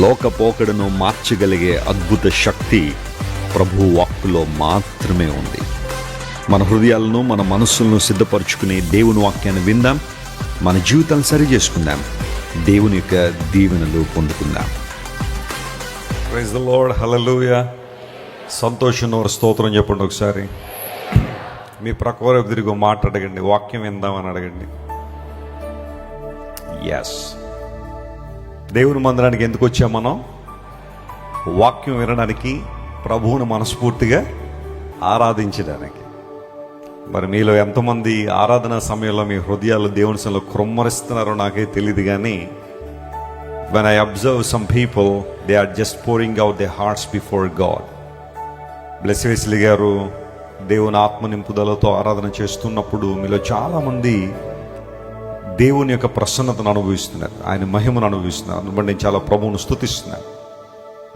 లోకపోకడను మార్చగలిగే అద్భుత శక్తి ప్రభు వాక్కులో మాత్రమే ఉంది. మన హృదయాలను, మన మనస్సులను సిద్ధపరచుకునే దేవుని వాక్యాన్ని విందాం, మన జీవితాలను సరి చేసుకుందాం, దేవుని యొక్క దీవెనలు పొందుకుందాం. ప్రైజ్ ది లార్డ్, హల్లెలూయా. సంతోషంతో స్తోత్రం చెప్పండి. ఒకసారి మీ ప్రక్క తిరిగి మాట అడగండి, వాక్యం విందామని అడగండి. ఎస్, దేవుని మందిరానికి ఎందుకు వచ్చాం మనం? వాక్యం వినడానికి, ప్రభువును మనస్ఫూర్తిగా ఆరాధించడానికి. మరి మీలో ఎంతమంది ఆరాధన సమయంలో మీ హృదయాలు దేవుని సన్నిధిలో కృమ్మరిస్తున్నారో నాకే తెలియదు, కానీ when I observe some people, they are just pouring out their hearts before God. Bless Wesley గారు దేవుని ఆత్మ నింపుదలతో ఆరాధన చేస్తున్నప్పుడు మీలో చాలామంది దేవుని యొక్క ప్రసన్నతను అనుభవిస్తున్నారు, ఆయన మహిమను అనుభవిస్తున్నారు. అందుబట్టి నేను చాలా ప్రభువును స్తుతిస్తున్నాను.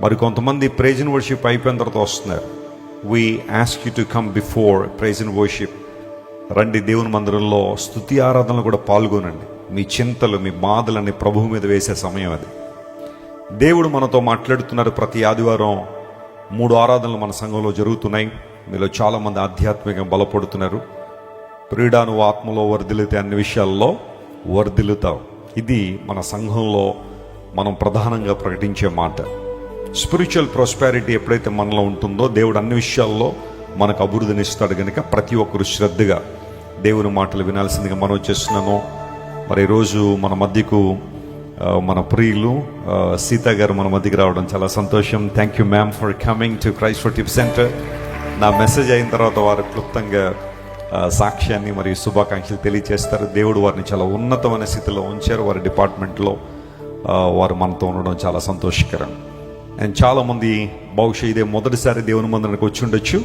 మరి కొంతమంది ప్రైజ్ అండ్ వర్షిప్ అయిపోయిన తర్వాత వస్తున్నారు. We ask you to come before praise and worship. రండి, దేవుని మందిరంలో స్తుతి ఆరాధనలు కూడా పాల్గొనండి. మీ చింతలు, మీ బాధలన్నీ ప్రభువు మీద వేసే సమయం అది. దేవుడు మనతో మాట్లాడుతున్నారు. ప్రతి ఆదివారం 3 ఆరాధనలు మన సంఘంలో జరుగుతున్నాయి. మీలో చాలామంది ఆధ్యాత్మికంగా బలపడుతున్నారు. ప్రియుడా, నువ్వు ఆత్మలో వర్ధిల్లితే అన్ని విషయాల్లో వర్ధిల్లుతావు. ఇది మన సంఘంలో మనం ప్రధానంగా ప్రకటించే మాట. స్పిరిచువల్ ప్రాస్పెరిటీ ఎప్పుడైతే మనలో ఉంటుందో దేవుడు అన్ని విషయాల్లో మనకు అభివృద్ధినిస్తాడు. కనుక ప్రతి ఒక్కరు శ్రద్ధగా దేవుని మాటలు వినాల్సిందిగా మనం చేస్తున్నాను. మరి ఈరోజు మన మధ్యకు మన ప్రియులు సీతా గారు మన మధ్యకి రావడం చాలా సంతోషం. Thank you ma'am for coming to Christ worship centre. నా మెసేజ్ అయిన తర్వాత వారు క్లుప్తంగా సాక్ష్యాన్ని మరియు శుభాకాంక్షలు తెలియజేస్తారు. దేవుడు వారిని చాలా ఉన్నతమైన స్థితిలో ఉంచారు. వారి డిపార్ట్మెంట్లో వారు మనతో ఉండడం చాలా సంతోషకరం. అండ్ చాలామంది బహుశా ఇదే మొదటిసారి దేవుని మందిరానికి వచ్చి ఉండొచ్చు.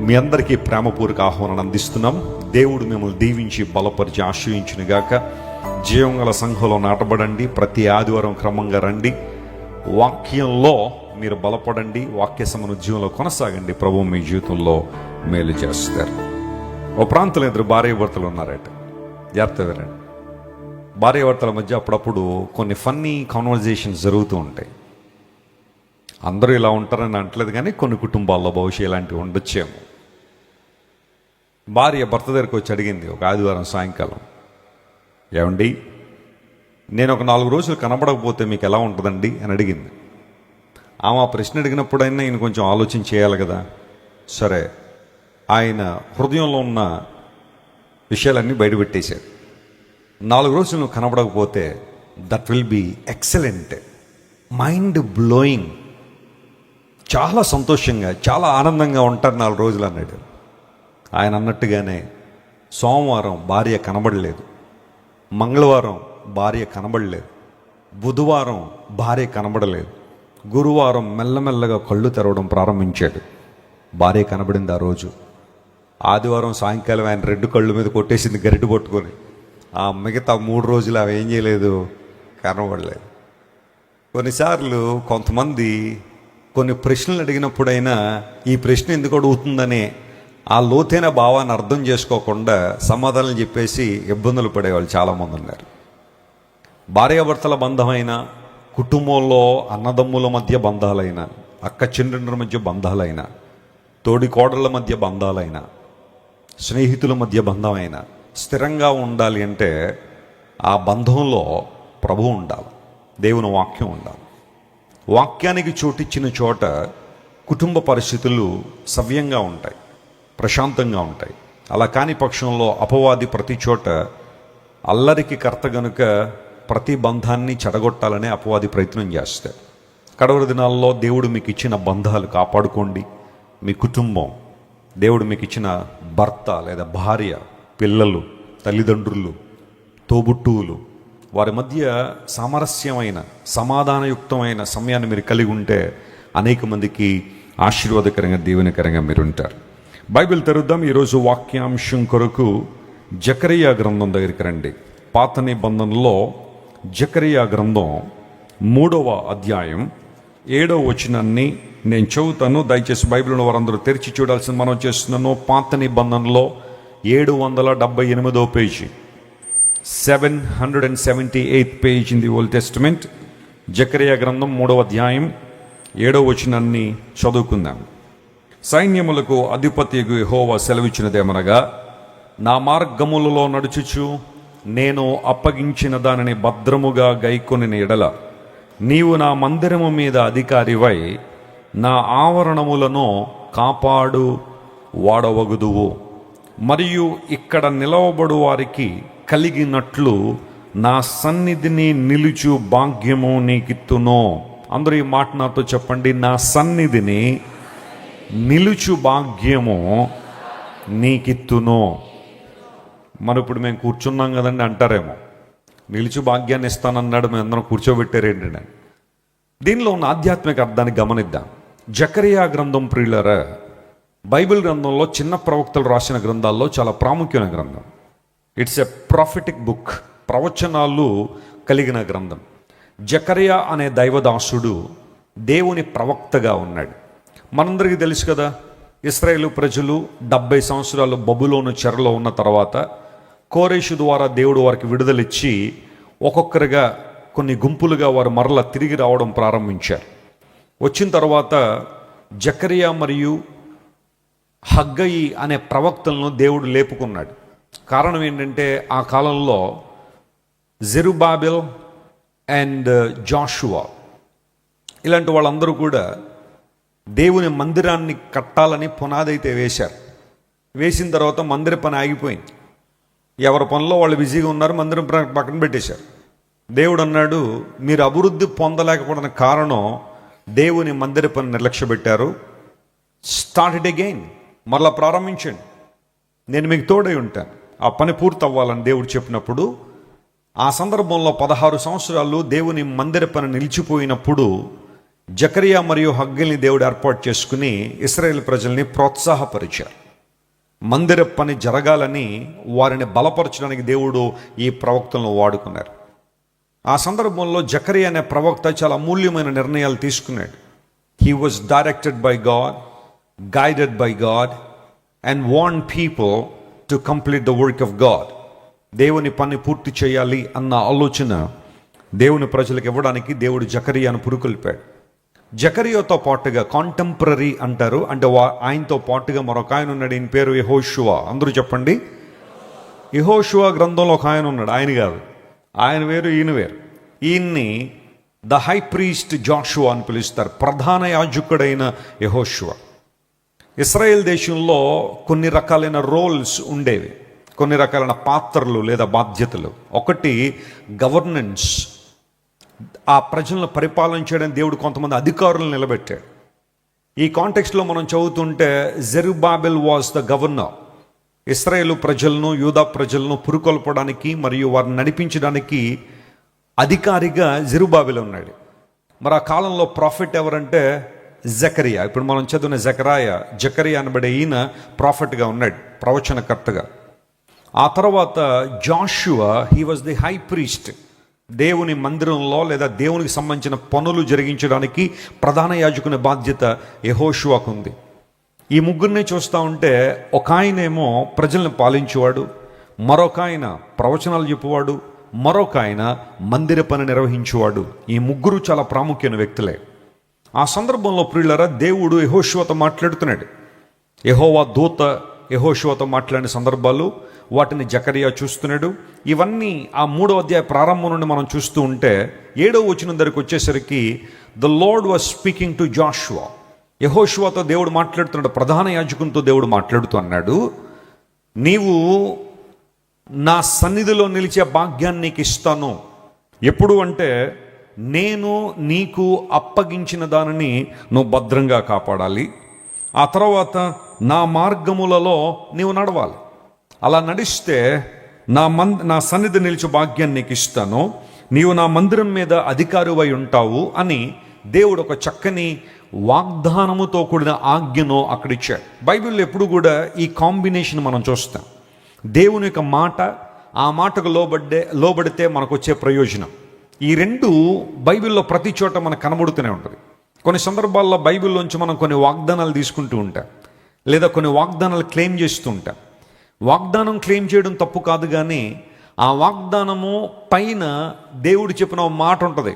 మీ అందరికీ ప్రేమపూర్వక ఆహ్వానం అందిస్తున్నాం. దేవుడు మిమ్మల్ని దీవించి బలపరిచి ఆశ్రయించును గాక. జీవం గల సంఘంలో నాటబడండి. ప్రతి ఆదివారం క్రమంగా రండి. వాక్యంలో మీరు బలపడండి. వాక్య సంబంధ జీవంలో కొనసాగండి. ప్రభు మీ జీవితంలో మేలు చేస్తారు. ఓ ప్రాంతంలో 2 భార్యాభర్తలు ఉన్నారట. జాగ్రత్త వినండి. భార్యాభర్తల మధ్య అప్పుడప్పుడు కొన్ని ఫన్నీ కాన్వర్జేషన్స్ జరుగుతూ ఉంటాయి. అందరూ ఇలా ఉంటారని అంటలేదు, కానీ కొన్ని కుటుంబాల్లో బహుశా ఇలాంటివి ఉండొచ్చేమో. భార్య భర్త దగ్గరికి వచ్చి అడిగింది ఒక ఆదివారం సాయంకాలం, ఏమండి, నేను ఒక 4 రోజులు కనబడకపోతే మీకు ఎలా ఉంటుందండి అని అడిగింది. ఆమె ఆ ప్రశ్న అడిగినప్పుడైనా ఈయన కొంచెం ఆలోచన చేయాలి కదా. సరే, ఆయన హృదయంలో ఉన్న విషయాలన్నీ బయటపెట్టేశాడు. 4 రోజులు నువ్వు కనబడకపోతే that will be excellent, mind blowing, చాలా సంతోషంగా, చాలా ఆనందంగా ఉంటారు 4 రోజులు అన్నాడు. ఆయన అన్నట్టుగానే సోమవారం భార్య కనబడలేదు, మంగళవారం భార్య కనబడలేదు, బుధవారం భార్య కనబడలేదు, గురువారం మెల్లమెల్లగా కళ్ళు తెరవడం ప్రారంభించాడు. భార్య కనబడింది ఆ రోజు. ఆదివారం సాయంకాలం ఆయన 2 కళ్ళు మీద కొట్టేసింది గరిటె పట్టుకొని. ఆ మిగతా 3 రోజులు అవి ఏం చేయలేదు, కనబడలేదు. కొన్నిసార్లు కొంతమంది కొన్ని ప్రశ్నలు అడిగినప్పుడైనా ఈ ప్రశ్న ఎందుకు అడుగుతుందని ఆ లోతైన భావాన్ని అర్థం చేసుకోకుండా సమాధానం చెప్పేసి ఇబ్బందులు పడేవాళ్ళు చాలామంది ఉన్నారు. భార్యాభర్తల బంధమైన, కుటుంబంలో అన్నదమ్ముల మధ్య బంధాలైనా, అక్క చెల్లెళ్ళ మధ్య బంధాలైనా, తోడి కోడళ్ళ మధ్య బంధాలైనా, స్నేహితుల మధ్య బంధమైనా స్థిరంగా ఉండాలి అంటే ఆ బంధంలో ప్రభువు ఉండాలి, దేవుని వాక్యం ఉండాలి. వాక్యానికి చోటిచ్చిన చోట కుటుంబ పరిస్థితులు సవ్యంగా ఉంటాయి, ప్రశాంతంగా ఉంటాయి. అలా కాని పక్షంలో అపవాది ప్రతి చోట అల్లరికి కర్త గనుక ప్రతి బంధాన్ని చెడగొట్టాలనే అపవాది ప్రయత్నం చేస్తాడు. కడవరి దినాల్లో దేవుడు మీకు ఇచ్చిన బంధాలు కాపాడుకోండి. మీ కుటుంబం, దేవుడు మీకు ఇచ్చిన భర్త లేదా భార్య, పిల్లలు, తల్లిదండ్రులు, తోబుట్టువులు, వారి మధ్య సామరస్యమైన, సమాధానయుక్తమైన సమయాన్ని మీరు కలిగి ఉంటే అనేక మందికి ఆశీర్వాదకరంగా, దీవెనకరంగా మీరు ఉంటారు. బైబిల్ తెరుద్దాం. ఈరోజు వాక్యాంశం కొరకు జకరియా గ్రంథం దగ్గరికి రండి. పాత నిబంధనలో జకరియా గ్రంథం 3వ అధ్యాయం 7వ వచనాన్ని నేను చదువుతాను. దయచేసి బైబిల్ ఉన్న వారందరూ తెరిచి చూడాల్సింది మనం చేస్తున్నాను. పాత నిబంధనలో 778వ పేజీ, 778th page in the old testament. జకరియా గ్రంథం 3వ అధ్యాయం 7వ వచనాన్ని చదువుకుందాం. సైన్యములకు అధిపతియగు యెహోవా సెలవిచ్చినదేమనగా, నా మార్గములలో నడుచుచు నేను అప్పగించిన దానిని భద్రముగా గైకొనిన ఎడల నీవు నా మందిరము మీద అధికారివై నా ఆవరణములను కాపాడు వాడవగుదువు. మరియు ఇక్కడ నిలవబడు వారికి కలిగినట్లు నా సన్నిధిని నిలుచు భాగ్యము నీకిత్తును. అందరూ ఈ మాట నాతో చెప్పండి, నా సన్నిధిని నిలుచు భాగ్యము నీకిత్తును. మరి ఇప్పుడు మేము కూర్చున్నాం కదండి అంటారేమో, నిలుచు భాగ్యాన్ని ఇస్తానన్నాడు, మేము అందరం కూర్చోబెట్టారేంటండి. దీనిలో ఉన్న ఆధ్యాత్మిక అర్థాన్ని గమనిద్దాం. జకరియా గ్రంథం ప్రియులారా, బైబిల్ గ్రంథంలో చిన్న ప్రవక్తలు రాసిన గ్రంథాల్లో చాలా ప్రాముఖ్యమైన గ్రంథం. ఇట్స్ ఎ ప్రాఫిటిక్ బుక్, ప్రవచనాలు కలిగిన గ్రంథం. జకరియా అనే దైవదాసుడు దేవుని ప్రవక్తగా ఉన్నాడు. మనందరికీ తెలుసు కదా, ఇశ్రాయేలు ప్రజలు 70 సంవత్సరాలు బబులోను చెరలో ఉన్న తర్వాత కోరేషు ద్వారా దేవుడు వారికి విడుదలిచ్చి ఒక్కొక్కరిగా కొన్ని గుంపులుగా వారు మరలా తిరిగి రావడం ప్రారంభించారు. వచ్చిన తర్వాత జకరియా మరియు హగ్గయి అనే ప్రవక్తలను దేవుడు లేపుకున్నాడు. కారణం ఏంటంటే, ఆ కాలంలో జెరుబాబెల్ అండ్ జాషువా ఇలాంటి వాళ్ళందరూ కూడా దేవుని మందిరాన్ని కట్టాలని పునాది అయితే వేశారు. వేసిన తర్వాత మందిర పని ఆగిపోయింది. ఎవరి పనిలో వాళ్ళు బిజీగా ఉన్నారు, మందిరం పక్కన పెట్టేశారు. దేవుడు అన్నాడు, మీరు అభివృద్ధి పొందలేకపోవడానికి కారణం దేవుని మందిర పని నిర్లక్ష్య పెట్టారు. స్టార్ట్ ఇట్ అగైన్, మరలా ప్రారంభించండి, నేను మీకు తోడై ఉంటాను. ఆ పని పూర్తి అవ్వాలని దేవుడు చెప్పినప్పుడు, ఆ సందర్భంలో 16 సంవత్సరాలు దేవుని మందిర పని నిలిచిపోయినప్పుడు జకరియా మరియు హగ్గీని దేవుడు ఏర్పాటు చేసుకుని ఇశ్రాయేల్ ప్రజల్ని ప్రోత్సాహపరిచారు. మందిర పని జరగాలని వారిని బలపరచడానికి దేవుడు ఈ ప్రవక్తలను వాడుకున్నారు. ఆ సందర్భంలో జకరియా అనే ప్రవక్త చాలా అమూల్యమైన నిర్ణయాలు తీసుకున్నాడు. He was directed by God, guided by God and want people to complete the work of God. దేవుని పని పూర్తి చేయాలి అన్న ఆలోచన దేవుని ప్రజలకు ఇవ్వడానికి దేవుడు జకరియాను పురుకొల్పాడు. జకరియాతో పాటుగా కాంటెంపరీ అంటారు, అంటే ఆయనతో పాటుగా మరొక ఆయన ఉన్నాడు. ఈయన పేరు యెహోషువ. అందరూ చెప్పండి, యెహోషువ గ్రంథంలో ఒక ఆయన ఉన్నాడు. ఆయన కాదు, ఆయన వేరు, ఈయన వేరు. ఈయన్ని ద హై ప్రీస్ట్ జాషువా అని పిలుస్తారు, ప్రధాన యాజకుడైన యెహోషువ. ఇశ్రాయేల్ దేశంలో కొన్ని రకాలైన రోల్స్ ఉండేవి, కొన్ని రకాలైన పాత్రలు లేదా బాధ్యతలు. ఒకటి గవర్నెన్స్, ఆ ప్రజలను పరిపాలన చేయడానికి దేవుడు కొంతమంది అధికారులను నిలబెట్టాడు. ఈ కాంటెక్స్ట్లో మనం చదువుతుంటే జెరుబాబెల్ వాజ్ ద గవర్నర్. ఇశ్రాయేలు ప్రజలను, యూదా ప్రజలను పురుకొల్పడానికి మరియు వారిని నడిపించడానికి అధికారిగా జెరుబాబెల్ ఉన్నాడు. మరి ఆ కాలంలో ప్రాఫిట్ ఎవరంటే జకరియా. ఇప్పుడు మనం చదివిన జకరియా అనబడే ఈయన ప్రాఫిట్గా ఉన్నాడు, ప్రవచనకర్తగా. ఆ తర్వాత Joshua, he was the high priest. దేవుని మందిరంలో లేదా దేవునికి సంబంధించిన పనులు జరిగించడానికి ప్రధాన యాజకుని బాధ్యత యెహోషువాకు ఉంది. ఈ ముగ్గురిని చూస్తూ ఉంటే, ఒక ఆయనేమో ప్రజల్ని పాలించేవాడు, మరొక ఆయన ప్రవచనాలు చెప్పువాడు, మరొక ఆయన మందిర పని నిర్వహించేవాడు. ఈ ముగ్గురు చాలా ప్రాముఖ్యమైన వ్యక్తులే. ఆ సందర్భంలో ప్రియులారా, దేవుడు యెహోషువతో మాట్లాడుతున్నాడు. యెహోవా దూత యెహోషువతో మాట్లాడిన సందర్భాలు, వాటిని జకరియా చూస్తున్నాడు. ఇవన్నీ ఆ 3వ అధ్యాయ ప్రారంభం నుండి మనం చూస్తూ ఉంటే 7వ వచనం దగ్గరికి వచ్చేసరికి the Lord was speaking to Joshua. యెహోషువతో దేవుడు మాట్లాడుతున్నాడు, ప్రధాన యాజకునితో దేవుడు మాట్లాడుతూ అన్నాడు, నీవు నా సన్నిధిలో నిలిచే భాగ్యాన్ని నీకు ఇస్తాను. ఎప్పుడు అంటే, నేను నీకు అప్పగించిన దానిని నువ్వు భద్రంగా కాపాడాలి. ఆ తర్వాత నా మార్గములలో నీవు నడవాలి. అలా నడిస్తే నా సన్నిధి నిలిచి భాగ్యాన్ని నీకు ఇస్తాను, నీవు నా మందిరం మీద అధికారివై ఉంటావు అని దేవుడు ఒక చక్కని వాగ్దానముతో కూడిన ఆజ్ఞను అక్కడిచ్చాడు. బైబిల్లో ఎప్పుడు కూడా ఈ కాంబినేషన్ మనం చూస్తాం. దేవుని యొక్క మాట, ఆ మాటకు లోబడితే మనకు వచ్చే ప్రయోజనం. ఈ రెండు బైబిల్లో ప్రతి చోట మనకు కనబడుతూనే ఉంటుంది. కొన్ని సందర్భాల్లో బైబిల్లోంచి మనం కొన్ని వాగ్దానాలు తీసుకుంటూ ఉంటాం, లేదా కొన్ని వాగ్దానాలు క్లెయిమ్ చేస్తూ ఉంటాం. వాగ్దానం క్లెయిమ్ చేయడం తప్పు కాదు, కానీ ఆ వాగ్దానము పైన దేవుడు చెప్పిన మాట ఉంటుంది.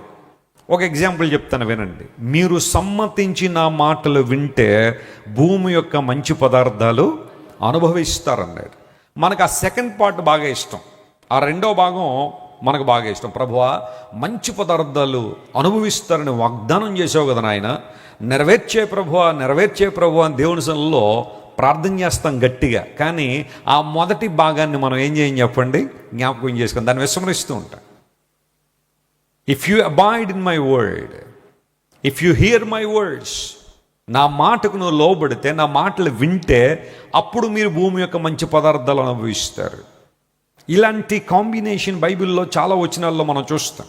ఒక ఎగ్జాంపుల్ చెప్తాను వినండి. మీరు సమ్మతించి నా మాటలు వింటే భూమి యొక్క మంచి పదార్థాలు అనుభవిస్తారన్నాడు. మనకు ఆ సెకండ్ పార్ట్ బాగా ఇష్టం, ఆ రెండో భాగం మనకు బాగా ఇష్టం. ప్రభువా, మంచి పదార్థాలు అనుభవిస్తారని వాగ్దానం చేసావు కదా నాయన, నెరవేర్చే ప్రభువా, నెరవేర్చే ప్రభువా అని దేవుని సన్నిధిలో ప్రార్థన చేస్తాం గట్టిగా. కానీ ఆ మొదటి భాగాన్ని మనం ఏం చేయం చెప్పండి, జ్ఞాపకం చేసుకొని దాన్ని విస్మరిస్తూ ఉంటాం. If you avoid in my word, if you here my words, నా మాటకు నువ్వు లోబడితే, నా మాటలు వింటే అప్పుడు మీరు భూమి యొక్క మంచి పదార్థాలు అనుభవిస్తారు. ఇలాంటి కాంబినేషన్ బైబిల్లో చాలా వచనాల్లో మనం చూస్తాం.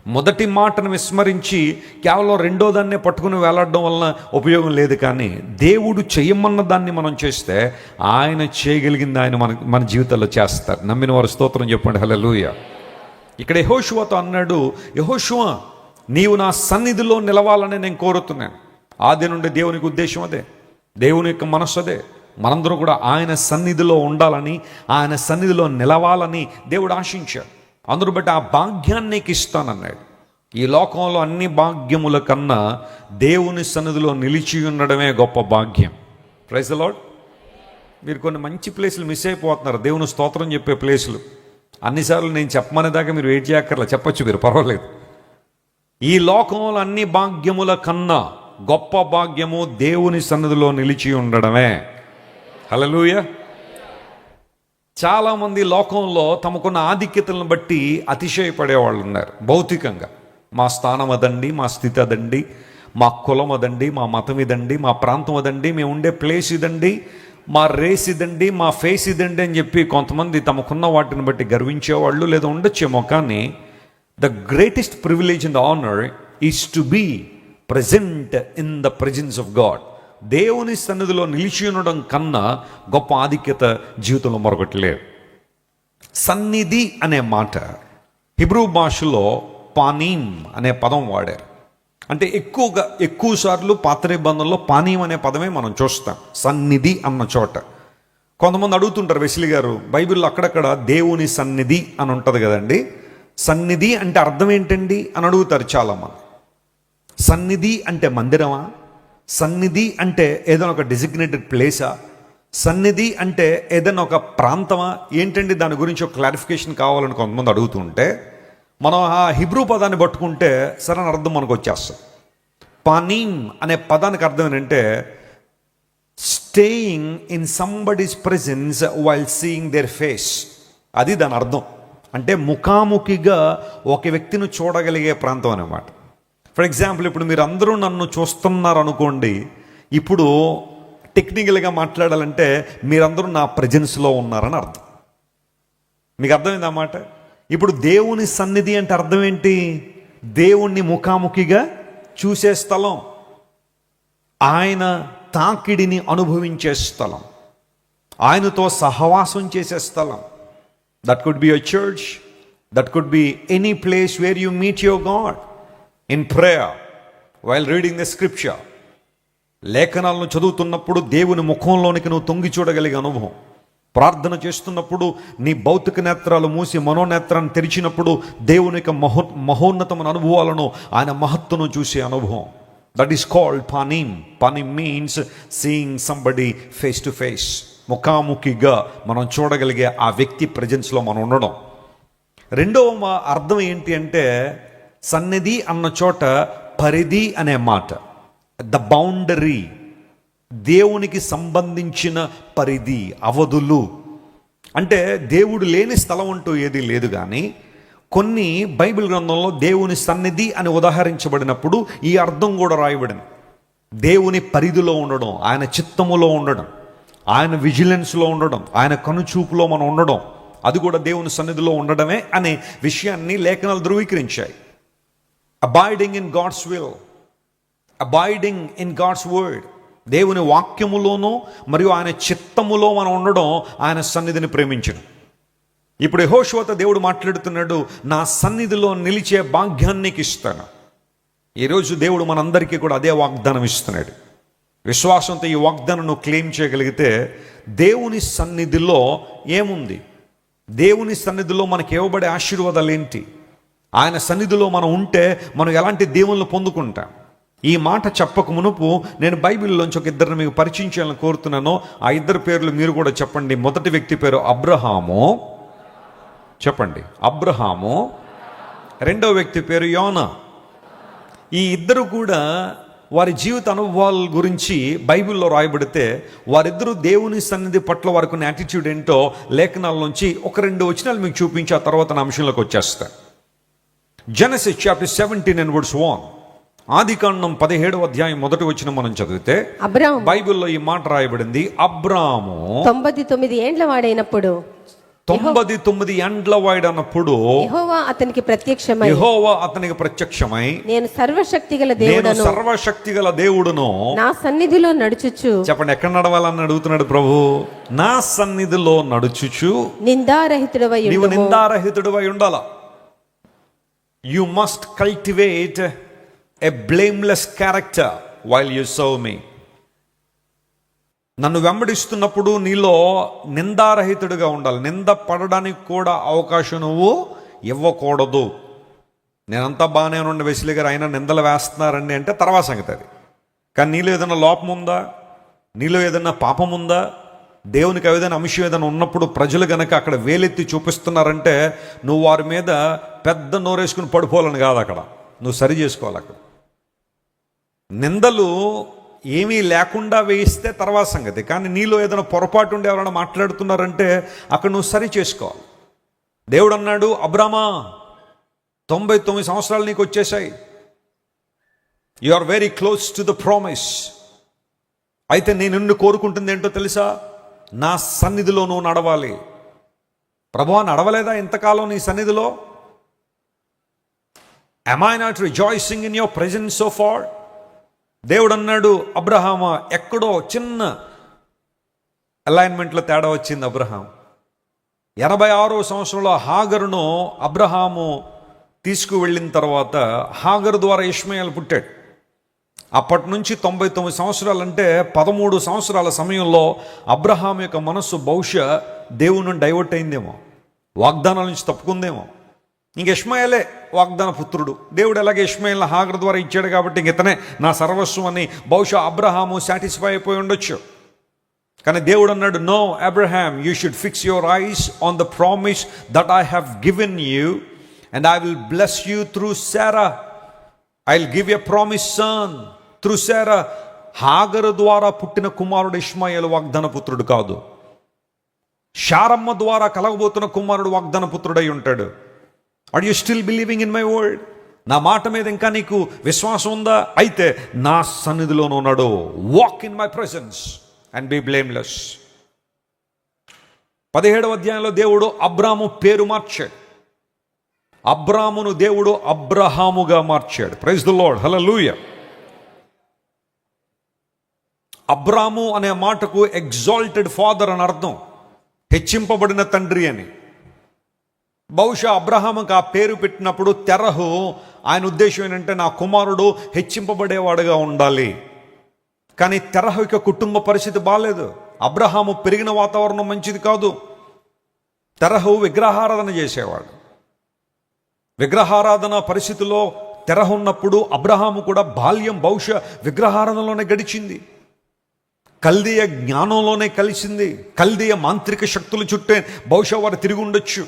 మొదటి మాటను విస్మరించి కేవలం రెండో దాన్నే పట్టుకుని వేలాడడం వలన ఉపయోగం లేదు. కానీ దేవుడు చేయమన్న దాన్ని మనం చేస్తే ఆయన చేయగలిగింది ఆయన మన జీవితాల్లో చేస్తారు. నమ్మిన వారు స్తోత్రం చెప్పండి, హల్లెలూయా. ఇక్కడ యెహోషువతో అన్నాడు, యెహోషువ, నీవు నా సన్నిధిలో నిలవాలని నేను కోరుతున్నాను. ఆది నుండి దేవునికి ఉద్దేశం అదే, దేవుని యొక్క మనస్సు అదే. మనందరం కూడా ఆయన సన్నిధిలో ఉండాలని, ఆయన సన్నిధిలో నిలవాలని దేవుడు ఆశించాడు. అందరూ బట్టి ఆ భాగ్యాన్ని నీకు ఇస్తానన్నాడు. ఈ లోకంలో అన్ని భాగ్యముల కన్నా దేవుని సన్నిధిలో నిలిచి ఉండడమే గొప్ప భాగ్యం. Praise the Lord. మీరు కొన్ని మంచి ప్లేసులు మిస్ అయిపోతున్నారు, దేవుని స్తోత్రం చెప్పే ప్లేసులు. అన్నిసార్లు నేను చెప్పమనే దాకా మీరు వెయిట్ చేయక్కర్లా, చెప్పచ్చు మీరు, పర్వాలేదు. ఈ లోకంలో అన్ని భాగ్యముల కన్నా గొప్ప భాగ్యము దేవుని సన్నిధిలో నిలిచి ఉండడమే. హల్లెలూయా. చాలామంది లోకంలో తమకున్న ఆధిక్యతలను బట్టి అతిశయపడే వాళ్ళు ఉన్నారు. భౌతికంగా మా స్థానం అదండి, మా స్థితి అదండి, మా కులం అదండి, మా మతం ఇదండి, మా ప్రాంతం అదండి, మేము ఉండే ప్లేస్ ఇదండి, మా రేస్ ఇదండి, మా ఫేస్ ఇదండి అని చెప్పి కొంతమంది తమకున్న వాటిని బట్టి గర్వించేవాళ్ళు లేదా ఉండొచ్చేమో. కానీ the greatest privilege and honour is to be present in the presence of God. దేవుని సన్నిధిలో నిలిచి ఉండడం కన్నా గొప్ప ఆధిక్యత జీవితంలో మరొకటి లేదు. సన్నిధి అనే మాట హిబ్రూ భాషలో పానీం అనే పదం వాడారు. అంటే ఎక్కువ సార్లు పాత నిబంధనలో పానీయం అనే పదమే మనం చూస్తాం సన్నిధి అన్న చోట. కొంతమంది అడుగుతుంటారు, వెస్లీ గారు, బైబిల్లో అక్కడక్కడ దేవుని సన్నిధి అని ఉంటుంది కదండి, సన్నిధి అంటే అర్థం ఏంటండి అని అడుగుతారు చాలామంది. సన్నిధి అంటే మందిరమా? సన్నిధి అంటే ఏదైనా ఒక డెసిగ్నేటెడ్ ప్లేసా? సన్నిధి అంటే ఏదైనా ఒక ప్రాంతమా? ఏంటండి దాని గురించి ఒక క్లారిఫికేషన్ కావాలని కొంతమంది అడుగుతుంటే, మనం ఆ హిబ్రూ పదాన్ని పట్టుకుంటే సరైన అర్థం మనకు వచ్చేస్తుంది. పానీం అనే పదానికి అర్థం ఏంటంటే staying in somebody's presence while seeing their face. అది దాని అర్థం. అంటే ముఖాముఖిగా ఒక వ్యక్తిని చూడగలిగే ప్రాంతం అన్నమాట. ఫర్ ఎగ్జాంపుల్, ఇప్పుడు మీరు అందరూ నన్ను చూస్తున్నారు అనుకోండి, ఇప్పుడు టెక్నికల్గా మాట్లాడాలంటే మీరందరూ నా ప్రెజెన్స్లో ఉన్నారని అర్థం. మీకు అర్థమైంది అన్నమాట. ఇప్పుడు దేవుని సన్నిధి అంటే అర్థం ఏంటి? దేవుణ్ణి ముఖాముఖిగా చూసే స్థలం, ఆయన తాకిడిని అనుభవించే స్థలం, ఆయనతో సహవాసం చేసే స్థలం. That could be a church, that could be any place where you meet your God in prayer while reading the scripture. లేఖనాలను చదువుతున్నప్పుడు దేవుని ముఖంలోనికి నువ్వు తొంగి చూడగలిగే అనుభవం. ప్రార్థన చేస్తున్నప్పుడు నీ భౌతిక నేత్రాలు మూసి మనోనేత్రాన్ని తెరిచినప్పుడు దేవుని యొక్క మహోన్నతమైన అనుభవాలను, ఆయన మహత్తును చూసే అనుభవం. That is called panim. Panim means seeing somebody face to face. ముఖాముఖిగా మనం చూడగలిగే ఆ వ్యక్తి ప్రెజెన్స్లో మనం ఉండడం. రెండవ అర్థం ఏంటి అంటే, సన్నిధి అన్న చోట పరిధి అనే మాట, ద బౌండరీ, దేవునికి సంబంధించిన పరిధి, అవధులు. అంటే దేవుడు లేని స్థలం అంటూ ఏది లేదు. కానీ కొన్ని బైబిల్ గ్రంథంలో దేవుని సన్నిధి అని ఉదాహరించబడినప్పుడు ఈ అర్థం కూడా రాయబడింది. దేవుని పరిధిలో ఉండడం, ఆయన చిత్తములో ఉండడం, ఆయన విజిలెన్స్లో ఉండడం, ఆయన కనుచూపులో మనం ఉండడం, అది కూడా దేవుని సన్నిధిలో ఉండడమే అనే విషయాన్ని లేఖనాలు ధృవీకరించాయి. Abiding in God's will, abiding in God's word, దేవుని వాక్యములోనూ మరియు ఆయన చిత్తములో మనం ఉండడం ఆయన సన్నిధిని ప్రేమించడం. ఇప్పుడు యెహోషువతో దేవుడు మాట్లాడుతున్నాడు, నా సన్నిధిలో నిలిచే భాగ్యాన్ని నీకు ఇస్తాను. ఈరోజు దేవుడు మనందరికీ కూడా అదే వాగ్దానం ఇస్తున్నాడు. విశ్వాసంతో ఈ వాగ్దానం నువ్వు క్లెయిమ్ చేయగలిగితే, దేవుని సన్నిధిలో ఏముంది, దేవుని సన్నిధిలో మనకి ఇవ్వబడే ఆశీర్వాదాలు ఏంటి, ఆయన సన్నిధిలో మనం ఉంటే మనం ఎలాంటి దేవుళ్ళు పొందుకుంటాం. ఈ మాట చెప్పక మునుపు నేను బైబిల్లోంచి ఒక ఇద్దరిని మీకు పరిచయం చేయాలని కోరుతున్నాను. ఆ ఇద్దరు పేర్లు మీరు కూడా చెప్పండి. మొదటి వ్యక్తి పేరు అబ్రహాము, చెప్పండి అబ్రహాము. రెండవ వ్యక్తి పేరు యోనా. ఈ ఇద్దరు కూడా వారి జీవిత అనుభవాల గురించి బైబిల్లో రాయబడితే వారిద్దరూ దేవుని సన్నిధి పట్ల వారికి ఉన్న యాటిట్యూడ్ ఏంటో లేఖనాల నుంచి ఒక 2 వచనాలు మీకు చూపించి ఆ తర్వాత నా అంశంలోకి వచ్చేస్తా. Genesis chapter 17 and verse 1. ఆదికాండం 17వ అధ్యాయం మొదటి వచనం మనం చదివితే బైబిల్లో ఈ మాట రాయబడింది. అబ్రాము 99 ఏండ్ల వాడైనప్పుడు 99 ఏండ్ల వాడైనప్పుడు యెహోవా అతనికి ప్రత్యక్షమై నేను సర్వశక్తిగల దేవుడును నా సన్నిధిలో నడుచుచు, చెప్పండి ఎక్కడ నడవాలని అడుగుతున్నాడు ప్రభు. నా సన్నిధిలో నడుచుచు నీవు నిందారహితుడివై ఉండాలా. You must cultivate a blameless character while you serve me. నన్ను వెంబడిస్తున్నప్పుడు నీలో నిందారహితుడిగా ఉండాలి. నింద పడడానికి కూడా అవకాశం నువ్వు ఇవ్వకూడదు. నేనంతా బాగానే ఉండి వెసిలి గారు అయినా నిందలు వేస్తున్నారండి అంటే తర్వాత సంగతి అది. కానీ నీలో ఏదైనా లోపం ఉందా, నీలో ఏదైనా పాపం ఉందా, దేవునికి ఏదైనా అంశం ఏదైనా ఉన్నప్పుడు ప్రజలు గనక అక్కడ వేలెత్తి చూపిస్తున్నారంటే నువ్వు వారి మీద పెద్ద నోరేసుకుని పడిపోవాలని కాదు, అక్కడ నువ్వు సరి చేసుకోవాలి. అక్కడ నిందలు ఏమీ లేకుండా వేయిస్తే తర్వాత సంగతి. కానీ నీలో ఏదైనా పొరపాటు ఉండి ఎవరైనా మాట్లాడుతున్నారంటే అక్కడ నువ్వు సరి చేసుకోవాలి. దేవుడు అన్నాడు, అబ్రామా 99 సంవత్సరాలు నీకు వచ్చేసాయి. You are very close to the promise. అయితే నేను నిన్ను కోరుకుంటుంది ఏంటో తెలుసా? నా సన్నిధిలో నువ్వు నడవాలి. ప్రభువా నడవలేదా ఇంతకాలం నీ సన్నిధిలో? am I not rejoicing in your presence so far? దేవుడు అన్నాడు, అబ్రహామా ఎక్కడో చిన్న అలైన్మెంట్లో తేడా వచ్చింది. అబ్రహాం 86వ సంవత్సరంలో హాగరును అబ్రహాము తీసుకువెళ్ళిన తర్వాత హాగరు ద్వారా ఇష్మాయేలు పుట్టాడు. అప్పటి నుంచి 99 సంవత్సరాలంటే 13 సంవత్సరాల సమయంలో అబ్రహాం యొక్క మనస్సు బహుశా దేవుని డైవర్ట్ అయిందేమో, వాగ్దానాల నుంచి తప్పుకుందేమో. ఇంక ఇష్మాయేలే వాగ్దాన పుత్రుడు. దేవుడు ఎలాగే ఇష్మాయేల్ని హాగర్ ద్వారా ఇచ్చాడు కాబట్టి ఇంక ఇతనే నా సర్వస్వం అని బహుశా అబ్రహాము సాటిస్ఫై అయిపోయి ఉండొచ్చు. కానీ దేవుడు అన్నాడు, no Abraham, you should fix your eyes on the promise that I have given you and I will bless you through Sarah. I will give a promise son through Sarah. హాగరు ద్వారా పుట్టిన కుమారుడు ఇష్మాయేలు వాగ్దాన పుత్రుడు కాదు. శారమ్మ ద్వారా కలగబోతున్న కుమారుడు వాగ్దాన పుత్రుడై ఉంటాడు. Are you still believing in my word? నా మాట మీద ఇంకా నీకు విశ్వాసం ఉందా? అయితే నా సన్నిధిలో ఉన్నాడు. Walk in my presence and be blameless. 17వ అధ్యాయంలో దేవుడు అబ్రాము పేరు మార్చాడు. అబ్రామును దేవుడు అబ్రహాముగా మార్చాడు. Praise the Lord, hallelujah. అబ్రాము అనే మాటకు ఎగ్జాల్టెడ్ ఫాదర్ అని అర్థం, హెచ్చింపబడిన తండ్రి అని. బహుశా అబ్రహాముకి ఆ పేరు పెట్టినప్పుడు తెరహు ఆయన ఉద్దేశం ఏంటంటే నా కుమారుడు హెచ్చింపబడేవాడుగా ఉండాలి. కానీ తెరహు యొక్క కుటుంబ పరిస్థితి బాగాలేదు. అబ్రహాము పెరిగిన వాతావరణం మంచిది కాదు. తెరహు విగ్రహారాధన చేసేవాడు. విగ్రహారాధన పరిస్థితిలో తెరహు ఉన్నప్పుడు అబ్రహాము కూడా బాల్యం బహుశా విగ్రహారాధనలోనే గడిచింది. కల్దీయ జ్ఞానంలోనే కలిసింది. కల్దీయ మాంత్రిక శక్తుల చుట్టే బహుశా వారు తిరిగి ఉండొచ్చు.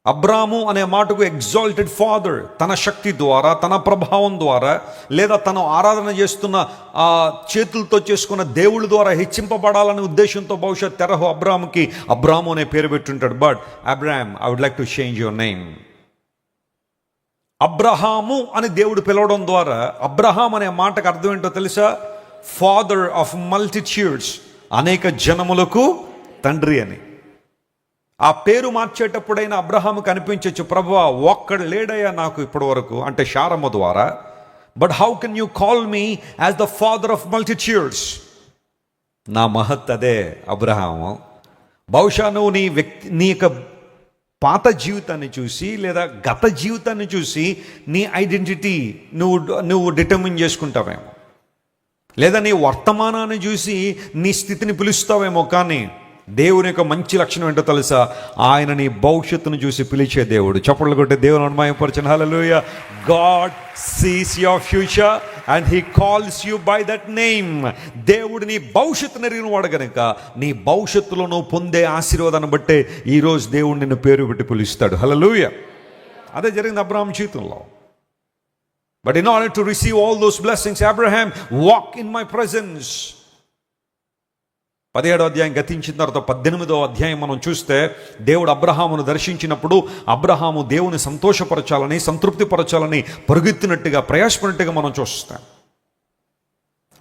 అబ్రాము అనే మాటకు ఎగ్జాల్టెడ్ ఫాదర్, తన శక్తి ద్వారా, తన ప్రభావం ద్వారా, లేదా తను ఆరాధన చేస్తున్న ఆ చేతులతో చేసుకున్న దేవుళ్ళ ద్వారా హెచ్చింపబడాలనే ఉద్దేశంతో బహుశా తెరహు అబ్రాముకి అబ్రాము అనే పేరు పెట్టుంటాడు. But Abram, I would like to change your name. అబ్రహాము అని దేవుడు పిలవడం ద్వారా అబ్రహాం అనే మాటకు అర్థం ఏంటో తెలుసా? ఫాదర్ ఆఫ్ మల్టిట్యూడ్స్, అనేక జనములకు తండ్రి అని. ఆ పేరు మార్చేటప్పుడైనా అబ్రహాము కనిపించవచ్చు, ప్రభువా ఒక్కడు లేడయ్యా నాకు ఇప్పటి వరకు అంటే శారమ్మ ద్వారా. But how can you call me as the father of multitudes? నా మహత్ అదే అబ్రహాము. బహుశా నువ్వు నీ యొక్క పాత జీవితాన్ని చూసి లేదా గత జీవితాన్ని చూసి నీ ఐడెంటిటీ నువ్వు డిటర్మిన్ చేసుకుంటావేమో, లేదా నీ వర్తమానాన్ని చూసి నీ స్థితిని పిలుస్తావేమో. కానీ దేవుని యొక్క మంచి లక్షణం ఏంటో తెలుసా? ఆయన నీ భవిష్యత్తును చూసి పిలిచే దేవుడు. చప్పట్లు కొట్టే దేవుని అనుమాయపరచను. Hallelujah. God sees your future and he calls you by that name. దేవుడు నీ భవిష్యత్తు ఎరిగిన వాడు కనుక నీ భవిష్యత్తులో నువ్వు పొందే ఆశీర్వాదాన్ని బట్టే ఈరోజు దేవుడు నిన్ను పేరు పెట్టి పిలుస్తాడు. హల్లెలూయా. అదే జరిగింది అబ్రహాం జీవితంలో. But in order to receive all those blessings, Abraham, walk in my presence. 17వ అధ్యాయం గతించిన తర్వాత 18వ అధ్యాయం మనం చూస్తే దేవుడు అబ్రహామును దర్శించినప్పుడు అబ్రహాము దేవుని సంతోషపరచాలని, సంతృప్తిపరచాలని పరుగెత్తినట్టుగా, ప్రయాసపడినట్టుగా మనం చూస్తాం.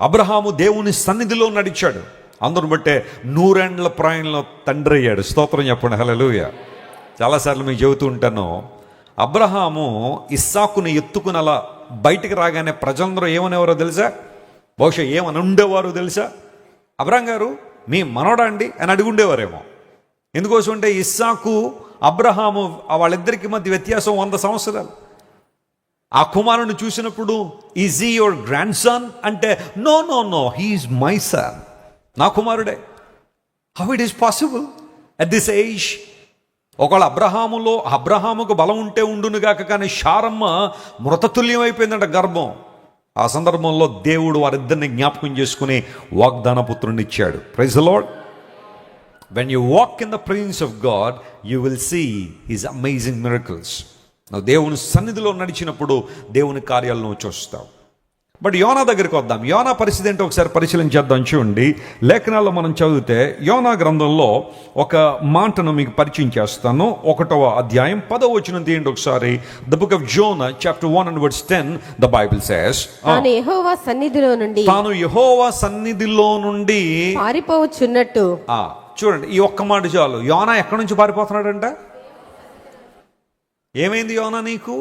అబ్రహాము దేవుని సన్నిధిలో నడిచాడు. అందరిని బట్టే 100 ఏండ్ల ప్రాయంలో తండ్రి అయ్యాడు. స్తోత్రం చెప్పండి. హల్లెలూయా. చాలాసార్లు మీకు చెబుతూ ఉంటాను, అబ్రహాము ఇస్సాకుని ఎత్తుకుని అలా బయటికి రాగానే ప్రజలందరూ ఏమనేవారో తెలుసా? బహుశా ఏమని ఉండేవారో తెలుసా? అబ్రహాం గారు మీ మనోడా అండి అని అడుగుండేవారేమో. ఎందుకోసం అంటే ఇస్సాకు అబ్రహాము వాళ్ళిద్దరికి మధ్య వ్యత్యాసం 100 సంవత్సరాలు. ఆ కుమారుని చూసినప్పుడు is he your grandson అంటే no no no he is my son, నా కుమారుడే. How it is possible at this age? ఒకవేళ అబ్రహాముకు బలం ఉంటే ఉండునుగాక, కానీ శారమ్మ మృతతుల్యం అయిపోయిందంట గర్భం. ఆ సందర్భంలో దేవుడు వారిద్దరిని జ్ఞాపకం చేసుకుని వాగ్దాన పుత్రుని ఇచ్చాడు. Praise the Lord. When you walk in the presence of God you will see his amazing miracles. నువ్వు దేవుని సన్నిధిలో నడిచినప్పుడు దేవుని కార్యాలను నువ్వు చూస్తావు. బట్ యోనా దగ్గరికి వద్దాం. యోనా పరిస్థితి ఏంటో ఒకసారి పరిశీలన చేద్దాం. చూడండి, లేఖనాల్లో మనం చదివితే యోనా గ్రంథంలో ఒక మాటను మీకు పరిచయం చేస్తాను. 1వ అధ్యాయం 10వ వచనం తీయండి ఒకసారి. The book of Zona chapter 1 and verse 10 the Bible says, తాను యెహోవా సన్నిధిలో నుండి పారిపోవచ్చున్నట్టు. చూడండి, ఈ ఒక్క మాట చాలు. యోనా ఎక్కడి నుంచి పారిపోతున్నాడంట? ఏమైంది యోనా? నీకు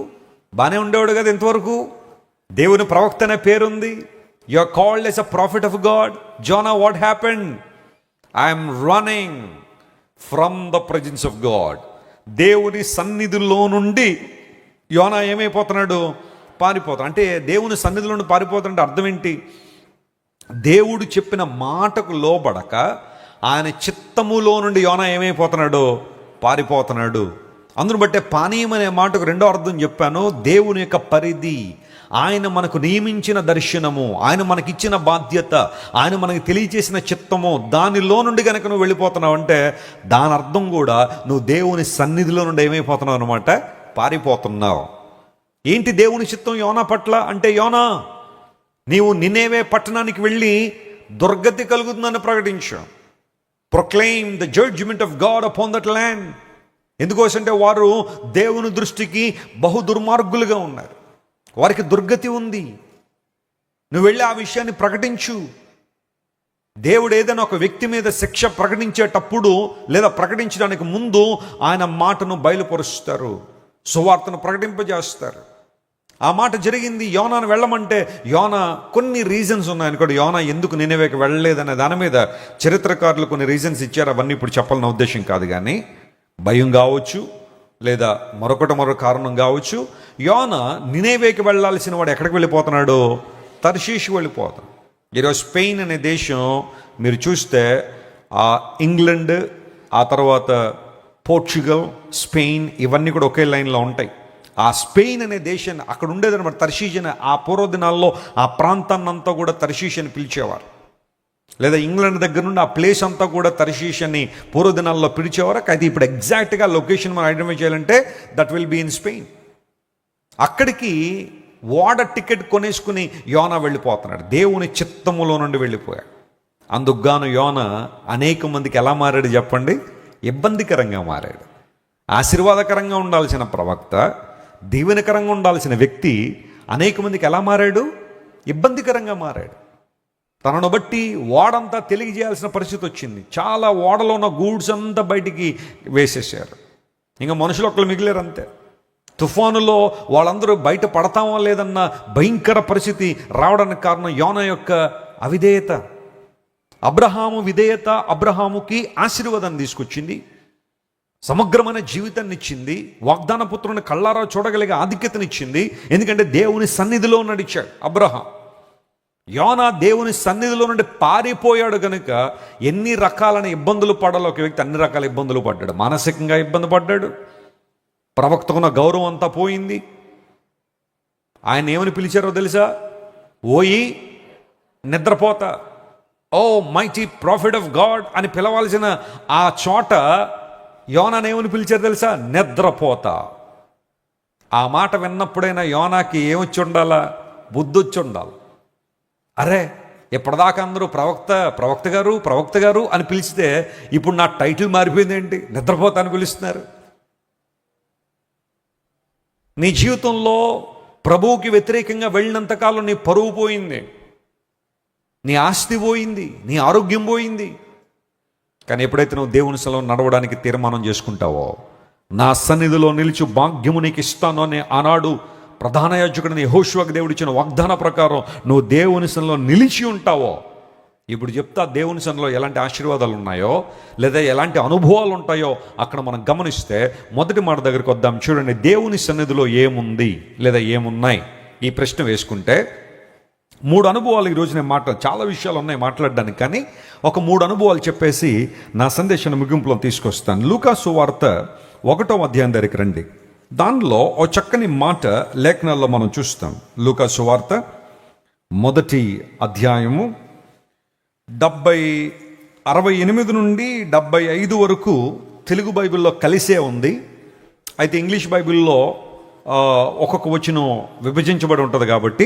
బానే ఉండేవాడు కదా ఇంతవరకు, దేవుని ప్రవక్త అనే పేరుంది. You are called as a prophet of God. Jonah, what happened? I'm running from the presence of God. దేవుని సన్నిధిలో నుండి యోనా ఏమైపోతున్నాడు? పారిపోతాడు. అంటే దేవుని సన్నిధిలో నుండి పారిపోతాడంటే అర్థం ఏంటి? దేవుడు చెప్పిన మాటకు లోబడక ఆయన చిత్తములో నుండి యోనా ఏమైపోతున్నాడు? పారిపోతున్నాడు. అందును బట్టే పానీయం అనే మాటకు రెండో అర్థం చెప్పాను. దేవుని యొక్క పరిధి, ఆయన మనకు నియమించిన దర్శనము, ఆయన మనకిచ్చిన బాధ్యత, ఆయన మనకి తెలియచేసిన చిత్తము, దానిలో నుండి కనుక నువ్వు వెళ్ళిపోతున్నావు అంటే దాని అర్థం కూడా నువ్వు దేవుని సన్నిధిలో నుండి ఏమైపోతున్నావు అనమాట? పారిపోతున్నావు. ఏంటి దేవుని చిత్తం యోనా పట్ల అంటే, యోనా నీవు నినేవే పట్టణానికి వెళ్ళి దుర్గతి కలుగుతుందని ప్రకటించు. Proclaim the judgement of God upon that land. ఎందుకోసంటే వారు దేవుని దృష్టికి బహు దుర్మార్గులుగా ఉన్నారు, వారికి దుర్గతి ఉంది. నువ్వు వెళ్ళి ఆ విషయాన్ని ప్రకటించు. దేవుడు ఏదైనా ఒక వ్యక్తి మీద శిక్ష ప్రకటించేటప్పుడు లేదా ప్రకటించడానికి ముందు ఆయన మాటను బయలుపరుస్తారు, సువార్తను ప్రకటింపజేస్తారు. ఆ మాట జరిగింది. యోనాను వెళ్ళమంటే యోనా కొన్ని రీజన్స్ ఉన్నాయి కూడా. యోనా ఎందుకు నినెవేకి వెళ్ళలేదనే దాని మీద చరిత్రకారులు కొన్ని రీజన్స్ ఇచ్చారు. అవన్నీ ఇప్పుడు చెప్పాలన్న ఉద్దేశం కాదు, కానీ భయం కావచ్చు లేదా మరొక కారణం కావచ్చు. యోనా నినేవేకి వెళ్ళాల్సిన వాడు ఎక్కడికి వెళ్ళిపోతున్నాడు? తర్షీషు వెళ్ళిపోతాడు. ఈరోజు స్పెయిన్ అనే దేశం మీరు చూస్తే ఇంగ్లాండ్, ఆ తర్వాత పోర్చుగల్, స్పెయిన్ ఇవన్నీ కూడా ఒకే లైన్లో ఉంటాయి. ఆ స్పెయిన్ అనే దేశాన్ని అక్కడ ఉండేదన్నమాట తర్షీష్ అని. ఆ పూర్వ దినాల్లో ఆ ప్రాంతాన్నంతా కూడా తర్షీష్ అని పిలిచేవారు. లేదా ఇంగ్లాండ్ దగ్గర నుండి ఆ ప్లేస్ అంతా కూడా తర్షీష్ అని పూర్వదినాల్లో పిలిచేవారు. అయితే ఇప్పుడు ఎగ్జాక్ట్గా లొకేషన్ మనం ఐడెంటిఫై చేయాలంటే that will be in Spain. అక్కడికి ఓడ టికెట్ కొనేసుకుని యోనా వెళ్ళిపోతున్నాడు. దేవుని చిత్తములో నుండి వెళ్ళిపోయాడు. అందుకుగాను యోనా అనేక మందికి ఎలా మారాడు చెప్పండి? ఇబ్బందికరంగా మారాడు. ఆశీర్వాదకరంగా ఉండాల్సిన ప్రవక్త, దీవెనకరంగా ఉండాల్సిన వ్యక్తి అనేక మందికి ఎలా మారాడు? ఇబ్బందికరంగా మారాడు. తనను బట్టి ఓడంతా తెలియజేయాల్సిన పరిస్థితి వచ్చింది. చాలా ఓడలో ఉన్న గూడ్స్ అంతా బయటికి వేసేసారు. ఇంకా మనుషులు ఒక్కరు మిగిలేరు అంతే. తుఫానులో వాళ్ళందరూ బయట పడతామో లేదన్న భయంకర పరిస్థితి రావడానికి కారణం యోనా యొక్క అవిధేయత. అబ్రహాము విధేయత అబ్రహాముకి ఆశీర్వాదాన్ని తీసుకొచ్చింది, సమగ్రమైన జీవితాన్ని ఇచ్చింది, వాగ్దాన పుత్రుని కళ్ళారా చూడగలిగే ఆధిక్యతనిచ్చింది. ఎందుకంటే దేవుని సన్నిధిలో నడిచాడు అబ్రహాం. యోనా దేవుని సన్నిధిలో నుండి పారిపోయాడు కనుక ఎన్ని రకాలైన ఇబ్బందులు పడాలో ఒక వ్యక్తి అన్ని రకాల ఇబ్బందులు పడ్డాడు. మానసికంగా ఇబ్బంది పడ్డాడు, ప్రవక్తకున్న గౌరవం అంతా పోయింది. ఆయన ఏమని పిలిచారో తెలుసా? ఓయి నిద్రపోతా, ఓ మైటీ ప్రాఫిట్ ఆఫ్ గాడ్ అని పిలవాల్సిన ఆ చోట యోనాను ఏమని పిలిచారు తెలుసా? నిద్రపోతా. ఆ మాట విన్నప్పుడైనా యోనాకి ఏమొచ్చి ఉండాలా? బుద్ధి వచ్చి ఉండాలి. అరే, ఇప్పటిదాకా అందరూ ప్రవక్త గారు అని పిలిస్తే ఇప్పుడు నా టైటిల్ మారిపోయింది ఏంటి? నిద్రపోతా అని పిలుస్తున్నారు. నీ జీవితంలో ప్రభువుకి వ్యతిరేకంగా వెళ్ళినంతకాలం నీ పరువు పోయింది, నీ ఆస్తి పోయింది, నీ ఆరోగ్యం పోయింది. కానీ ఎప్పుడైతే నువ్వు దేవుని సన్నిధిలో నడవడానికి తీర్మానం చేసుకుంటావో, నా సన్నిధిలో నిలిచి భాగ్యము నీకు ఇస్తాను అని ఆనాడు ప్రధాన యాజకుడిని యెహోషువకు దేవుడు ఇచ్చిన వాగ్దాన ప్రకారం నువ్వు దేవుని సన్నిధిలో నిలిచి ఉంటావో, ఇప్పుడు చెప్తా దేవుని సన్నిధిలో ఎలాంటి ఆశీర్వాదాలు ఉన్నాయో లేదా ఎలాంటి అనుభవాలు ఉంటాయో అక్కడ మనం గమనిస్తే మొదటి మాట దగ్గరికి వద్దాం. చూడండి, దేవుని సన్నిధిలో ఏముంది లేదా ఏమున్నాయి? ఈ ప్రశ్న వేసుకుంటే 3 అనుభవాలు ఈరోజు నేను చాలా విషయాలు ఉన్నాయి మాట్లాడడానికి, కానీ ఒక 3 అనుభవాలు చెప్పేసి నా సందేశాన్ని ముగింపులో తీసుకొస్తాను. లూకా సువార్త 1వ అధ్యాయం దగ్గరికి రండి. దానిలో ఓ చక్కని మాట లేఖనాల్లో మనం చూస్తాం. లూకా సువార్త 1వ అధ్యాయము 68 నుండి 75 వరకు తెలుగు బైబిల్లో కలిసే ఉంది. అయితే ఇంగ్లీష్ బైబిల్లో ఒక్కొక్క వచనం విభజించబడి ఉంటుంది కాబట్టి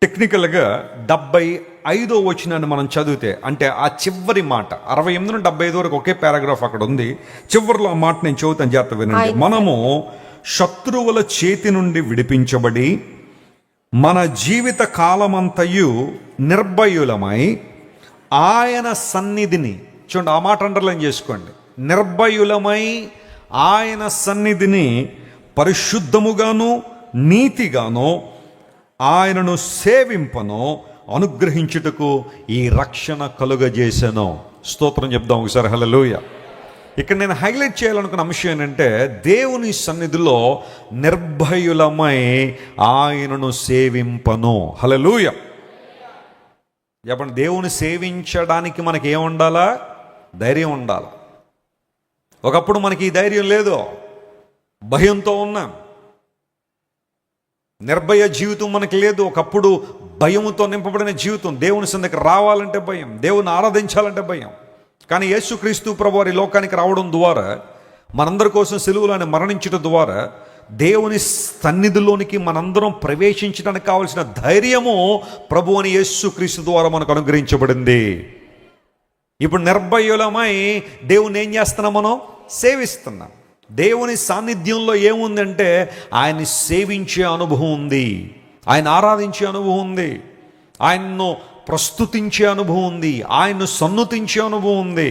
టెక్నికల్గా 75వ వచనాన్ని మనం చదివితే, అంటే ఆ చివరి మాట 68 నుండి 75 వరకు ఒకే పారాగ్రాఫ్ అక్కడ ఉంది. చివరిలో ఆ మాట నేను చదువుతాను, జాగ్రత్త వినండి. మనము శత్రువుల చేతి నుండి విడిపించబడి మన జీవిత కాలమంతయు నిర్భయులమై ఆయన సన్నిధిని, చూడండి ఆ మాట అండర్లైన్ చేసుకోండి, నిర్భయులమై ఆయన సన్నిధిని పరిశుద్ధముగాను నీతిగాను ఆయనను సేవింపను అనుగ్రహించుటకు ఈ రక్షణ కలుగజేసెను. స్తోత్రం చెప్దాం ఒకసారి, హల్లెలూయా. ఇక్కడ నేను హైలైట్ చేయాలనుకున్న అంశం ఏంటంటే, దేవుని సన్నిధిలో నిర్భయులమై ఆయనను సేవింపను. హల్లెలూయా. చెప్పండి, దేవుని సేవించడానికి మనకి ఏముండాలా? ధైర్యం ఉండాలి. ఒకప్పుడు మనకి ఈ ధైర్యం లేదు, భయంతో ఉన్నాం. నిర్భయ జీవితం మనకి లేదు. ఒకప్పుడు భయముతో నింపబడిన జీవితం. దేవుని సన్నిధికి రావాలంటే భయం, దేవుని ఆరాధించాలంటే భయం. కానీ యేసుక్రీస్తు ప్రభువారి లోకానికి రావడం ద్వారా, మనందరి కోసం సిలువలో ఆయన మరణించడం ద్వారా దేవుని సన్నిధిలోనికి మనందరం ప్రవేశించడానికి కావలసిన ధైర్యము ప్రభు అని యేసుక్రీస్తు ద్వారా మనకు అనుగ్రహించబడింది. ఇప్పుడు నిర్భయులమై దేవుని ఏం చేస్తున్నాం? మనం సేవిస్తున్నాం. దేవుని సాన్నిధ్యంలో ఏముందంటే ఆయన్ని సేవించే అనుభవం ఉంది, ఆయన ఆరాధించే అనుభవం ఉంది, ఆయన్ను ప్రస్తుతించే అనుభవం ఉంది, ఆయన్ను సన్నుతించే అనుభవం ఉంది.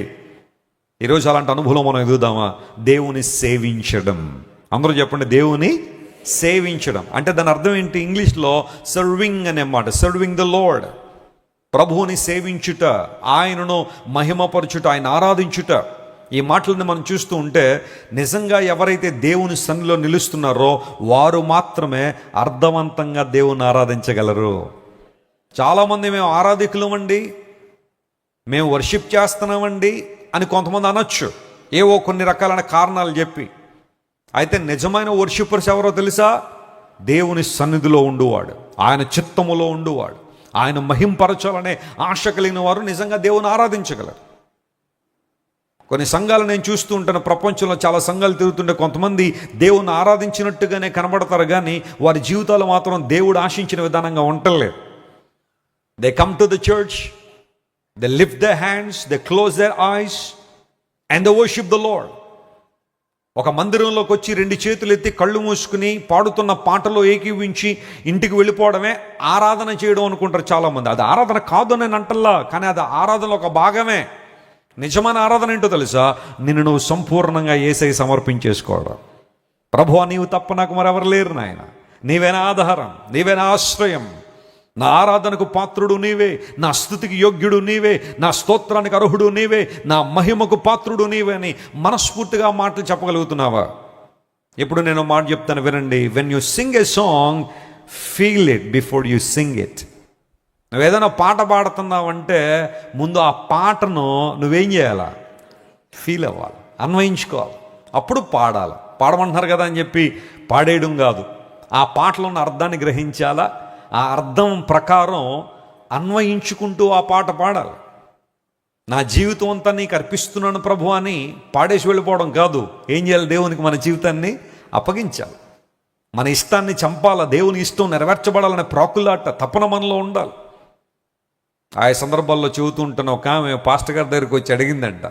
ఈరోజు అలాంటి అనుభవం మనం ఎదుగుదామా? దేవుని సేవించడం. అందరూ చెప్పండి, దేవుని సేవించడం అంటే దాని అర్థం ఏంటి? ఇంగ్లీష్లో సర్వింగ్ అనే మాట, సర్వింగ్ ద లార్డ్. ప్రభువుని సేవించుట, ఆయనను మహిమపరచుట, ఆయన ఆరాధించుట. ఈ మాటలను మనం చూస్తూ ఉంటే నిజంగా ఎవరైతే దేవుని సన్నిధిలో నిలుస్తున్నారో వారు మాత్రమే అర్థవంతంగా దేవుని ఆరాధించగలరు. చాలామంది మేము ఆరాధికులమండి, మేము వర్షిప్ చేస్తున్నామండి అని కొంతమంది అనొచ్చు, ఏవో కొన్ని రకాలైన కారణాలు చెప్పి. అయితే నిజమైన వర్షిపర్స్ ఎవరో తెలుసా? దేవుని సన్నిధిలో ఉండువాడు, ఆయన చిత్తములో ఉండువాడు, ఆయన మహింపరచాలనే ఆశ కలిగిన వారు నిజంగా దేవుని ఆరాధించగలరు. కొన్ని సంఘాలు నేను చూస్తూ ఉంటాను, ప్రపంచంలో చాలా సంఘాలు తిరుగుతుంటే కొంతమంది దేవుని ఆరాధించినట్టుగానే కనబడతారు, కానీ వారి జీవితాలు మాత్రం దేవుడు ఆశించిన విధానంగా ఉండలేదు. They come to the church, they lift the hands, they close there ice and they worship the lord. ఒక మందిరంలోకి వచ్చి 2 చేతులు ఎత్తి కళ్ళు మూసుకుని పాడుతున్న పాటలో ఏకీవించి ఇంటికి వెళ్ళిపోవడమే ఆరాధన చేయడం అనుకుంటారు చాలామంది. అది ఆరాధన కాదు నేను అంటల్లా, కానీ అది ఆరాధనలో ఒక భాగమే. నిజమైన ఆరాధన ఏంటో తెలుసా? నిన్ను నువ్వు సంపూర్ణంగా యేసయ్యకి సమర్పించేసుకోవడం. ప్రభువా, నీవు తప్ప నాకు మరెవరు లేరు నాయన, నీవేనా ఆధారం, నీవేనా ఆశ్రయం, నా ఆరాధనకు పాత్రుడు నీవే, నా స్తుతికి యోగ్యుడు నీవే, నా స్తోత్రానికి అర్హుడు నీవే, నా మహిమకు పాత్రుడు నీవే అని మనస్ఫూర్తిగా మాటలు చెప్పగలుగుతున్నావా? ఇప్పుడు నేను మాట చెప్తాను, వినండి. When you sing a song, feel it before you sing it. నువ్వేదైనా పాట పాడుతున్నావంటే ముందు ఆ పాటను నువ్వేం చేయాలా? ఫీల్ అవ్వాలి, అన్వయించుకోవాలి, అప్పుడు పాడాలి. పాడమంటున్నారు కదా అని చెప్పి పాడేయడం కాదు. ఆ పాటలో ఉన్న అర్థాన్ని గ్రహించాలా, ఆ అర్థం ప్రకారం అన్వయించుకుంటూ ఆ పాట పాడాలి. నా జీవితం అంతా నీకు అర్పిస్తున్నాను ప్రభు అని పాడేసి వెళ్ళిపోవడం కాదు. ఏం చేయాలి? దేవునికి మన జీవితాన్ని అప్పగించాలి. మన ఇష్టాన్ని చంపాల, దేవుని ఇష్టం నెరవేర్చబడాలనే ప్రాకులాట తపన మనలో ఉండాలి. ఆ సందర్భాల్లో చెబుతూ ఉంటాను. ఒక ఆమె పాస్టర్ గారి దగ్గరికి వచ్చి అడిగిందంట,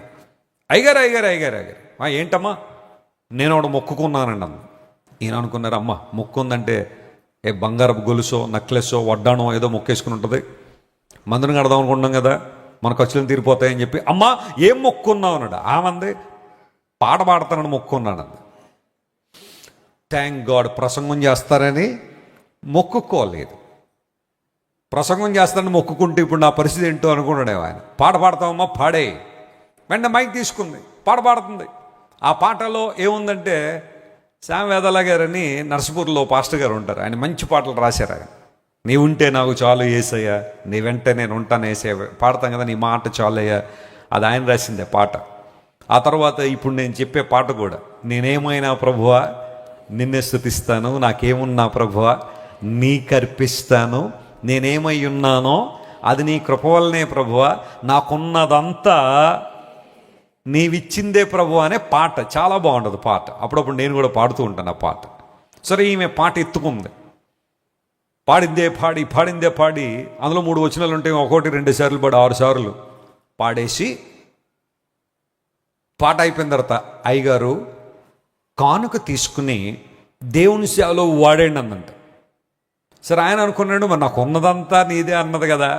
అయ్యగారు అయ్యగారు అయ్యగారు అయ్యగారు ఏంటమ్మా, నేను ఒకడు మొక్కుకున్నానండి అన్న. ఈయన అనుకున్నారు, అమ్మ మొక్కు ఉందంటే ఏ బంగారపు గొలుసో నెక్లెస్సో వడ్డానో ఏదో మొక్కేసుకుని ఉంటుంది, మందుని కడదాం అనుకుంటున్నాం కదా, మన ఖర్చులను తీరిపోతాయని చెప్పి. అమ్మ ఏం మొక్కున్నావు అన్నాడు. ఆమంది పాట పాడతానని మొక్కున్నానంది. థ్యాంక్ గాడ్, ప్రసంగం చేస్తారని మొక్కుకోలేదు. ప్రసంగం చేస్తానని మొక్కుకుంటే ఇప్పుడు నా పరిస్థితి ఏంటో అనుకున్నాడే ఆయన. పాట పాడతామమ్మా, పాడే. వెంటనే మైక్ తీసుకుంది, పాట పాడుతుంది. ఆ పాటలో ఏముందంటే, శ్యామ్ వేదాల గారని నర్సపూర్లో పాస్టర్ గారు ఉంటారు, ఆయన మంచి పాటలు రాశారు. ఆయన నీ ఉంటే నాకు చాలు యేసయ్యా, నీ వెంటే నేను ఉంటాను యేసయ్య పాడతాం కదా, నీ మాట చాలయ్యా, అది ఆయన రాసిందే పాట. ఆ తర్వాత ఇప్పుడు నేను చెప్పే పాట కూడా, నేనేమైనా ప్రభువా నిన్నే స్తుతిస్తాను, నాకేమున్నా ప్రభువా నీకర్పిస్తాను, నేనేమై ఉన్నానో అది నీ కృప వల్లనే ప్రభువా, నాకున్నదంతా నీవిచ్చిందే ప్రభు అనే పాట. చాలా బాగుంటుంది పాట. అప్పుడప్పుడు నేను కూడా పాడుతూ ఉంటాను ఆ పాట. సరే, ఈమె పాట ఎత్తుకుంది, పాడిందే పాడి అందులో 3 వచనాలు ఉంటాయి, 1 2 సార్లు పాడి 6 సార్లు పాడేసి పాట అయిపోయిన తర్వాత అయ్యగారు కానుక తీసుకుని దేవుని సేవలో వాడేయండి అందంట. సరే, ఆయన అనుకున్నాడు, మరి నాకు ఉన్నదంతా నీదే అన్నది కదా,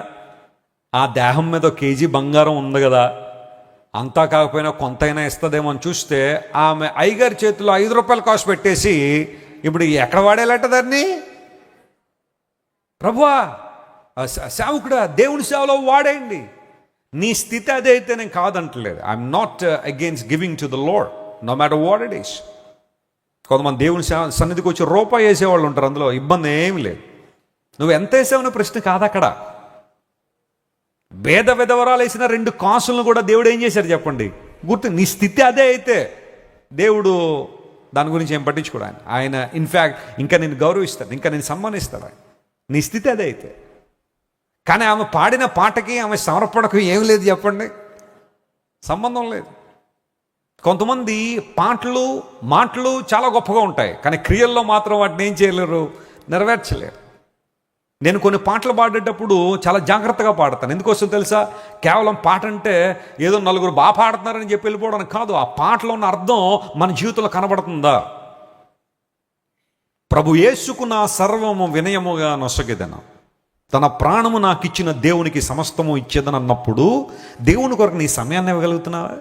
ఆ దేహం మీద 1 కేజీ బంగారం ఉంది కదా, అంతా కాకపోయినా కొంతైనా ఇస్తుందేమో అని చూస్తే ఆమె అయ్యగారి చేతిలో 5 రూపాయలు కాసు పెట్టేసి, ఇప్పుడు ఎక్కడ వాడేయాలట దాన్ని? ప్రభువా, సేవకుడా, దేవుని సేవలో వాడేయండి. నీ స్థితి అదే అయితే నేను కాదంటలేదు. I'm not against giving to the Lord, no matter what it is. కొంతమంది దేవుని సన్నిధికి వచ్చి రూపాయి వేసేవాళ్ళు ఉంటారు, అందులో ఇబ్బంది ఏమి లేదు. నువ్వు ఎంత వేసావన్న ప్రశ్న కాదు అక్కడ. భేద విధవరాలు వేసిన 2 కాసులను కూడా దేవుడు ఏం చేశారు చెప్పండి? గుర్తు. నీ స్థితి అదే అయితే దేవుడు దాని గురించి ఏం పట్టించుకోడు ఆయన. ఆయన ఇన్ఫ్యాక్ట్ ఇంకా నేను గౌరవిస్తాడు, ఇంకా నేను సన్మానిస్తాడు ఆయన, నీ స్థితి అదే అయితే. కానీ ఆమె పాడిన పాటకి ఆమె సమర్పణకు ఏం లేదు చెప్పండి, సంబంధం లేదు. కొంతమంది మాటలు చాలా గొప్పగా ఉంటాయి, కానీ క్రియల్లో మాత్రం వాటిని ఏం చేయలేరు, నెరవేర్చలేరు. నేను కొన్ని పాటలు పాడేటప్పుడు చాలా జాగ్రత్తగా పాడతాను. ఎందుకోసం తెలుసా? కేవలం పాట అంటే ఏదో నలుగురు బాగా పాడుతున్నారని చెప్పి వెళ్ళిపోవడానికి కాదు. ఆ పాటలో ఉన్న అర్థం మన జీవితంలో కనబడుతుందా? ప్రభు యేసుకు నా సర్వము వినయముగా నొసగెదను, తన ప్రాణము నాకు ఇచ్చిన దేవునికి సమస్తము ఇచ్చేదనన్నప్పుడు దేవుని కొరకు నీ సమయాన్ని ఇవ్వగలుగుతున్నావా?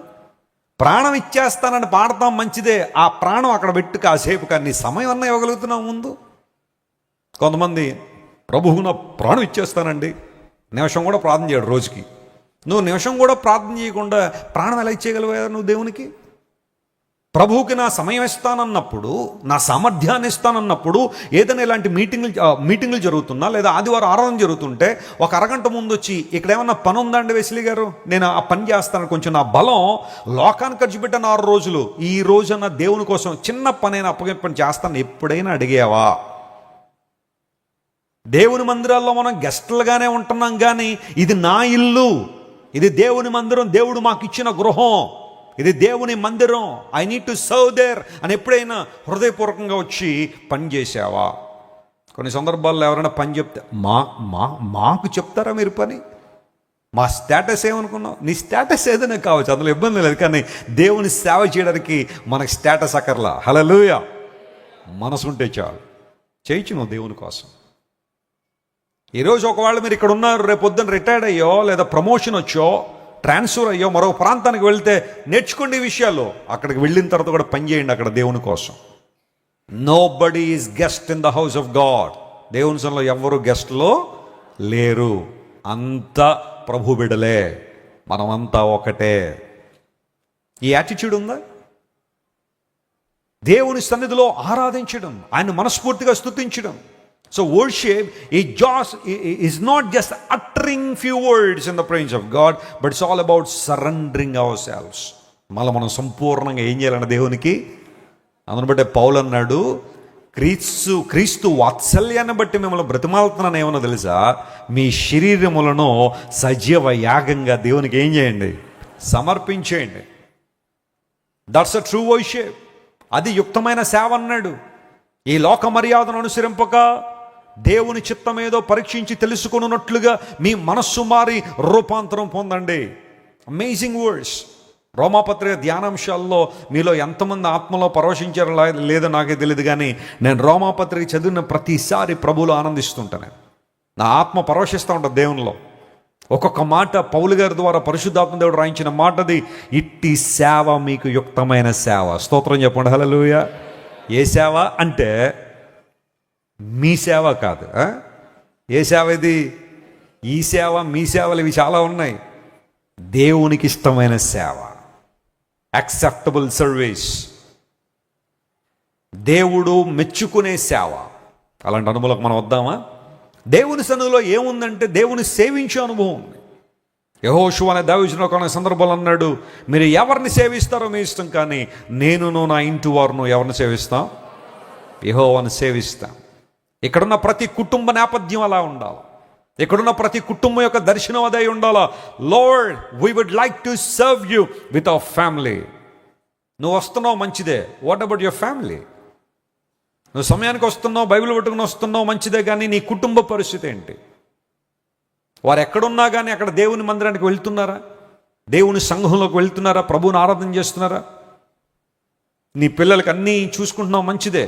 ప్రాణం ఇచ్చేస్తానని పాడతాం మంచిదే, ఆ ప్రాణం అక్కడ పెట్టు కాసేపు, కానీ నీ సమయం అన్న ఇవ్వగలుగుతున్నావు ముందు? కొంతమంది ప్రభువు నా ప్రాణం ఇచ్చేస్తానండి, నిమిషం కూడా ప్రార్థన చేయడు రోజుకి. నువ్వు నిమిషం కూడా ప్రార్థన చేయకుండా ప్రాణం ఎలా ఇచ్చేయగలవా నువ్వు దేవునికి? ప్రభువుకి నా సమయం ఇస్తానన్నప్పుడు, నా సామర్థ్యాన్ని ఇస్తానన్నప్పుడు, ఏదైనా ఇలాంటి మీటింగులు జరుగుతున్నా లేదా ఆదివారం ఆరాధన జరుగుతుంటే ఒక అరగంట ముందు వచ్చి, ఇక్కడ ఏమన్నా పని ఉందండి వెస్లీ గారు, నేను ఆ పని చేస్తాను, కొంచెం నా బలం లోకానికి ఖర్చు పెట్టాను 6 రోజులు, ఈ రోజున దేవుని కోసం చిన్న పనైనా అప్పగింపని చేస్తాను ఎప్పుడైనా అడిగావా? దేవుని మందిరాల్లో మనం గెస్టులుగానే ఉంటున్నాం, కానీ ఇది నా ఇల్లు, ఇది దేవుని మందిరం, దేవుడు మాకు ఇచ్చిన గృహం, ఇది దేవుని మందిరం, I need to serve there అని ఎప్పుడైనా హృదయపూర్వకంగా వచ్చి పని చేసావా? కొన్ని సందర్భాల్లో ఎవరైనా పని చెప్తే మాకు చెప్తారా మీరు పని? మా స్టేటస్ ఏమనుకున్నావు? నీ స్టేటస్ ఏదైనా కావచ్చు, అందులో ఇబ్బంది లేదు, కానీ దేవుని సేవ చేయడానికి మనకు స్టేటస్ అక్కర్లా. హల్లెలూయా. మనసుంటే చాలు, చేయొచ్చు నువ్వు దేవుని కోసం. ఈరోజు ఒకవేళ మీరు ఇక్కడ ఉన్నారు, రేపు పొద్దున్న రిటైర్డ్ అయ్యో లేదా ప్రమోషన్ వచ్చో ట్రాన్స్ఫర్ అయ్యో మరో ప్రాంతానికి వెళ్తే నేర్చుకోండి ఈ విషయాలు. అక్కడికి వెళ్ళిన తర్వాత కూడా పని చేయండి అక్కడ దేవుని కోసం. Nobody is guest in the house of God. దేవుని సన్నిధిలో ఎవ్వరు గెస్ట్లో లేరు, అంతా ప్రభు బిడలే, మనమంతా ఒకటే. ఈ యాటిట్యూడ్ ఉందా? దేవుని సన్నిధిలో ఆరాధించడం, ఆయన మనస్ఫూర్తిగా స్తుతించడం, So worship is not just uttering few words in the presence of God, but it's all about surrendering ourselves. మనం సంపూర్ణంగా ఏం చేయాలన్న దేవునికి. అందును బట్టే పౌలు అన్నాడు, క్రీస్తు వాత్సల్యాన్ని బట్టి మిమ్మల్ని బ్రతిమాలుతున్నాను ఏమన్నా తెలుసా, మీ శరీరములను సజీవ యాగంగా దేవునికి ఏం చేయండి, సమర్పించేయండి. That's a true worship. అది యుక్తమైన సేవ అన్నాడు. ఈ లోక మర్యాదను అనుసరింపక దేవుని చిత్తం ఏదో పరీక్షించి తెలుసుకున్నట్లుగా మీ మనస్సు మారి రూపాంతరం పొందండి. Amazing words. రోమాపత్రిక ధ్యానాంశాల్లో మీలో ఎంతమంది ఆత్మలో పరవశించారో లేదో నాకే తెలియదు, కానీ నేను రోమాపత్రిక చదివిన ప్రతిసారి ప్రభువులో ఆనందిస్తుంటాను. నా ఆత్మ పరవశిస్తూ ఉంటుంది దేవునిలో. ఒక్కొక్క మాట పౌలు గారి ద్వారా పరిశుద్ధాత్మ దేవుడు రాయించిన మాటది, ఇట్టి సేవ మీకు యుక్తమైన సేవ. స్తోత్రం చెప్పండి, హల్లెలూయా. ఏ సేవ అంటే మీ సేవ కాదు. ఏ సేవ ఇది? ఈ సేవ, మీ సేవలు ఇవి చాలా ఉన్నాయి. దేవునికి ఇష్టమైన సేవ, యాక్సెప్టబుల్ సర్వీస్, దేవుడు మెచ్చుకునే సేవ. అలాంటి అనుభవం మనం వద్దామా? దేవుని సన్నిధిలో ఏముందంటే దేవుని సేవించే అనుభవం ఉంది. యెహోషువ అనే దైవజనుడు ఒక సందర్భంలో అన్నాడు, మీరు ఎవరిని సేవిస్తారో మీ ఇష్టం, కానీ నేనును నా ఇంటి వారును ఎవరిని సేవిస్తాం? యెహోవాను సేవిస్తాం. ఇక్కడున్న ప్రతి కుటుంబ నేపథ్యం అలా ఉండాలి. ఇక్కడున్న ప్రతి కుటుంబం యొక్క దర్శనం అదే ఉండాలా. Lord, we would like to serve you with our family. నువ్వు వస్తున్నావు మంచిదే, వాట్ అబౌట్ యువర్ ఫ్యామిలీ? నువ్వు సమయానికి వస్తున్నావు, బైబిల్ పట్టుకుని వస్తున్నావు మంచిదే, కానీ నీ కుటుంబ పరిస్థితి ఏంటి? వారు ఎక్కడున్నా కానీ అక్కడ దేవుని మందిరానికి వెళ్తున్నారా? దేవుని సంఘంలోకి వెళ్తున్నారా? ప్రభువుని ఆరాధన చేస్తున్నారా? నీ పిల్లలకి అన్నీ చూసుకుంటున్నావు మంచిదే,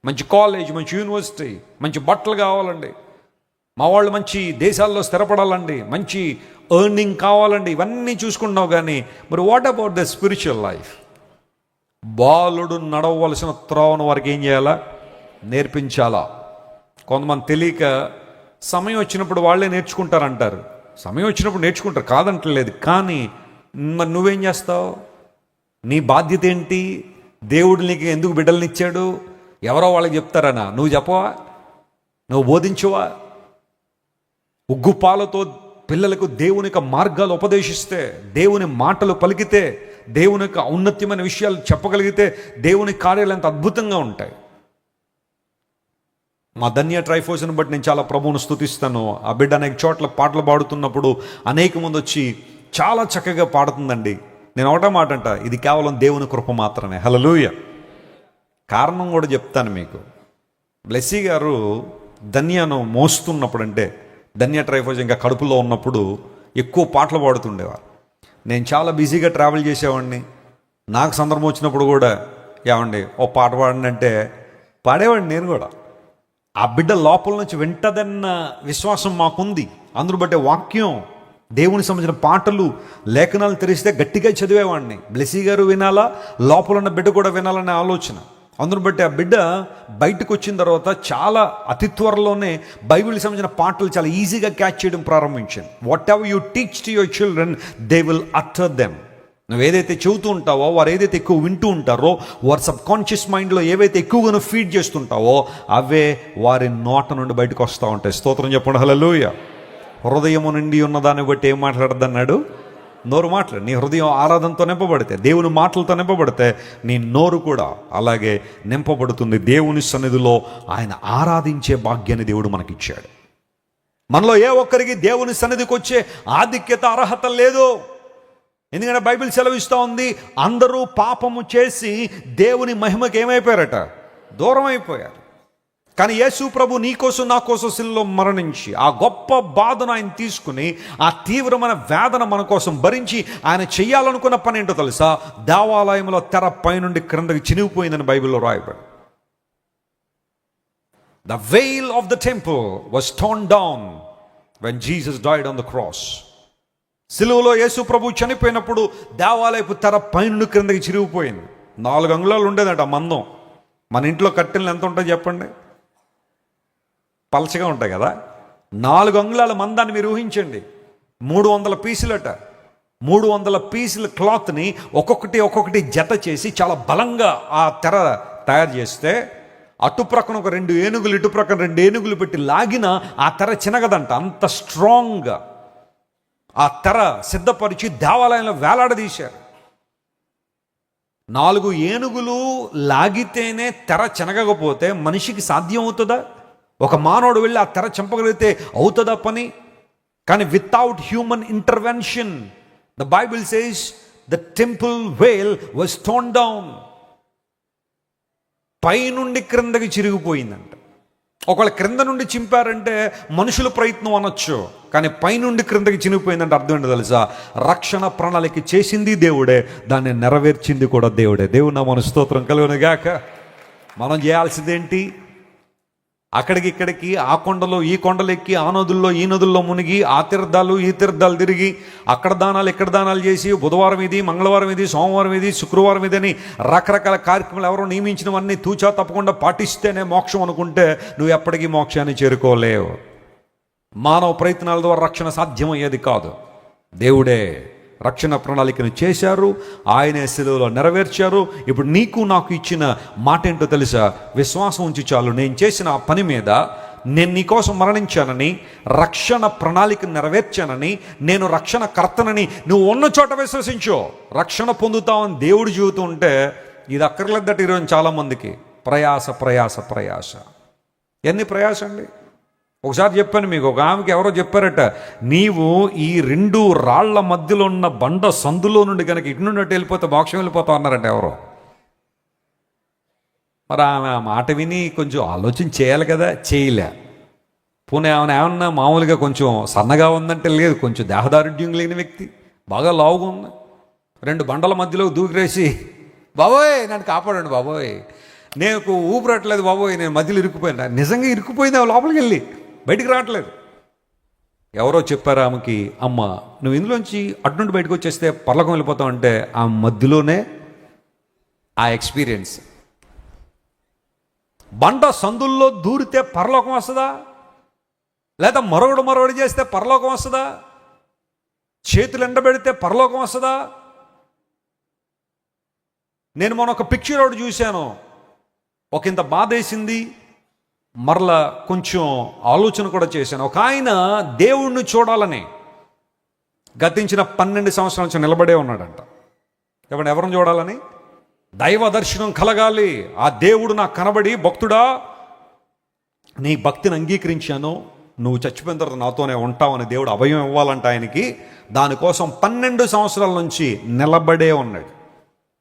మంచి కాలేజ్, మంచి యూనివర్సిటీ, మంచి బట్టలు కావాలండి, మా వాళ్ళు మంచి దేశాల్లో స్థిరపడాలండి, మంచి ఎర్నింగ్ కావాలండి, ఇవన్నీ చూసుకుంటున్నావు, కానీ మరి what about the spiritual life? బాలుడు నడవలసిన త్రోవను వారికి ఏం చేయాలా? నేర్పించాలా. కొంతమంది తెలియక సమయం వచ్చినప్పుడు వాళ్ళే నేర్చుకుంటారంటారు. సమయం వచ్చినప్పుడు నేర్చుకుంటారు, కాదంటలేదు, కానీ మరి నువ్వేం చేస్తావు? నీ బాధ్యత ఏంటి? దేవుడు నీకు ఎందుకు బిడ్డలనిచ్చాడు? ఎవరో వాళ్ళకి చెప్తారనా? నువ్వు చెప్పవా? నువ్వు బోధించవా? ఉగ్గు పాలతో పిల్లలకు దేవుని యొక్క మార్గాలు ఉపదేశిస్తే, దేవుని మాటలు పలికితే, దేవుని యొక్క ఔన్నత్యమైన విషయాలు చెప్పగలిగితే దేవుని కార్యాలు ఎంత అద్భుతంగా ఉంటాయి. మా ధన్య ట్రైఫోస్ని బట్టి నేను చాలా ప్రభువును స్తుతిస్తాను. ఆ బిడ్డ అనేక చోట్ల పాటలు పాడుతున్నప్పుడు అనేక మంది వచ్చి చాలా చక్కగా పాడుతుందండి. నేను ఒకటే మాట అంట, ఇది కేవలం దేవుని కృప మాత్రమే. హల్లెలూయా. కారణం కూడా చెప్తాను మీకు. బ్లెస్సీ గారు ధన్యను మోస్తున్నప్పుడు, అంటే ధన్య ట్రైఫోస్ ఇంకా కడుపులో ఉన్నప్పుడు ఎక్కువ పాటలు పాడుతుండేవారు. నేను చాలా బిజీగా ట్రావెల్ చేసేవాడిని. నాకు సందర్భం వచ్చినప్పుడు కూడా ఏమండి ఓ పాట పాడండి అంటే పాడేవాడిని నేను కూడా. ఆ బిడ్డ లోపల నుంచి వింటదన్న విశ్వాసం మాకుంది. అందును బట్టే వాక్యం, దేవుని సంబంధించిన పాటలు, లేఖనాలు తెరిస్తే గట్టిగా చదివేవాడిని. బ్లెస్సీ గారు వినాలా, లోపల ఉన్న బిడ్డ కూడా వినాలనే ఆలోచన. అందును బట్టి ఆ బిడ్డ బయటకు వచ్చిన తర్వాత చాలా అతి త్వరలోనే బైబిల్కి సంబంధించిన పాటలు చాలా ఈజీగా క్యాచ్ చేయడం ప్రారంభించాను. What ever you teach to your children, they will utter them. నువ్వు ఏదైతే చెబుతూ ఉంటావో, వారు ఏదైతే ఎక్కువ వింటూ ఉంటారో, వారి సబ్ కాన్షియస్ మైండ్లో ఏవైతే ఎక్కువగా ఫీడ్ చేస్తుంటావో అవే వారి నోట నుండి బయటకు వస్తూ ఉంటాయి. స్తోత్రం చెప్పండి, హల్లెలూయా. హృదయము నిండి ఉన్నదాన్ని బట్టి ఏం మాట్లాడద్దు అన్నాడు? నోరు మాట్లాడు. నీ హృదయం ఆరాధనతో నింపబడితే, దేవుని మాటలతో నింపబడితే నీ నోరు కూడా అలాగే నింపబడుతుంది. దేవుని సన్నిధిలో ఆయన ఆరాధించే భాగ్యాన్ని దేవుడు మనకిచ్చాడు. మనలో ఏ ఒక్కరికి దేవుని సన్నిధికి వచ్చే ఆధిక్యత, అర్హత లేదు. ఎందుకంటే బైబిల్ సెలవిస్తూ ఉంది, అందరూ పాపము చేసి దేవుని మహిమకి ఏమైపోయారట? దూరం అయిపోయారు. కానీ యేసు ప్రభు నీ కోసం నా కోసం శిలువలో మరణించి ఆ గొప్ప బాధను ఆయన తీసుకుని, ఆ తీవ్రమైన వేదన మన కోసం భరించి ఆయన చెయ్యాలనుకున్న పని ఏంటో తెలుసా? దేవాలయంలో తెర పైనుండి క్రిందకి చినిగిపోయిందని బైబిల్లో రాయబడి. The veil of the temple was torn down when Jesus died on the cross. సిలువలో యేసు ప్రభు చనిపోయినప్పుడు దేవాలయపు తెర పైనుండి క్రిందకి చిరిగిపోయింది. 4 అంగుళాలు ఉండేదట మందం. మన ఇంట్లో కట్టెలు ఎంత ఉంటాయి చెప్పండి? పలచగా ఉంటాయి కదా. 4 అంగుళాల మందాన్ని మీరు ఊహించండి. 300 పీసులట. 300 పీసుల క్లాత్ని ఒక్కొక్కటి జత చేసి చాలా బలంగా ఆ తెర తయారు చేస్తే అటు ప్రక్కన ఒక 2 ఏనుగులు, ఇటు ప్రక్కన 2 ఏనుగులు పెట్టి లాగిన ఆ తెర చినగదంట. అంత స్ట్రాంగ్గా ఆ తెర సిద్ధపరిచి దేవాలయంలో వేలాడదీశారు. 4 ఏనుగులు లాగితేనే తెర చెనగకపోతే మనిషికి సాధ్యం అవుతుందా? ఒక మానవుడు వెళ్ళి ఆ తెర చంపగలిగితే అవుతుందా పని? కానీ without human intervention, the Bible says the temple veil was torn down. పైనుండి క్రిందకి చిరిగిపోయిందంట. ఒకవేళ క్రింద నుండి చింపారంటే మనుషుల ప్రయత్నం అనొచ్చు, కానీ పైనుండి క్రిందకి చినిగిపోయిందంటే అర్థం ఏంటో తెలుసా? రక్షణ ప్రణాళిక చేసింది దేవుడే, దాన్ని నెరవేర్చింది కూడా దేవుడే. దేవుడు నామమున స్తోత్రం కలుగును గాక. మనం చేయాల్సిందేంటి? అక్కడికి ఇక్కడికి, ఆ కొండలో ఈ కొండలు ఎక్కి, ఆ నదుల్లో ఈ నదుల్లో మునిగి, ఆ తీర్థాలు ఈ తీర్థాలు తిరిగి, అక్కడ దానాలు ఇక్కడ దానాలు చేసి, బుధవారం ఇది, మంగళవారం ఇది, సోమవారం ఇది, శుక్రవారం ఇదని రకరకాల కార్యక్రమాలు ఎవరో నియమించినవన్నీ తూచా తప్పకుండా పాటిస్తేనే మోక్షం అనుకుంటే నువ్వు ఎప్పటికీ మోక్షాన్ని చేరుకోలేవు. మానవ ప్రయత్నాల ద్వారా రక్షణ సాధ్యమయ్యేది కాదు. దేవుడే రక్షణ ప్రణాళికను చేశారు, ఆయనే శిలువలో నెరవేర్చారు. ఇప్పుడు నీకు నాకు ఇచ్చిన మాట ఏంటో తెలుసా? విశ్వాసం ఉంచి చాలు. నేను చేసిన ఆ పని మీద, నేను నీకోసం మరణించానని, రక్షణ ప్రణాళికను నెరవేర్చానని, నేను రక్షణ కర్తనని నువ్వు ఉన్న చోట విశ్వసించు, రక్షణ పొందుతావని దేవుడు జీవితం ఉంటే ఇది అక్కర్లేదట. ఈరోజు చాలామందికి ప్రయాస ప్రయాస ప్రయాస. ఎన్ని ప్రయాస అండి? ఒకసారి చెప్పాను మీకు, ఒక ఆమెకి ఎవరో చెప్పారట, నీవు ఈ 2 రాళ్ల మధ్యలో ఉన్న బండ సందులో నుండి కనుక ఇటు నుండి వెళ్ళిపోతే మోక్షం వెళ్ళిపోతావు అన్నారట ఎవరో. మరి ఆమె ఆ మాట విని కొంచెం ఆలోచన చేయాలి కదా, చేయలే. పోనీ ఆమె ఏమన్నా మామూలుగా కొంచెం సన్నగా ఉందంటే లేదు, కొంచెం దేహదారుఢ్యం లేని వ్యక్తి, బాగా లావుగా ఉంది. 2 బండల మధ్యలో దూకిరేసి, బాబోయ్ నన్ను కాపాడండి బాబోయ్, నేను ఊపిరట్లేదు బాబోయ్, నేను మధ్యలో ఇరుక్కుపోయినా. నిజంగా ఇరుక్కుపోయింది, లోపలికి వెళ్ళి బయటికి రావట్లేదు. ఎవరో చెప్పారు ఆమెకి, అమ్మ నువ్వు ఇందులోంచి అటు నుండి బయటకు వచ్చేస్తే పరలోకం వెళ్ళిపోతావు అంటే, ఆ మధ్యలోనే ఆ ఎక్స్పీరియన్స్. బండ సందుల్లో దూరితే పరలోకం వస్తుందా? లేదా మరొకడు చేస్తే పరలోకం వస్తుందా? చేతులు ఎండబెడితే పరలోకం వస్తుందా? నేను మొన్న ఒక పిక్చర్ ఒకటి చూశాను, ఒక ఇంత బాధ వేసింది, మరలా కొంచెం ఆలోచన కూడా చేశాను. ఒక ఆయన దేవుణ్ణి చూడాలని గతించిన 12 సంవత్సరాల నుంచి నిలబడే ఉన్నాడంట. ఎవరిని చూడాలని? దైవ దర్శనం కలగాలి, ఆ దేవుడు నాకు కనబడి, భక్తుడా నీ భక్తిని అంగీకరించాను, నువ్వు చచ్చిపోయిన తర్వాత నాతోనే ఉంటావని దేవుడు అభయం ఇవ్వాలంట ఆయనకి. దానికోసం 12 సంవత్సరాల నుంచి నిలబడే ఉన్నాడు.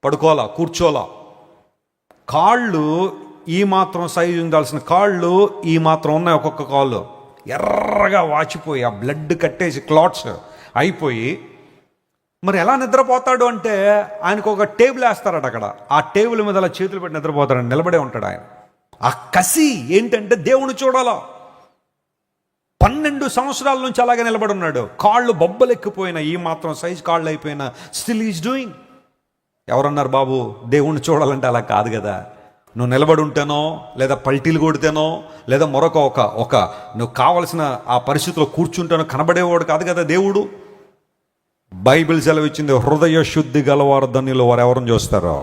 పడుకోలా, కూర్చోలా. కాళ్ళు ఈ మాత్రం సైజు ఉండాల్సిన కాళ్ళు ఈ మాత్రం ఉన్నాయి, ఒక్కొక్క కాళ్ళు ఎర్రగా వాచిపోయి, ఆ బ్లడ్ కట్టేసి క్లాట్స్ అయిపోయి, మరి ఎలా నిద్రపోతాడు అంటే ఆయనకు ఒక టేబుల్ వేస్తారట, అక్కడ ఆ టేబుల్ మీద అలా చేతులు పెట్టి నిద్రపోతాడు, నిలబడే ఉంటాడు ఆయన. ఆ కసి ఏంటంటే దేవుని చూడాలా. 12 సంవత్సరాల నుంచి అలాగే నిలబడి ఉన్నాడు. కాళ్ళు బొబ్బలెక్కిపోయినా, ఈ మాత్రం సైజు కాళ్ళు అయిపోయినా స్టిల్ ఈజ్ డూయింగ్. ఎవరన్నారు బాబు దేవుణ్ణి చూడాలంటే అలా కాదు కదా, నువ్వు నిలబడి ఉంటేనో, లేదా పల్టీలు కొడితేనో, లేదా మరొక ఒక నువ్వు కావలసిన ఆ పరిస్థితిలో కూర్చుంటేనో కనబడేవాడు కాదు కదా దేవుడు. బైబిల్ సెలవిచ్చింది, హృదయ శుద్ధి గలవారు ధన్యులు వారు ఎవరిని చూస్తారో.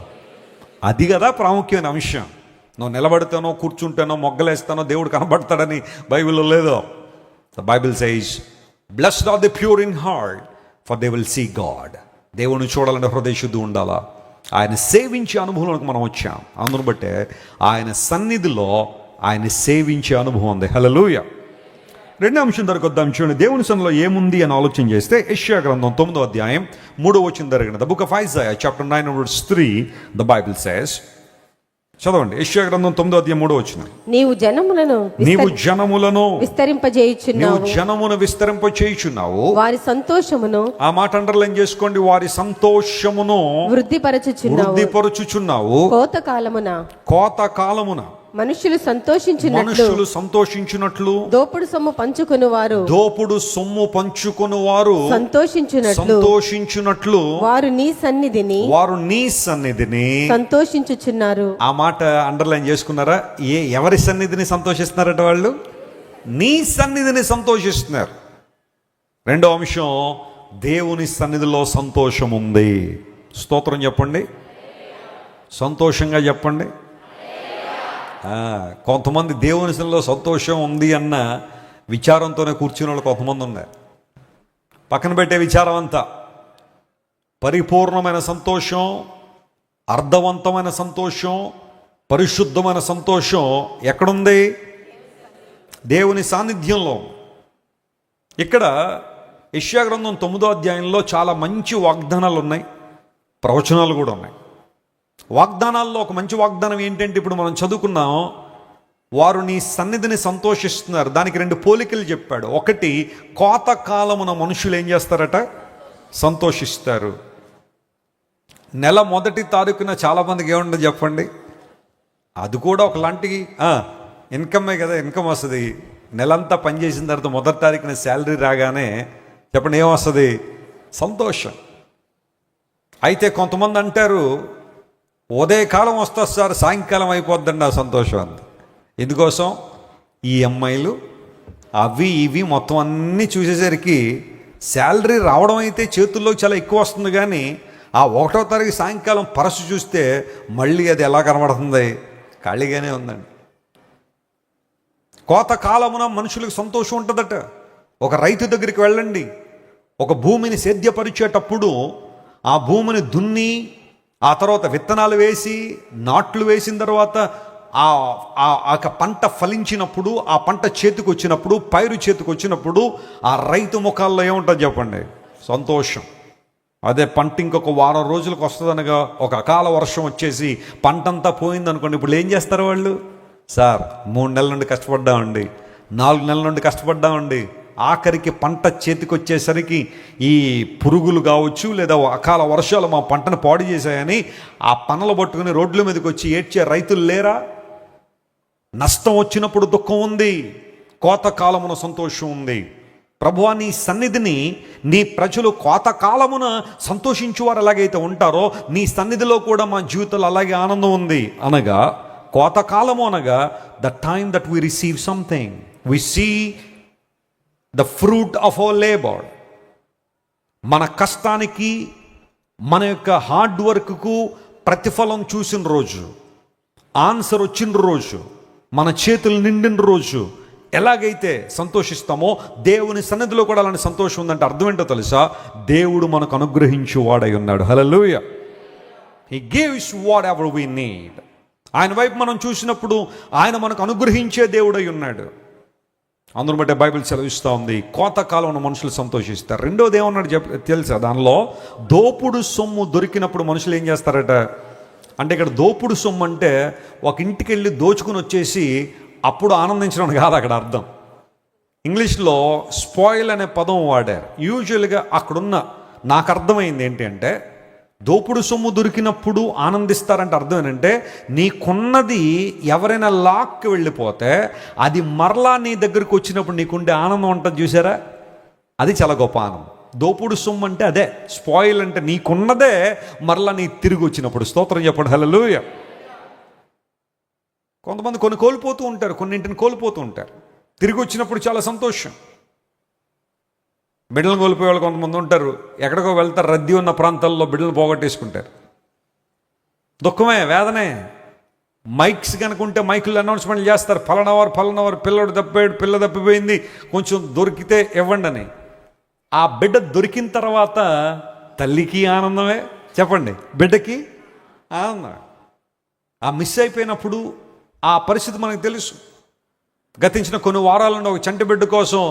అది కదా ప్రాముఖ్యమైన అంశం. నువ్వు నిలబడితేనో, కూర్చుంటేనో, మొగ్గలేస్తానో దేవుడు కనబడతాడని బైబిల్లో లేదో. The Bible says blessed are the pure in heart for they will see God. దేవుని చూడాలంటే హృదయ శుద్ధి ఉండాలా. ఆయన సేవించే అనుభవంలోకి మనం వచ్చాం. అందును బట్టే ఆయన సన్నిధిలో ఆయన సేవించే అనుభవం ఉంది. హల్లెలూయా. 2వ అంశం దగ్గరకు వద్దాం. చూడండి, దేవుని సన్నిధిలో ఏముంది అని ఆలోచన చేస్తే యెషయా గ్రంథం 9వ అధ్యాయం 3వ వచనం జరిగిన the book of Isaiah chapter 9:3 the Bible says. చదవండి, యెషయా గ్రంథం 9వ అధ్యాయం 3వ వచనం. నీవు జనములను విస్తరింపచేయుచున్నావు, వారి సంతోషమును, ఆ మాట అండర్లైన్ చేసుకోండి, వారి సంతోషమును వృద్ధిపరచుచున్నావు. కోత కాలమున మనుషులు సంతోషించినట్లు దోపుడు సొమ్ము పంచుకొనువారు సంతోషించున్నట్లు వారు నీ సన్నిధిని సంతోషించుచున్నారు. ఆ మాట అండర్లైన్ చేసుకున్నారా? ఎవరి సన్నిధిని సంతోషిస్తున్నారట? వాళ్ళు నీ సన్నిధిని సంతోషిస్తున్నారు. 2వ అంశం, దేవుని సన్నిధిలో సంతోషం ఉంది. స్తోత్రం చెప్పండి, సంతోషంగా చెప్పండి. కొంతమంది దేవునిలో సంతోషం ఉంది అన్న విచారంతోనే కూర్చుని వాళ్ళు కొంతమంది ఉన్నారు. పక్కన పెట్టే విచారం అంతా పరిపూర్ణమైన సంతోషం, అర్థవంతమైన సంతోషం, పరిశుద్ధమైన సంతోషం ఎక్కడుంది? దేవుని సాన్నిధ్యంలో. ఇక్కడ యెషయా గ్రంథం 9వ అధ్యాయంలో చాలా మంచి వాగ్దానాలు ఉన్నాయి, ప్రవచనాలు కూడా ఉన్నాయి. వాగ్దానాల్లో ఒక మంచి వాగ్దానం ఏంటంటే, ఇప్పుడు మనం చదువుకున్నాం, వారు నీ సన్నిధిని సంతోషిస్తున్నారు. దానికి 2 పోలికలు చెప్పాడు. ఒకటి, కోతకాలమున మనుషులు ఏం చేస్తారట? సంతోషిస్తారు. నెల 1వ తారీఖున చాలామందికి ఏముండదు చెప్పండి? అది కూడా ఒకలాంటి ఇన్కమే కదా, ఇన్కమ్ వస్తుంది. నెలంతా పనిచేసిన తర్వాత 1వ తారీఖున శాలరీ రాగానే చెప్పండి ఏమొస్తుంది? సంతోషం. అయితే కొంతమంది అంటారు, ఉదయకాలం వస్తుంది సార్, సాయంకాలం అయిపోద్దండి ఆ సంతోషం అంత. ఎందుకోసం? ఈ అమ్మాయిలు అవి ఇవి మొత్తం అన్నీ చూసేసరికి శాలరీ రావడం అయితే చేతుల్లో చాలా ఎక్కువ వస్తుంది, కానీ ఆ 1వ తారీఖు సాయంకాలం పరసు చూస్తే మళ్ళీ అది ఎలా కనబడుతుంది? ఖాళీగానే ఉందండి. కోతకాలమున మనుషులకు సంతోషం ఉంటుందట. ఒక రైతు దగ్గరికి వెళ్ళండి. ఒక భూమిని సేద్యపరిచేటప్పుడు ఆ భూమిని దున్ని, ఆ తర్వాత విత్తనాలు వేసి, నాట్లు వేసిన తర్వాత ఆ పంట ఫలించినప్పుడు, ఆ పంట చేతికి వచ్చినప్పుడు, పైరు చేతికి వచ్చినప్పుడు ఆ రైతు ముఖాల్లో ఏముంటుంది చెప్పండి? సంతోషం. అదే పంట ఇంకొక వారం రోజులకు వస్తుందనగా ఒక అకాల వర్షం వచ్చేసి పంటంతా పోయిందనుకోండి, ఇప్పుడు ఏం చేస్తారు వాళ్ళు? సార్ 3 నెలల నుండి కష్టపడ్డామండి, 4 నెలల నుండి కష్టపడ్డామండి, ఆఖరికి పంట చేతికి వచ్చేసరికి ఈ పురుగులు కావచ్చు లేదా అకాల వర్షాలు మా పంటను పాడు చేశాయని ఆ పనులు పట్టుకుని రోడ్ల మీదకి వచ్చి ఏడ్చే రైతులు లేరా? నష్టం వచ్చినప్పుడు దుఃఖం ఉంది, కోతకాలమున సంతోషం ఉంది. ప్రభువా, నీ సన్నిధిని నీ ప్రజలు కోతకాలమున సంతోషించువారు ఎలాగైతే ఉంటారో, నీ సన్నిధిలో కూడా మా జీవితంలో అలాగే ఆనందం ఉంది. అనగా కోతకాలము అనగా the time that we receive something, we see the fruit of our labour. మన కష్టానికి, మన యొక్క హార్డ్ వర్క్కు ప్రతిఫలం చూసిన రోజు, ఆన్సర్ వచ్చిన రోజు, మన చేతులు నిండిన రోజు ఎలాగైతే సంతోషిస్తామో దేవుని సన్నిధిలో కూడా అలాంటి సంతోషం ఉందంటే అర్థం ఏంటో తెలుసా? దేవుడు మనకు అనుగ్రహించు వాడై ఉన్నాడు. Hallelujah. He gives whatever we need. ఆయన వైపు మనం చూసినప్పుడు ఆయన మనకు అనుగ్రహించే దేవుడై ఉన్నాడు. అందును బట్టే బైబిల్ సెలవిస్తూ ఉంది, కోతకాలంలో మనుషులు సంతోషిస్తారు. రెండోది ఏమన్నాడు తెలుసా? దానిలో దోపుడు సొమ్ము దొరికినప్పుడు మనుషులు ఏం చేస్తారట అంటే, ఇక్కడ దోపుడు సొమ్ము అంటే ఒక ఇంటికి వెళ్ళి దోచుకుని వచ్చేసి అప్పుడు ఆనందించడం కాదు అక్కడ అర్థం. ఇంగ్లీష్లో స్పాయిల్ అనే పదం వాడారు. యూజువల్గా అక్కడున్న నాకు అర్థమైంది ఏంటి అంటే, దోపుడు సొమ్ము దొరికినప్పుడు ఆనందిస్తారంటే అర్థం ఏంటంటే, నీకున్నది ఎవరైనా లాక్కి వెళ్ళిపోతే అది మరలా నీ దగ్గరికి వచ్చినప్పుడు నీకుండే ఆనందం ఉంటుంది చూసారా, అది చాలా గొప్ప ఆనందం. దోపుడు సొమ్ము అంటే అదే. స్పాయిల్ అంటే నీకున్నదే మరలా నీ తిరిగి వచ్చినప్పుడు. స్తోత్రం చెప్పండి. హల్లెలూయా. కొంతమంది కొన్ని కోల్పోతూ ఉంటారు, కొన్నింటిని కోల్పోతూ ఉంటారు. తిరిగి వచ్చినప్పుడు చాలా సంతోషం. బిడ్డలను కోల్పోయే వాళ్ళు కొంతమంది ఉంటారు, ఎక్కడికో వెళ్తారు, రద్దీ ఉన్న ప్రాంతాల్లో బిడ్డలను పోగొట్టేసుకుంటారు. దుఃఖమే, వేదనే. మైక్స్ కనుకుంటే మైకులు అనౌన్స్మెంట్లు చేస్తారు, ఫలనవారు పిల్ల తప్పిపోయింది, కొంచెం దొరికితే ఇవ్వండి అని. ఆ బిడ్డ దొరికిన తర్వాత తల్లికి ఆనందమే, చెప్పండి, బిడ్డకి ఆనందం. ఆ మిస్ అయిపోయినప్పుడు ఆ పరిస్థితి మనకు తెలుసు. గతించిన కొన్ని వారాల నుండి ఒక చంటి బిడ్డ కోసం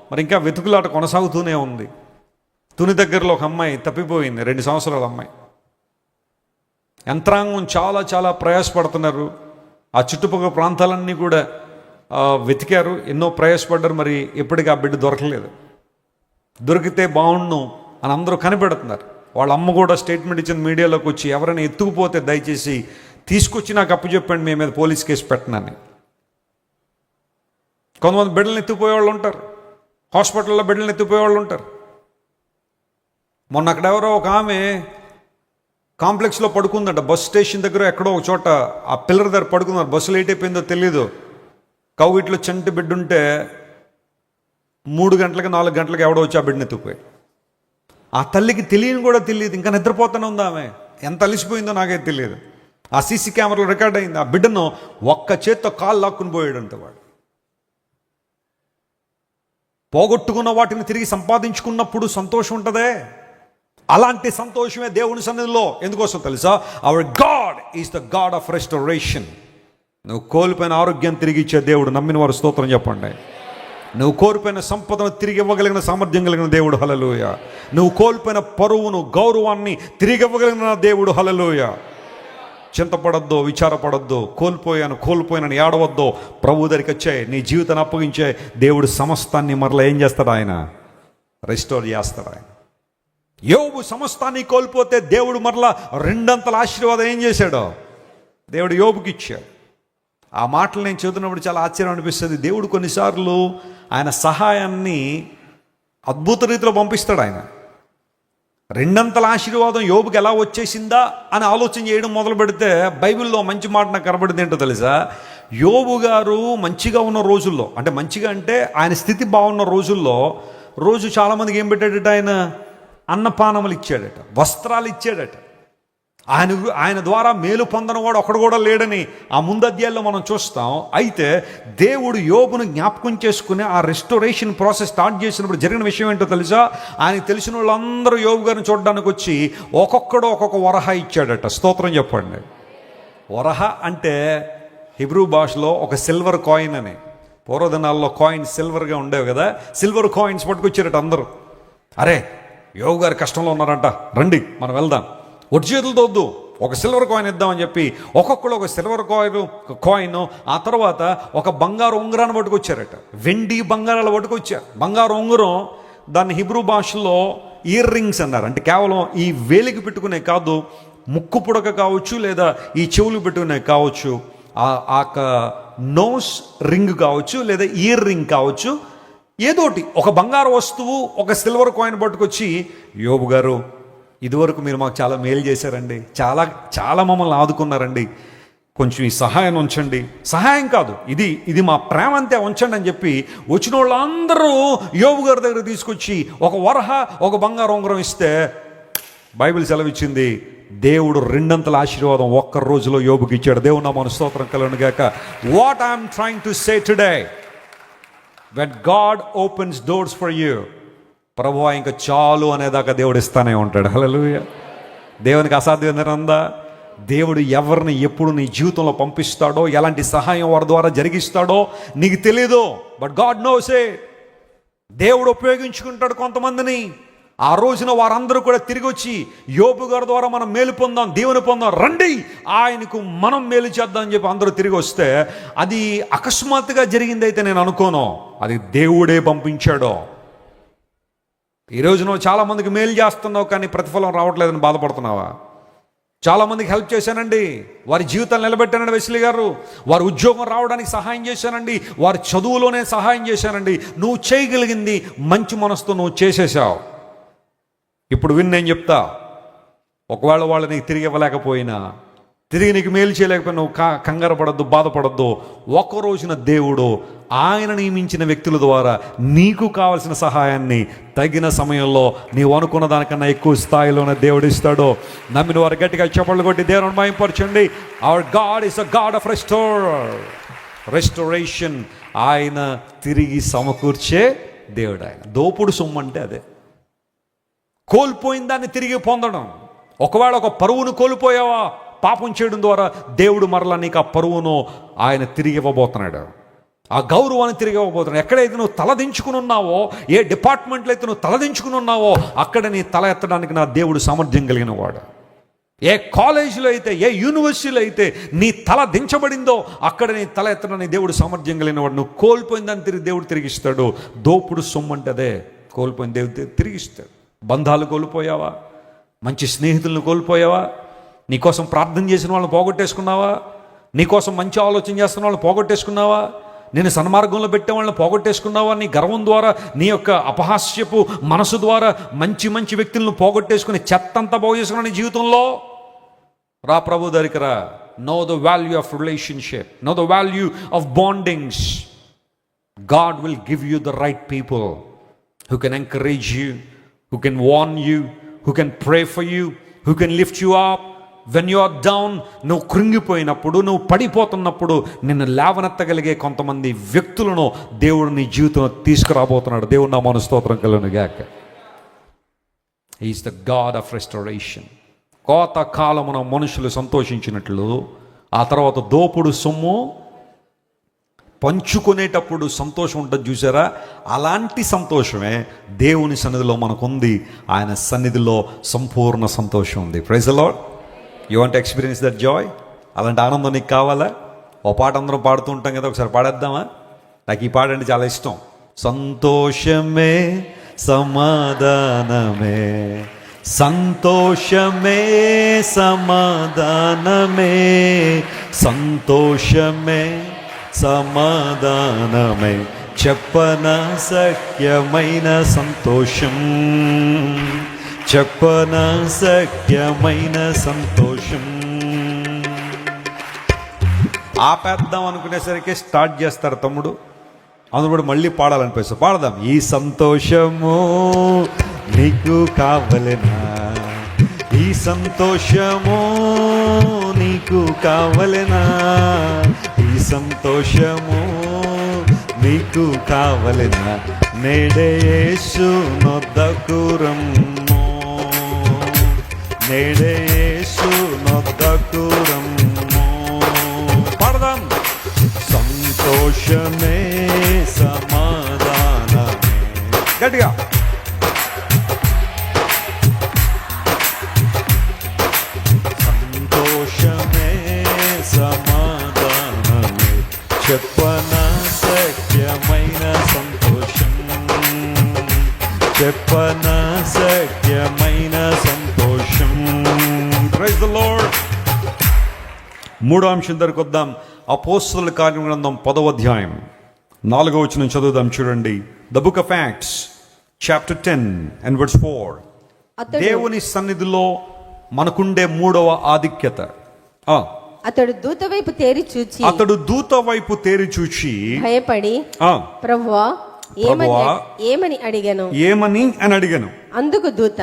మరి ఇంకా వెతుకులాట కొనసాగుతూనే ఉంది. తుని దగ్గరలో ఒక అమ్మాయి తప్పిపోయింది, 2 సంవత్సరాల అమ్మాయి. యంత్రాంగం చాలా చాలా ప్రయాసపడుతున్నారు. ఆ చుట్టుపక్కల ప్రాంతాలన్నీ కూడా వెతికారు, ఎన్నో ప్రయాసపడ్డారు. మరి ఎప్పటికీ ఆ బిడ్డ దొరకలేదు. దొరికితే బాగుండు అని అందరూ కనిపెడుతున్నారు. వాళ్ళ అమ్మ కూడా స్టేట్మెంట్ ఇచ్చిన మీడియాలోకి వచ్చి, ఎవరైనా ఎత్తుకుపోతే దయచేసి తీసుకొచ్చి నాకు అప్పచెప్పండి, మీ మీద పోలీస్ కేసు పెట్టనని. కొంతమంది బిడ్డలను ఎత్తుకుపోయేవాళ్ళు ఉంటారు, హాస్పిటల్లో బిడ్డలను ఎత్తుకుపోయేవాళ్ళు ఉంటారు. మొన్న అక్కడ ఎవరో ఒక ఆమె కాంప్లెక్స్లో పడుకుందంట, బస్ స్టేషన్ దగ్గర ఎక్కడో ఒక చోట ఆ పిల్లర్ దగ్గర పడుకున్నారు. బస్సు లేట్ అయిపోయిందో తెలీదు, కౌగిట్లో చంటి బిడ్డ ఉంటే 3 గంటలకు 4 గంటలకు ఎవడో వచ్చి ఆ బిడ్డని ఎత్తుకుపోయి. ఆ తల్లికి తెలియని కూడా తెలియదు, ఇంకా నిద్రపోతూనే ఉంది ఆమె. ఎంత అలిసిపోయిందో నాకైతే తెలియదు. ఆ సీసీ కెమెరాలో రికార్డ్ అయింది. ఆ బిడ్డను ఒక్క చేత్తో కాళ్ళు లాక్కుని పోయాడంట వాడు. పోగొట్టుకున్న వాటిని తిరిగి సంపాదించుకున్నప్పుడు సంతోషం ఉంటుందే, అలాంటి సంతోషమే దేవుని సన్నిధిలో. ఎందుకోసం తెలుసా? Hour God is the God of restoration. నువ్వు కోల్పోయిన ఆరోగ్యం తిరిగి ఇచ్చే దేవుడు. నమ్మిన వారు స్తోత్రం చెప్పండి. నువ్వు కోల్పోయిన సంపదను తిరిగి ఇవ్వగలిగిన సామర్థ్యం కలిగిన దేవుడు. హల్లెలూయా. నువ్వు కోల్పోయిన పరువును, గౌరవాన్ని తిరిగి ఇవ్వగలిగిన దేవుడు. హల్లెలూయా. చింతపడద్దు, విచారపడద్దు. కోల్పోయానని ఏడవద్దు. ప్రభు దగ్గరికి వచ్చే నీ జీవితాన్ని అప్పగించే దేవుడు సమస్తాన్ని మరలా ఏం చేస్తాడు? ఆయన రెస్టోర్ చేస్తాడు. ఆయన యోబు సమస్తాన్ని కోల్పోతే దేవుడు మరలా రెండంతల ఆశీర్వాదం ఏం చేశాడో దేవుడు యోబుకి ఇచ్చాడు. ఆ మాటలు నేను చదువుతున్నప్పుడు చాలా ఆశ్చర్యం అనిపిస్తుంది. దేవుడు కొన్నిసార్లు ఆయన సహాయాన్ని అద్భుత రీతిలో పంపిస్తాడు. ఆయన రెండంతల ఆశీర్వాదం యోబుకి ఎలా వచ్చేసిందా అని ఆలోచన చేయడం మొదలు పెడితే బైబిల్లో మంచి మాట నాకు కనబడింది. ఏంటో తెలుసా? యోబు గారు మంచిగా ఉన్న రోజుల్లో, అంటే మంచిగా అంటే ఆయన స్థితి బాగున్న రోజుల్లో రోజు చాలామందికి ఏం పెట్టాడట? ఆయన అన్నపానములు ఇచ్చాడట, వస్త్రాలు ఇచ్చాడట. ఆయన ద్వారా మేలు పొందనవాడు ఒకడు కూడా లేడని ఆ ముందు అధ్యాయంలో మనం చూస్తాం. అయితే దేవుడు యోబును జ్ఞాపకం చేసుకుని ఆ రెస్టోరేషన్ ప్రాసెస్ స్టార్ట్ చేసినప్పుడు జరిగిన విషయం ఏంటో తెలుసా? ఆయనకు తెలిసిన వాళ్ళందరూ యోబు గారిని చూడడానికి వచ్చి ఒక్కొక్కడు ఒక్కొక్క వరహ ఇచ్చాడట. స్తోత్రం చెప్పండి. వరహ అంటే హిబ్రూ భాషలో ఒక సిల్వర్ కాయిన్ అని. పూర్వదినాల్లో కాయిన్స్ సిల్వర్గా ఉండేవి కదా. సిల్వర్ కాయిన్స్ పట్టుకొచ్చారట అందరూ. అరే, యోబు గారు కష్టంలో ఉన్నారంట, రండి మనం వెళ్దాం. ఒట్టి చేతులతో వద్దు, ఒక సిల్వర్ కాయిన్ ఇద్దామని చెప్పి ఒక్కొక్కడు ఒక సిల్వర్ కాయిన్, ఆ తర్వాత ఒక బంగారు ఉంగరాన్ని పట్టుకొచ్చారట. వెండి బంగారాలు పట్టుకొచ్చారు. బంగారు ఉంగరం, దాన్ని హిబ్రూ భాషలో ఇయర్ రింగ్స్ అన్నారు. అంటే కేవలం ఈ వేలికి పెట్టుకునే కాదు, ముక్కు పుడక కావచ్చు, లేదా ఈ చెవులు పెట్టుకునే కావచ్చు, ఆ నోస్ రింగ్ కావచ్చు, లేదా ఇయర్ రింగ్ కావచ్చు, ఏదోటి ఒక బంగారు వస్తువు, ఒక సిల్వర్ కాయిన్ పట్టుకొచ్చి, యోబు గారు ఇదివరకు మీరు మాకు చాలా మేలు చేశారండి, చాలా మమ్మల్ని ఆదుకున్నారండి, కొంచెం ఈ సహాయం ఉంచండి. సహాయం కాదు, ఇది మా ప్రేమ అంతే, ఉంచండి అని చెప్పి వచ్చిన వాళ్ళందరూ యోబు గారి దగ్గర తీసుకొచ్చి ఒక వరహ, ఒక బంగారు ఉంగరం ఇస్తే బైబిల్ సెలవిచ్చింది, దేవుడు రెండంతల ఆశీర్వాదం ఒక్క రోజులో యోబుకి ఇచ్చాడు. దేవుడు నామమున స్తోత్రం కలుగును గాక. What I'm trying to say today, when God opens doors for you, ప్రభువా ఇంకా చాలు అనేదాకా దేవుడు ఇస్తానే ఉంటాడు. హల్లెలూయా. దేవునికి అసాధ్యం ఉందా? దేవుడు ఎవరిని ఎప్పుడు నీ జీవితంలో పంపిస్తాడో, ఎలాంటి సహాయం వారి ద్వారా జరిగిస్తాడో నీకు తెలీదు. But God knows it. దేవుడు ఉపయోగించుకుంటాడు కొంతమందిని. ఆ రోజున వారందరూ కూడా తిరిగి వచ్చి యోబు గారి ద్వారా మనం మేలు పొందాం, దీవెన పొందాం, రండి ఆయనకు మనం మేలు చేద్దాం అని చెప్పి అందరూ తిరిగి వస్తే అది అకస్మాత్తుగా జరిగిందైతే నేను అనుకోను, అది దేవుడే పంపించాడో. ఈరోజు నువ్వు చాలామందికి మేలు చేస్తున్నావు కానీ ప్రతిఫలం రావట్లేదని బాధపడుతున్నావా? చాలామందికి హెల్ప్ చేశానండి, వారి జీవితాలు నిలబెట్టానండి వెస్లీ గారు, వారి ఉద్యోగం రావడానికి సహాయం చేశానండి, వారి చదువులోనే సహాయం చేశానండి. నువ్వు చేయగలిగింది మంచి మనసుతో నువ్వు చేసేసావు. ఇప్పుడు నేను చెప్తా, ఒకవేళ వాళ్ళు నీకు తిరిగి ఇవ్వలేకపోయినా, తిరిగి నీకు మేలు చేయలేకపోయినా నువ్వు కంగారు పడద్దు, బాధపడద్దు. ఒక రోజున దేవుడు ఆయన నియమించిన వ్యక్తుల ద్వారా నీకు కావలసిన సహాయాన్ని తగిన సమయంలో నీవు అనుకున్న దానికన్నా ఎక్కువ స్థాయిలోనే దేవుడు ఇస్తాడు. నమ్మిన వారు గట్టిగా చప్పట్లు కొట్టి దేవుని మహిమపరచండి. Our God is a God of restoration. ఆయన తిరిగి సమకూర్చే దేవుడు. ఆయన దోపుడు సొమ్ము అంటే అదే, కోల్పోయిన దాన్ని తిరిగి పొందడం. ఒకవేళ ఒక పరువును కోల్పోయావా పాపం చేయడం ద్వారా, దేవుడు మరలా నీకు ఆ పరువును ఆయన తిరిగి ఇవ్వబోతున్నాడు, ఆ గౌరవాన్ని తిరిగి ఇవ్వబోతున్నాడు. ఎక్కడైతే నువ్వు తలదించుకుని ఉన్నావో, ఏ డిపార్ట్మెంట్లో అయితే నువ్వు తలదించుకుని ఉన్నావో, అక్కడ నీ తల ఎత్తడానికి నా దేవుడు సామర్థ్యం కలిగిన వాడు. ఏ కాలేజీలో అయితే, ఏ యూనివర్సిటీలో అయితే నీ తల దించబడిందో అక్కడ నీ తల ఎత్తడానికి దేవుడు సామర్థ్యం కలిగిన వాడు. నువ్వు కోల్పోయిన దాన్ని దేవుడు తిరిగిస్తాడు. దోపుడు సొమ్ము అంటే అదే, కోల్పోయిన దేవుడు తిరిగిస్తాడు. బంధాలు కోల్పోయావా? మంచి స్నేహితులను కోల్పోయావా? నీకోసం ప్రార్థన చేసిన వాళ్ళని పోగొట్టేసుకున్నావా? నీకోసం మంచి ఆలోచన చేస్తున్న వాళ్ళని పోగొట్టేసుకున్నావా? నేను సన్మార్గంలో పెట్టే వాళ్ళని పోగొట్టేసుకున్నావా? నీ గర్వం ద్వారా, నీ యొక్క అపహాస్యపు మనసు ద్వారా మంచి మంచి వ్యక్తులను పోగొట్టేసుకుని చెత్తంతా బాగు చేసుకున్నా నీ జీవితంలో. రా ప్రభు దగ్గరికి రా. Know the value of relationship, know the value of bondings. God will give you the right people who can encourage you, who can warn you, who can pray for you, who can lift you up. When you are down, నువ్వు కృంగిపోయినప్పుడు, నువ్వు పడిపోతున్నప్పుడు నిన్ను లేవనెత్తగలిగే కొంతమంది వ్యక్తులను దేవుడు నీ జీవితంలో తీసుకురాబోతున్నాడు. దేవుడు నామమున స్తోత్రం కలుగును గాక. Is the God of restoration. కోత కాలమున మనుషులు సంతోషించినట్లు ఆ తర్వాత దోపుడు సొమ్ము పంచుకునేటప్పుడు సంతోషం ఉంటుంది చూసారా, అలాంటి సంతోషమే దేవుని సన్నిధిలో మనకుంది. ఆయన సన్నిధిలో సంపూర్ణ సంతోషం ఉంది. Praise the Lord. You want experience that joy? అలాంటి ఆనందం నీకు కావాలా? ఓ పాట అందరం పాడుతూ ఉంటాం కదా, ఒకసారి పాడేద్దామా? నాకు ఈ పాట అంటే చాలా ఇష్టం. సంతోషమే సమాధానమే, సంతోషమే సమాధానమే, సంతోషమే సమాధానమే, చెప్పన సఖ్యమైన సంతోషం, చెప్పన సఖ్యమైన సంతోషం. ఆపేద్దాం అనుకునేసరికి స్టార్ట్ చేస్తారు తమ్ముడు, అందులో కూడా మళ్ళీ పాడాలనిపిస్తుంది. పాడదాం. ఈ సంతోషము నీకు కావలెనా, ఈ సంతోషము నీకు కావలెనా, ఈ సంతోషము నీకు కావలెనా, నేడే యేసు నొద్దకు రమ్ము, నేడే యేసు నొద్దకు రమ్ము. పాడదాం. సంతోషమే సమాధానమే. గట్టిగా. సంతోషమే సమాధానమే, చెప్పన సఖ్యమైన సంతోషం, చెప్పన సఖ్యమైన సంతోషం. Praise the Lord. మూడో అంశం దగ్గరికి వద్దాం. అపోస్తలుల కార్యం గ్రంథం 10వ అధ్యాయం 4వ వచనం చదువుదాం. చూడండి. The book of acts chapter 10 and verse 4. దేవుని సన్నిధిలో మనకుండే మూడవ ఆధిక్యత. అతడు దూత వైపు తేరి చూచి, అతడు దూత వైపు తేరి చూచి భయపడి, ప్రభువా ఏమని అడిగాను, ఏమని అని అడిగాను. అందుకు దూత,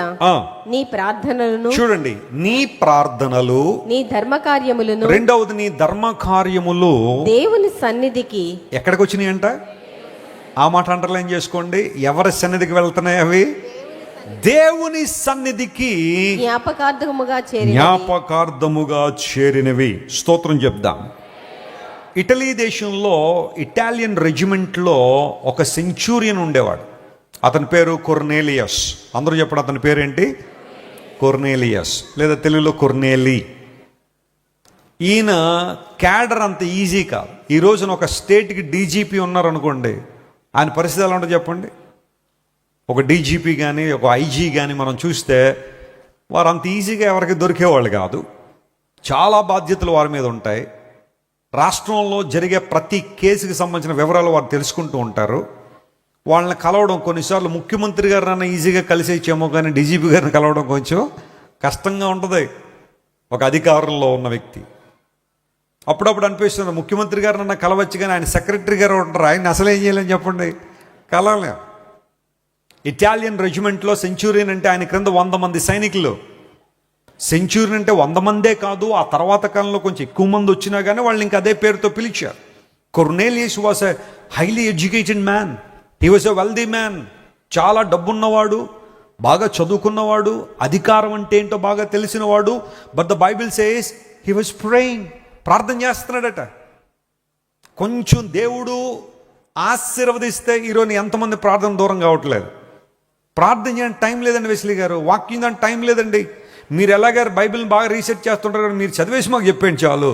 నీ ప్రార్థనలను, చూడండి, నీ ప్రార్థనలు, నీ ధర్మ కార్యములను, రెండవది నీ ధర్మ కార్యములు దేవుని సన్నిధికి ఎక్కడికి వచ్చినాయి అంట? ఆ మాట అండర్లైన్ చేసుకోండి. ఎవరి సన్నిధికి వెళ్తున్నాయి అవి? దేవుని సన్నిధికి జ్ఞాపకార్థముగా చేరినవి. స్తోత్రం చెప్దాం. ఇటలీ దేశంలో ఇటాలియన్ రెజిమెంట్లో ఒక సెంచూరియన్ ఉండేవాడు. అతని పేరు కొర్నేలియస్. అందరూ చెప్పండి, అతని పేరేంటి? కొర్నేలియస్, లేదా తెలుగులో కొర్నేలి. ఈయన క్యాడర్ అంత ఈజీ కాదు. ఈ రోజున ఒక స్టేట్కి డీజీపీ ఉన్నారనుకోండి, ఆయన పరిస్థితి ఎలా ఉంటుందో చెప్పండి. ఒక డీజీపీ కానీ ఒక ఐజీ కానీ మనం చూస్తే వారు అంత ఈజీగా ఎవరికి దొరికేవాళ్ళు కాదు. చాలా బాధ్యతలు వారి మీద ఉంటాయి. రాష్ట్రంలో జరిగే ప్రతి కేసుకి సంబంధించిన వివరాలు వారు తెలుసుకుంటూ ఉంటారు. వాళ్ళని కలవడం కొన్నిసార్లు ముఖ్యమంత్రి గారినన్నా ఈజీగా కలిసేచ్చేమో, కానీ డీజీపీ గారిని కలవడం కొంచెం కష్టంగా ఉంటుంది ఒక అధికారంలో ఉన్న వ్యక్తి. అప్పుడప్పుడు అనిపిస్తుంది ముఖ్యమంత్రి గారినన్నా కలవచ్చు, కానీ ఆయన సెక్రటరీ గారు ఉంటారు, ఆయన అసలు ఏం చేయాలని చెప్పండి, కలవలేం. ఇటాలియన్ రెజిమెంట్లో సెంచూరియన్ అంటే ఆయన క్రింద 100 మంది సైనికులు. సెంచూరియన్ అంటే 100 మందే కాదు, ఆ తర్వాత కాలంలో కొంచెం ఎక్కువ మంది వచ్చినా కానీ వాళ్ళు ఇంకా అదే పేరుతో పిలిచారు. Cornelius was a highly educated man, he was a wealthy man. చాలా డబ్బున్నవాడు, బాగా చదువుకున్నవాడు, అధికారం అంటే ఏంటో బాగా తెలిసినవాడు. But the Bible says he was praying, ప్రార్థన చేస్తున్నాడట. కొంచెం దేవుడు ఆశీర్వదిస్తే ఈరోజు ఎంతమంది ప్రార్థన దూరం కావట్లేదు. ప్రార్థన చేయడానికి టైం లేదండి వెస్లీ గారు, వాక్యం దానికి టైం లేదండి. మీరు ఎలాగారు బైబిల్ని బాగా రీసెర్చ్ చేస్తుంటారు కదా, మీరు చదివేసి మాకు చెప్పేయండి చాలు,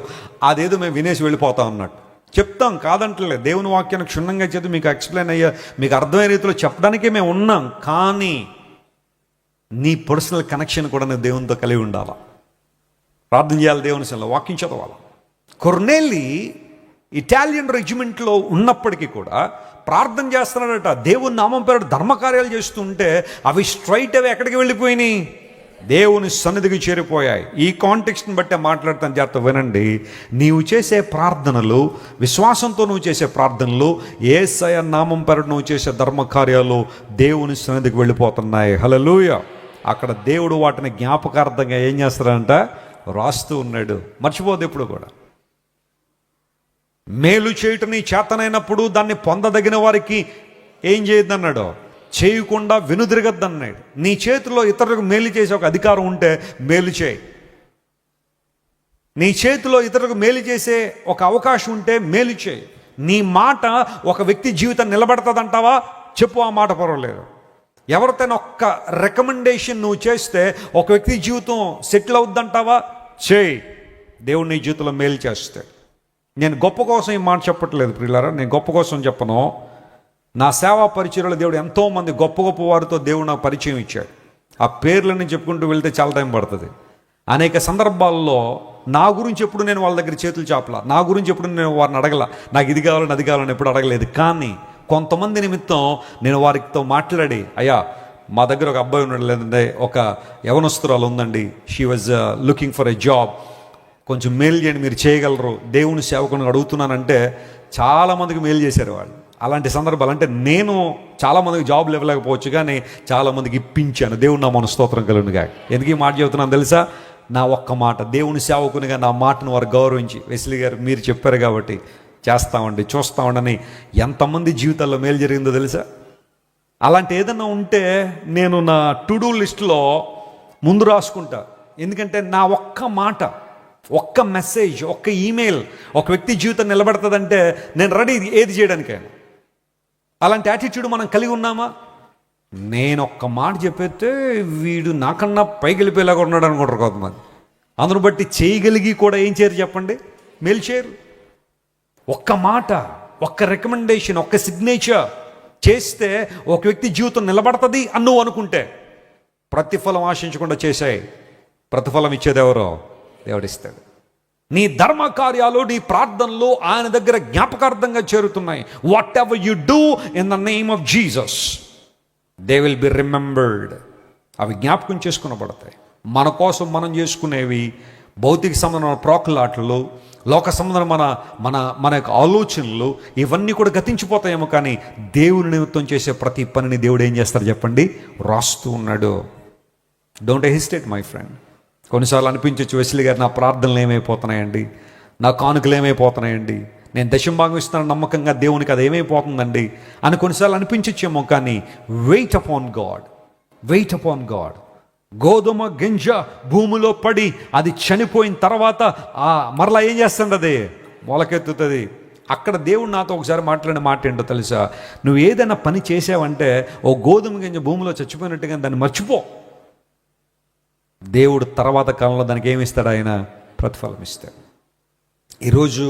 అదేదో మేము వినేసి వెళ్ళిపోతాం అన్నట్టు చెప్తాం. కాదంటలేదు, దేవుని వాక్యాన్ని క్షుణ్ణంగా చదివి మీకు ఎక్స్ప్లెయిన్ అయ్యా, మీకు అర్థమయ్యే రీతిలో చెప్పడానికే మేము ఉన్నాం. కానీ నీ పర్సనల్ కనెక్షన్ కూడా నువ్వు దేవునితో కలిగి ఉండాలా, ప్రార్థన చేయాలి, దేవుని సన్నిధిలో వాక్యం చదవాలి. కొర్నేలి ఇటాలియన్ రెజిమెంట్లో ఉన్నప్పటికీ కూడా ప్రార్థన చేస్తున్నాడట. దేవుని నామం పేరు ధర్మకార్యాలు చేస్తుంటే అవి స్ట్రైట్ అవే ఎక్కడికి వెళ్ళిపోయినాయి? దేవుని సన్నిధికి చేరిపోయాయి. ఈ కాంటెక్స్ట్ని బట్టే మాట్లాడతాను, జాగ్రత్త వినండి. నీవు చేసే ప్రార్థనలు, విశ్వాసంతో నువ్వు చేసే ప్రార్థనలు, యేసయ్య నామం పేరు నువ్వు చేసే ధర్మకార్యాలు దేవుని సన్నిధికి వెళ్ళిపోతున్నాయి. హల్లెలూయా. అక్కడ దేవుడు వాటిని జ్ఞాపకార్థంగా ఏం చేస్తాడంట? రాస్తూ ఉన్నాడు. మర్చిపోదు ఎప్పుడు కూడా. మేలు చేయుట నీ చేతనైనప్పుడు దాన్ని పొందదగిన వారికి ఏం చేయొద్దన్నాడు, చేయకుండా వెనుదిరగద్దన్నాడు. నీ చేతిలో ఇతరులకు మేలు చేసే ఒక అధికారం ఉంటే మేలు చేయి. నీ చేతిలో ఇతరులకు మేలు చేసే ఒక అవకాశం ఉంటే మేలు చేయి. నీ మాట ఒక వ్యక్తి జీవితం నిలబెడతాదంటావా, చెప్పు, ఆ మాట పర్వాలేదు. ఎవరితోనైనా ఒక్క రికమెండేషన్ నువ్వు చేస్తే ఒక వ్యక్తి జీవితం సెటిల్ అవుద్దంటావా, చేయి. దేవుడు నీ జీవితంలో మేలు చేస్తాడు. నేను గొప్ప కోసం ఈ మాట చెప్పట్లేదు ప్రియులారా, నేను గొప్ప కోసం చెప్పను. నా సేవా పరిచయంలో దేవుడు ఎంతోమంది గొప్ప గొప్ప వారితో దేవుడు నాకు పరిచయం ఇచ్చాడు. ఆ పేర్లని చెప్పుకుంటూ వెళ్తే చాలా టైం పడుతుంది. అనేక సందర్భాల్లో నా గురించి ఎప్పుడు నేను వాళ్ళ దగ్గర చేతులు చాపలా, నా గురించి ఎప్పుడు నేను వారిని అడగల, నాకు ఇది కావాలని అది కావాలని ఎప్పుడు అడగలేదు. కానీ కొంతమంది నిమిత్తం నేను వారితో మాట్లాడి, అయ్యా మా దగ్గర ఒక అబ్బాయి ఉన్నాడు, లేదంటే ఒక యవనస్తురాలు ఉందండి, she was looking for a job, కొంచెం మేలు చేయండి, మీరు చేయగలరు, దేవుని సేవకుని అడుగుతున్నానంటే చాలామందికి మేలు చేశారు వాళ్ళు. అలాంటి సందర్భాలు అంటే నేను చాలామందికి జాబ్ ఇవ్వలేకపోవచ్చు, కానీ చాలామందికి ఇప్పించాను. దేవుడు నా మన స్తోత్రం కలుగునుగా. ఎందుకు ఈ మాట చెబుతున్నాను తెలుసా? నా ఒక్క మాట, దేవుని సేవకునిగా నా మాటను వారు గౌరవించి, వెస్లీ గారు మీరు చెప్పారు కాబట్టి చేస్తామండి, చూస్తామండి, ఎంతమంది జీవితాల్లో మేలు జరిగిందో తెలుసా? అలాంటి ఏదైనా ఉంటే నేను నా టు డూ లిస్ట్లో ముందు రాసుకుంటా. ఎందుకంటే నా ఒక్క మాట, ఒక్క మెసేజ్, ఒక్క ఈమెయిల్ ఒక వ్యక్తి జీవితం నిలబెడుతుందంటే నేను రెడీ ఏది చేయడానికైనా. అలాంటి యాటిట్యూడ్ మనం కలిగి ఉన్నామా? నేను ఒక్క మాట చెప్పేస్తే వీడు నాకన్నా పైకి వెళ్ళిపోయేలాగా ఉన్నాడు అనుకుంటారు కొంతమంది. అందును బట్టి చేయగలిగి కూడా ఏం చేయరు చెప్పండి, మేలు చేయరు. ఒక్క మాట, ఒక్క రికమెండేషన్, ఒక్క సిగ్నేచర్ చేస్తే ఒక వ్యక్తి జీవితం నిలబడుతుంది అని నువ్వు అనుకుంటే ప్రతిఫలం ఆశించకుండా చేసాయి, ప్రతిఫలం ఇచ్చేది ఎవరో దేవుడిస్తాడు. నీ ధర్మ కార్యాలు, నీ ప్రార్థనలు ఆయన దగ్గర జ్ఞాపకార్థంగా చేరుతున్నాయి. Whatever you do in the name of Jesus, they will be remembered. అవి జ్ఞాపకం చేసుకునబడతాయి. మన కోసం మనం చేసుకునేవి భౌతిక సంబంధమైన ప్రోకులాటలు, లోక సంబంధం మన మన మన యొక్క ఆలోచనలు, ఇవన్నీ కూడా గతించిపోతాయేమో, కానీ దేవుని నిమిత్తం చేసే ప్రతి పనిని దేవుడు ఏం చేస్తారు చెప్పండి, రాస్తూ ఉన్నాడు. Don't hesitate my friend. కొన్నిసార్లు అనిపించవచ్చు, వెస్లీ గారు నా ప్రార్థనలు ఏమైపోతున్నాయండి, నా కానుకలు ఏమైపోతున్నాయండి, నేను దశంభాగం ఇస్తున్నాను నమ్మకంగా దేవునికి అది ఏమైపోతుందండి అని కొన్నిసార్లు అనిపించచ్చేమో, కానీ wait upon God, wait upon God. గోధుమ గింజ భూమిలో పడి అది చనిపోయిన తర్వాత మరలా ఏం చేస్తుంది, అది మొలకెత్తుతుంది. అక్కడ దేవుడు నాతో ఒకసారి మాట్లాడిన మాట ఏంటో తెలుసా? నువ్వు ఏదైనా పని చేసావంటే ఓ గోధుమ గింజ భూమిలో చచ్చిపోయినట్టుగా దాన్ని మర్చిపో. దేవుడు తర్వాత కాలంలో దానికి ఏమి ఇస్తాడు? ఆయన ప్రతిఫలం ఇస్తాడు. ఈరోజు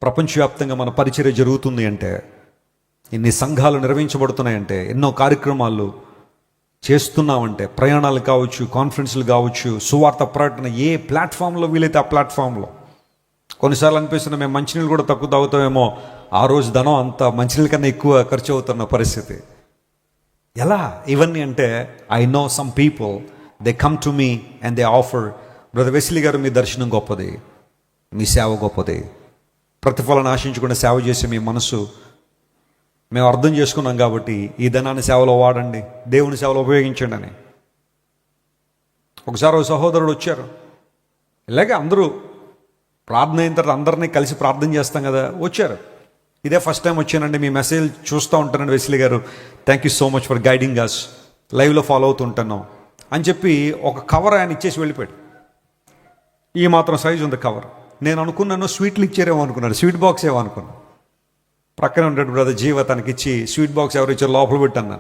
ప్రపంచవ్యాప్తంగా మన పరిచర్య జరుగుతుంది అంటే, ఇన్ని సంఘాలు నిర్వహించబడుతున్నాయంటే, ఎన్నో కార్యక్రమాలు చేస్తున్నామంటే, ప్రయాణాలు కావచ్చు, కాన్ఫరెన్స్లు కావచ్చు, సువార్త ప్రకటన ఏ ప్లాట్ఫామ్లో వీలైతే ఆ ప్లాట్ఫామ్లో. కొన్నిసార్లు అనిపిస్తుంది మేము మంచినీళ్ళు కూడా తక్కువ తాగుతామేమో, ఆ రోజు ధనం అంత మంచినీళ్ళ కన్నా ఎక్కువ ఖర్చు అవుతున్న పరిస్థితి. ఎలా ఇవన్నీ అంటే, I know some people, they come to me and they offer, brother Wesley గారు మీ దర్శనం గొప్పది, మీ సేవ గొప్పది, ప్రతిఫలాన్ని ఆశించకుండా సేవ చేసే మీ మనసు మేము అర్థం చేసుకున్నాం కాబట్టి ఈ ధనాన్ని సేవలో వాడండి, దేవుని సేవలో ఉపయోగించండి అని. ఒకసారి ఒక సహోదరుడు వచ్చారు, ఇలాగే అందరూ ప్రార్థన అయిన తర్వాత అందరినీ కలిసి ప్రార్థన చేస్తాం కదా, వచ్చారు. ఇదే ఫస్ట్ టైం వచ్చానండి, మీ మెసేజ్ చూస్తూ ఉంటానండి వెస్లీ గారు, thank you so much for guiding us, లైవ్లో ఫాలో అవుతుంటాను అని చెప్పి ఒక కవర్ ఆయన ఇచ్చేసి వెళ్ళిపోయాడు. ఈ మాత్రం సైజు ఉంది కవర్. నేను అనుకున్నాను స్వీట్లు ఇచ్చారేమో అనుకున్నాను, స్వీట్ బాక్స్ ఏమో అనుకున్నాను. ప్రక్కనే ఉంటాడు బ్రదర్ జీవ, తనకి ఇచ్చి స్వీట్ బాక్స్ ఎవరు ఇచ్చారు లోపల పెట్టాను.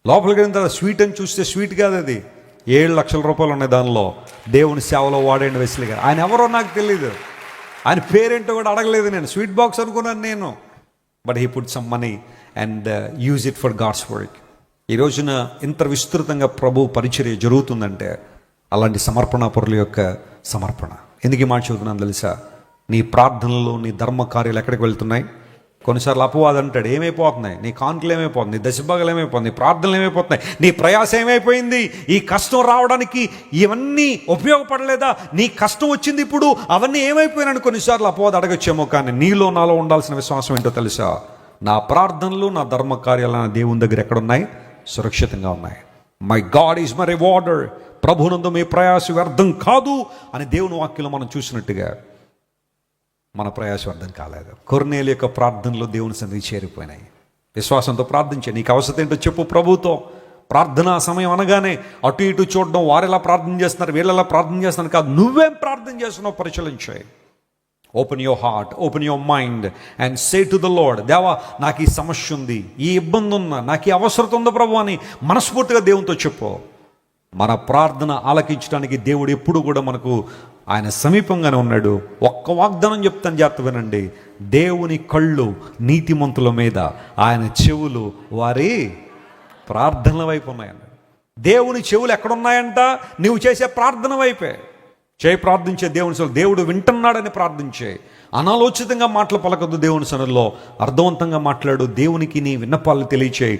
లోపలికి వెళ్ళిన తర్వాత స్వీట్ అని చూస్తే స్వీట్ కాదు, అది 7 లక్షల రూపాయలు ఉన్నాయి దానిలో. దేవుని సేవలో వాడండి వెస్లీ గారు. ఆయన ఎవరో నాకు తెలియదు, ఆయన పేరేంటో కూడా అడగలేదు నేను, స్వీట్ బాక్స్ అనుకున్నాను నేను. But he put some money and use it for God's work. ఈ రోజున ఇంత విస్తృతంగా ప్రభు పరిచర్య జరుగుతుందంటే అలాంటి సమర్పణ పరుల యొక్క సమర్పణ. ఎందుకు ఈ మాట చదువుతున్నాను తెలుసా? నీ ప్రార్థనలు, నీ ధర్మ కార్యాలు ఎక్కడికి వెళ్తున్నాయి? కొన్నిసార్లు అపవాదం అంటాడు, ఏమైపోతున్నాయి నీ కానుకలు, ఏమైపోతుంది నీ దశభాగాలు, ఏమైపోతుంది నీ ప్రార్థనలు, ఏమైపోతున్నాయి నీ ప్రయాసం, ఏమైపోయింది ఈ కష్టం రావడానికి, ఇవన్నీ ఉపయోగపడలేదా? నీ కష్టం వచ్చింది ఇప్పుడు, అవన్నీ ఏమైపోయినాను కొన్నిసార్లు అపవాదం అడగచ్చేమో, కానీ నీలో నాలో ఉండాల్సిన విశ్వాసం ఏంటో తెలుసా? నా ప్రార్థనలు, నా ధర్మ కార్యాలు నా దేవుని దగ్గర ఎక్కడున్నాయి? సురక్షితంగా ఉన్నాయి. My God is my rewarder, ప్రభునందు మీ ప్రయాస వ్యర్థం కాదు అని దేవుని వాక్యంలో మనం చూసినట్టుగా మన ప్రయాస వ్యర్థం కాలేదు. కొర్నేలు యొక్క ప్రార్థనలో దేవుని సన్నిధి చేరిపోయినాయి. విశ్వాసంతో ప్రార్థించే, నీకు అవసరం ఏంటో చెప్పు ప్రభుతో. ప్రార్థనా సమయం అనగానే అటు ఇటు చూడడం, వారెలా ప్రార్థన చేస్తున్నారు వీళ్ళెలా ప్రార్థన చేస్తున్నారు కాదు, నువ్వేం ప్రార్థన చేస్తున్నావు పరిశీలించాయి. Open your heart, open your mind and say to the Lord, దేవా నాకు ఈ సమస్య ఉంది, ఈ ఇబ్బంది ఉన్నా, నాకు ఈ అవసరం ఉందా ప్రభు అని మనస్ఫూర్తిగా దేవునితో చెప్పు. మన ప్రార్థన ఆలకించడానికి దేవుడు ఎప్పుడు కూడా మనకు ఆయన సమీపంగానే ఉన్నాడు. ఒక్క వాగ్దానం చెప్తాను, జాగ్రత్త వినండి. దేవుని కళ్ళు నీతిమంతుల మీద, ఆయన చెవులు వారి ప్రార్థనల వైపు ఉన్నాయన్నాడు. దేవుని చెవులు ఎక్కడున్నాయంట? నువ్వు చేసే ప్రార్థన వైపే. ప్రార్థించే దేవుని సన్నిధిలో దేవుడు వింటున్నాడని ప్రార్థించే. అనాలోచితంగా మాటలు పలకద్దు. దేవుని సన్నిధిలో అర్థవంతంగా మాట్లాడు. దేవునికి నీ విన్నపాలు తెలియచేయి.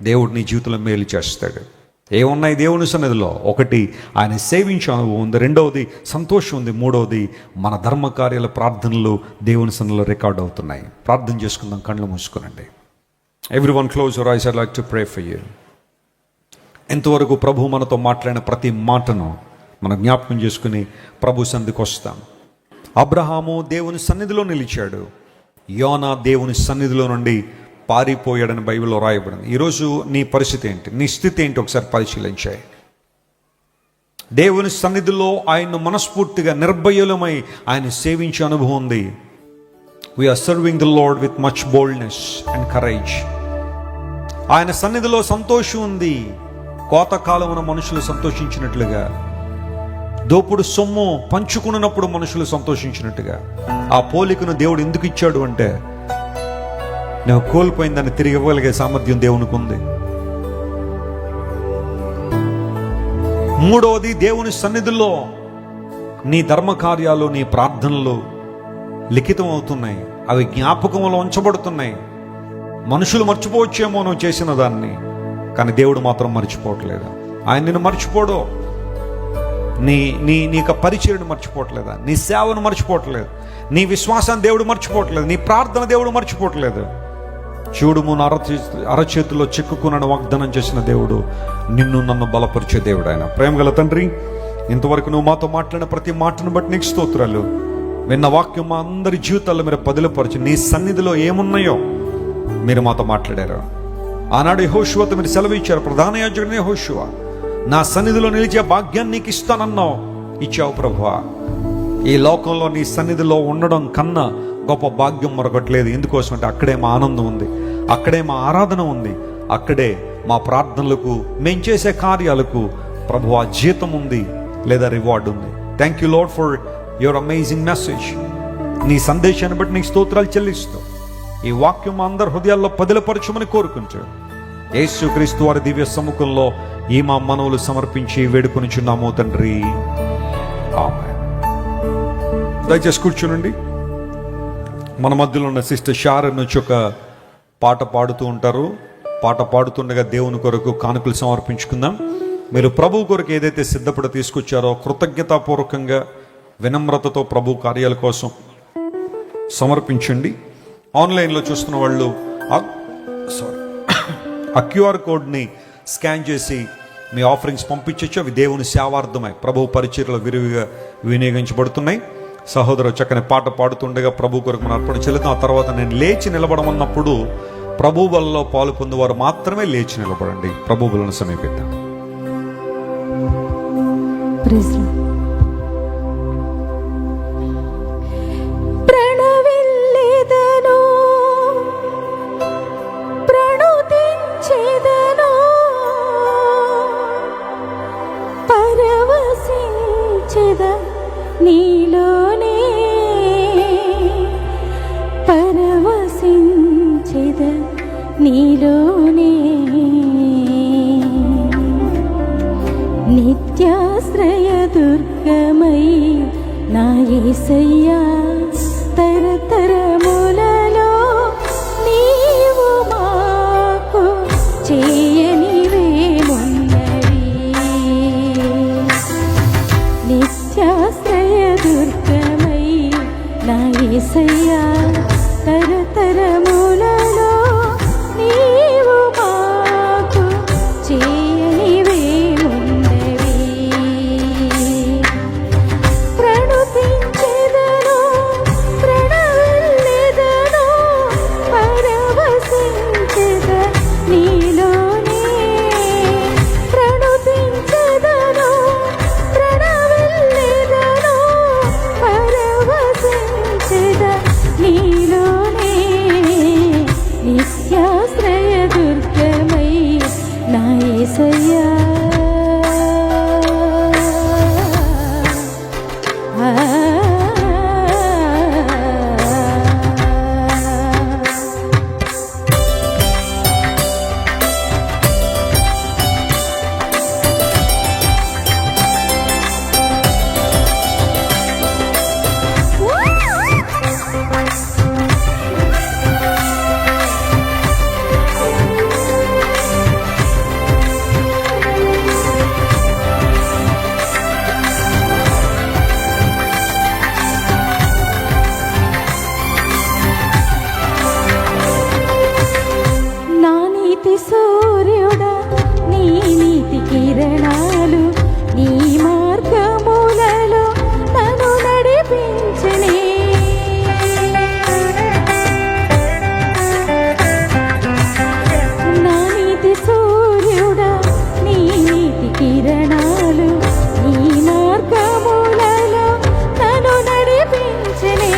దేవుడు నీ జీవితంలో మేలు చేస్తాడు. ఏమున్నాయి దేవుని సన్నిధిలో? ఒకటి, ఆయన సేవించే అనుభవం ఉంది. రెండవది సంతోషం ఉంది. మూడవది మన ధర్మకార్యాల ప్రార్థనలు దేవుని సన్నిధిలో రికార్డ్ అవుతున్నాయి. ప్రార్థన చేసుకుందాం, కళ్ళు మూసుకునండి. Everyone close your eyes. I'd like to pray for you. ఎంతవరకు ప్రభు మనతో మాట్లాడిన ప్రతి మాటను మనం జ్ఞాపకం చేసుకుని ప్రభు సన్నిధికి వస్తాం. అబ్రహాము దేవుని సన్నిధిలో నిలిచాడు. యోనా దేవుని సన్నిధిలో నుండి పారిపోయాడని బైబిల్లో రాయబడింది. ఈరోజు నీ పరిస్థితి ఏంటి? నీ స్థితి ఏంటి? ఒకసారి పరిశీలించాయి. దేవుని సన్నిధిలో ఆయన్ను మనస్ఫూర్తిగా నిర్భయులమై ఆయన సేవించే అనుభవం ఉంది. We are serving the Lord with much boldness and courage. ఆయన సన్నిధిలో సంతోషం ఉంది. కోతకాలమున మనుషులు సంతోషించినట్లుగా, దోపుడు సొమ్ము పంచుకున్నప్పుడు మనుషులు సంతోషించినట్టుగా. ఆ పోలికను దేవుడు ఎందుకు ఇచ్చాడు అంటే, నువ్వు కోల్పోయిందని తిరిగి ఇవ్వగలిగే సామర్థ్యం దేవునికి ఉంది. మూడవది, దేవుని సన్నిధిలో నీ ధర్మకార్యాలు, నీ ప్రార్థనలు లిఖితం అవుతున్నాయి. అవి జ్ఞాపకంలో ఉంచబడుతున్నాయి. మనుషులు మర్చిపోవచ్చేమో నువ్వు చేసిన దాన్ని, కానీ దేవుడు మాత్రం మర్చిపోవట్లేదు. ఆయన నిన్ను మర్చిపోడు. నీ పరిచయను మర్చిపోవట్లేదా? నీ సేవను మర్చిపోవట్లేదు. నీ విశ్వాసాన్ని దేవుడు మర్చిపోవట్లేదు. నీ ప్రార్థన దేవుడు మర్చిపోవట్లేదు. చూడుము, అరచేతిలో చిక్కుకున్న వాగ్దానం చేసిన దేవుడు, నిన్ను నన్ను బలపరిచే దేవుడు ఆయన. ప్రేమగల తండ్రి, ఇంతవరకు నువ్వు మాతో మాట్లాడిన ప్రతి మాటను బట్టి నీకు స్తోత్రాలు. విన్న వాక్యం మా అందరి జీవితాల్లో మీరు పదిలపరిచి, నీ సన్నిధిలో ఏమున్నాయో మీరు మాతో మాట్లాడారు. ఆనాడు యెహోషువతో మీరు సెలవు ఇచ్చారు. ప్రధాన యాజకుడిని యెహోషువ, నా సన్నిధిలో నిలిచే భాగ్యాన్ని నీకు ఇస్తానన్నావు, ఇచ్చావు ప్రభువా. ఈ లోకంలో నీ సన్నిధిలో ఉండడం కన్నా గొప్ప భాగ్యం మరొకట్లేదు. ఎందుకోసం అంటే అక్కడే మా ఆనందం ఉంది, అక్కడే మా ఆరాధన ఉంది, అక్కడే మా ప్రార్థనలకు, మేము చేసే కార్యాలకు ప్రభువా జీతం ఉంది లేదా రివార్డ్ ఉంది. Thank you lord for your amazing message. నీ సందేశాన్ని బట్టి నీకు స్తోత్రాలు చెల్లిస్తూ ఈ వాక్యం అందరి హృదయాల్లో పదిలపరచమని కోరుకుంటూ యేసుక్రీస్తు వారి దివ్య సముఖంలో ఈ మా మనవులు సమర్పించి వేడుకొనిచున్నాము తండ్రి, ఆమేన్. దయచేసి కూర్చోనండి. మన మధ్యలో ఉన్న సిస్టర్ షారన్ నుంచి ఒక పాట పాడుతూ ఉంటారు. పాట పాడుతుండగా దేవుని కొరకు కానుకలు సమర్పించుకుందాం. మీరు ప్రభు కొరకు ఏదైతే సిద్ధపడి తీసుకొచ్చారో కృతజ్ఞతాపూర్వకంగా వినమ్రతతో ప్రభు కార్యాల కోసం సమర్పించండి. ఆన్లైన్లో చూస్తున్న వాళ్ళు ఆ క్యూఆర్ కోడ్ని స్కాన్ చేసి మీ ఆఫరింగ్స్ పంపించవచ్చు. అవి దేవుని సేవార్థమై ప్రభు పరిచర్యలో విరివిగా వినియోగించబడుతున్నాయి. సహోదరు చక్కని పాట పాడుతుండగా ప్రభు కొరకు మనం అర్పణ చెల్లిద్దాం. ఆ తర్వాత నేను లేచి నిలబడమన్నప్పుడు ప్రభు బలలో పాలు పొందేవారు మాత్రమే లేచి నిలబడండి. ప్రభు బలను సమీపిద్దాం. నీలోనే పరవశించెద, నీలోనే నిత్యాశ్రయ దుర్గమై నా యేసయ్యా, తరతరములలో నీవు మాకు చేయనివేమున్నవి. నిత్యాశ్రయ దుర్గమై నా యేసయ్యా, తరతరములలో నీవు మాకు చేయనివేమున్నవి. యేసయ్యా సూర్యుడా నీ నీతి కిరణాలు నీ మార్గములలో నన్ను నడిపించనే నా నీతి సూర్యుడా నీ నీతి కిరణాలు నీ మార్గములలో నన్ను నడిపించనే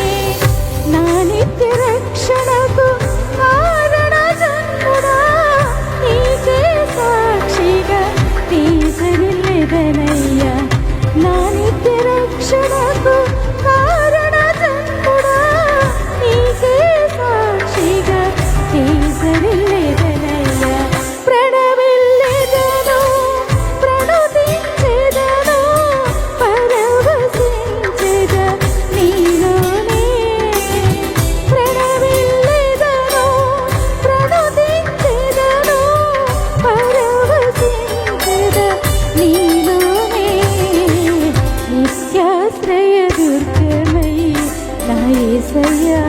నా నిత్య రక్షణకు తీసరిల్లెదనయ్యా నా నిత్య రక్షణకు కారణ జన్ముడా నీకే సాక్షిగా తీసరిల్లెదనయ్యా ప్రణవిల్లెదను ప్రణుతించెదను పరవశించెద నీలోనే ప్రణవిల్లెదను ప్రణుతించెదను పరవశించెద నీలోనే నిత్యాశ్రయ దుర్గమై నా యేసయ్యా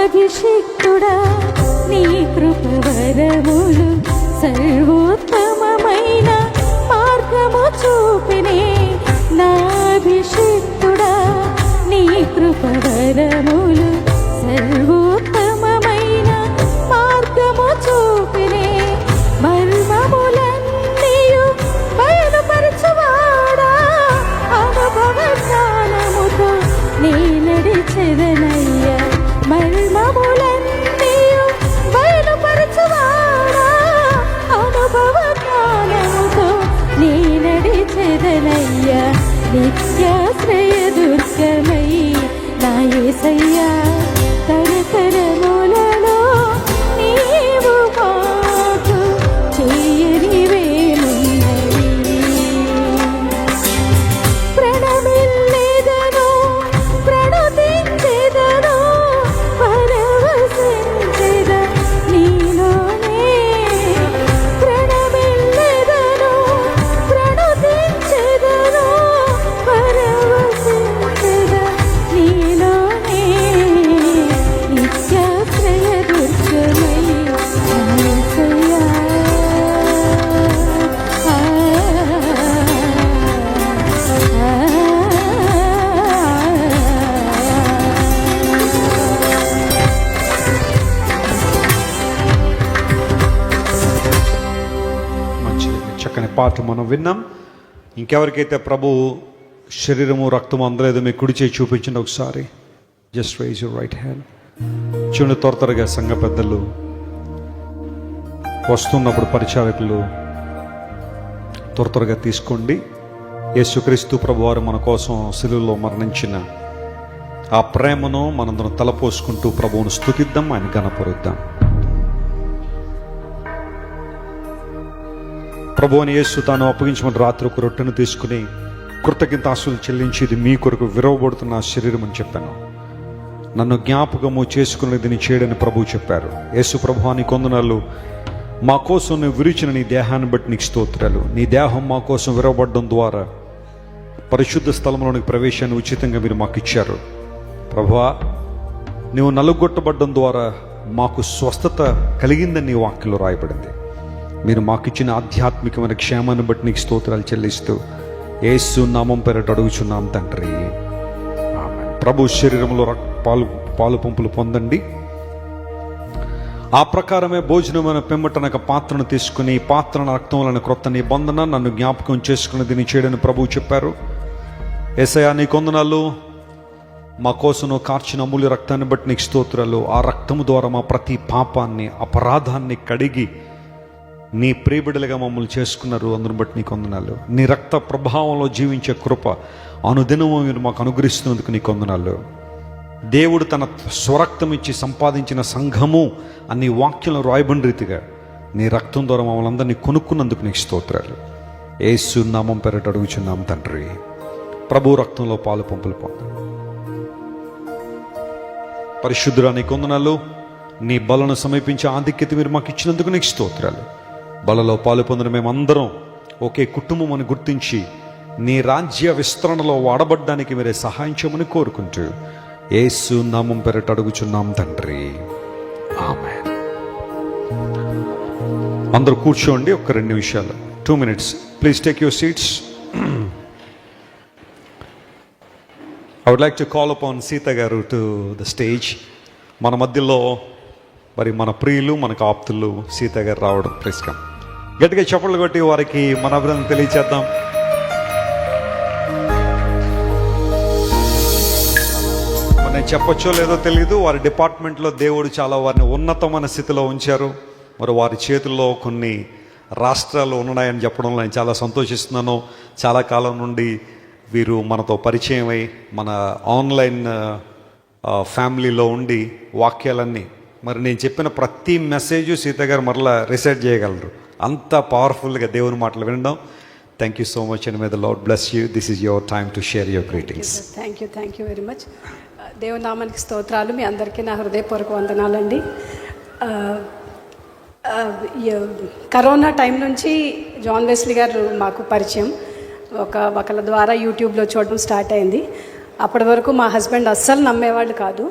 అభిషిక్తుడా నీ కృపవరములు సర్వోత్తమమైన మార్గము చూపినే నా అభిషిక్తుడా నీ కృపవరములు సర్వోత్తమమైన మార్గము చూపినే మర్మములన్నీయు బయలుపరచువాడా అనుభవ జ్ఞానముతో నీ నడిచెదనయ్యా మర్మములన్నీయు బయలుపరచువాడా అనుభవ జ్ఞానముతో నీ నడిచెదనయ్యా నిత్యాశ్రయ దుర్గమై నా యేసయ్యా తరతరములలో నీవు మాకు చేయనివేమున్నది ప్రణమిల్లెదను ప్రణుతించెదను పరవశించెద నీలోనే ప్రణమిల్లెదను ప్రణుతించెదను పరవశించెద నీలోనే నిత్యాశ్రయ దుర్గమై నా యేసయ్యా మంచిది, చక్కని పాట మనం విన్నాం. ఇంకెవరికైతే ప్రభు శరీరము రక్తము అందలేదో మీ కుడి చేయి చూపించండి ఒకసారి. Just rise your right hand. చూడండి, త్వరగా సంఘ పెద్దలు వస్తున్నప్పుడు పరిచారకులు త్వరగా తీసుకోండి. యేసుక్రీస్తు ప్రభువారు మన కోసం శిలువలో మరణించిన ఆ ప్రేమను మనందరం తలపోసుకుంటూ ప్రభువును స్తుతిద్దాం, ఆయన ఘనపరుద్దాం. ప్రభు అని యేసు తాను అప్పగించిన రాత్రి ఒక రొట్టెను తీసుకుని కృతజ్ఞతాస్తులు చెల్లించి ఇది మీ కొరకు విరవబడుతున్న శరీరం అని చెప్పాను. నన్ను జ్ఞాపకము చేసుకునేది నీ చేయడని ప్రభువు చెప్పారు. యేసు ప్రభువా, నీ కొందనాలు, మా కోసం నువ్వు విరిచిన నీ దేహాన్ని బట్టి నీకు స్తోత్రాలు. నీ దేహం మా కోసం విరవబడడం ద్వారా పరిశుద్ధ స్థలంలోనికి ప్రవేశాన్ని ఉచితంగా మీరు మాకు ఇచ్చారు. ప్రభువా, నువ్వు నలుగొట్టబడ్డం ద్వారా మాకు స్వస్థత కలిగిందని నీ వాక్యంలో రాయబడింది. మీరు మాకు ఇచ్చిన ఆధ్యాత్మికమైన క్షేమాన్ని బట్టి నీకు స్తోత్రాలు చెల్లిస్తూ యేసు నామం పేరట అడుగుచున్నాం తండ్రి, ఆమేన్. ప్రభు శరీరంలో పాలు పంపులు పొందండి. ఆ ప్రకారమే భోజనమైన పిమ్మటనక పాత్రను తీసుకుని, ఈ పాత్రను రక్తంలోని క్రొత్త నిబంధన నన్ను జ్ఞాపకం చేసుకుని దీన్ని చేయడని ప్రభువు చెప్పారు. యేసయ్యా, నీ కొందనాలు, మా కోసం కార్చిన అమూల్య రక్తాన్ని బట్టి నీకు స్తోత్రాలు. ఆ రక్తము ద్వారా మా ప్రతి పాపాన్ని, అపరాధాన్ని కడిగి నీ ప్రియబిడలుగా మమ్మల్ని చేసుకున్నారు. అందుని బట్టి నీకు వందనాలు. నీ రక్త ప్రభావంలో జీవించే కృప అనుదినము మీరు మాకు అనుగ్రహిస్తున్నందుకు నీకు వందనాలు. దేవుడు తన స్వరక్తం ఇచ్చి సంపాదించిన సంఘము అన్ని వాక్యంలో రాయబడిన రీతిగా నీ రక్తం ద్వారా మమ్మల్ని అందరినీ కొనుక్కున్నందుకు నీకు స్తోత్రాలు. యేసు నామం పేరట అడుగుచున్నాం తండ్రి. ప్రభు రక్తంలో పాలు పంపులు పొందండి. పరిశుద్ధుడా, నీ కొందనాలు. నీ బలను సమీపించే ఆధిక్యత మీరు మాకు ఇచ్చినందుకు నీకు స్తోత్రాలు. బలలో పాలు పొందిన మేమందరం ఒకే కుటుంబం అని గుర్తించి నీ రాజ్య విస్తరణలో వాడబడ్డానికి మీరే సహాయం చేయమని కోరుకుంటూ యేసు నామం పేరట అడుగుచున్నాం తండ్రి, ఆమేన్. అందరూ కూర్చోండి. ఒక 2 నిమిషాలు, 2 minutes. Please take your seats. I would like to call upon Sita garu to the stage. మన మధ్యలో మరి మన ప్రియులు, మనకు ఆప్తులు సీత గారు రావడం. Please come. గట్టిగా చప్పట్లు కొట్టి వారికి మన అభినందన తెలియచేద్దాం. నేను చెప్పొచ్చో లేదో తెలియదు, వారి డిపార్ట్మెంట్లో దేవుడు చాలా వారిని ఉన్నతమైన స్థితిలో ఉంచారు. మరి వారి చేతుల్లో కొన్ని రాష్ట్రాలు ఉన్నాయని చెప్పడంలో నేను చాలా సంతోషిస్తున్నాను. చాలా కాలం నుండి వీరు మనతో పరిచయం అయి మన ఆన్లైన్ ఫ్యామిలీలో ఉండి వాక్యాలన్నీ, మరి నేను చెప్పిన ప్రతి మెసేజ్ సీత గారు మరలా రిసైట్ చేయగలరు. అంత పవర్ఫుల్గా దేవుని మాటలు వినడం. Thank you so much and may the lord bless you. This is your time to share your greetings. Thank you very much. దేవుని నామానికి స్తోత్రాలు. మీ అందరికీ నా హృదయపూర్వక వందనాలండి. కరోనా టైం నుంచి జాన్ వెస్లీ గారు మాకు పరిచయం. ఒకళ్ళ ద్వారా యూట్యూబ్లో చూడడం స్టార్ట్ అయింది. అప్పటి వరకు మా హస్బెండ్ అస్సలు నమ్మేవాళ్ళు కాదు.